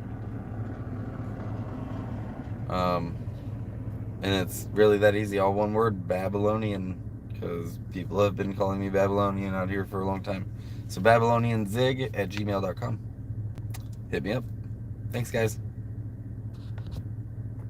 And it's really that easy, all one word, Babylonian, because people have been calling me Babylonian out here for a long time. So BabylonianZig@gmail.com. Hit me up. Thanks, guys.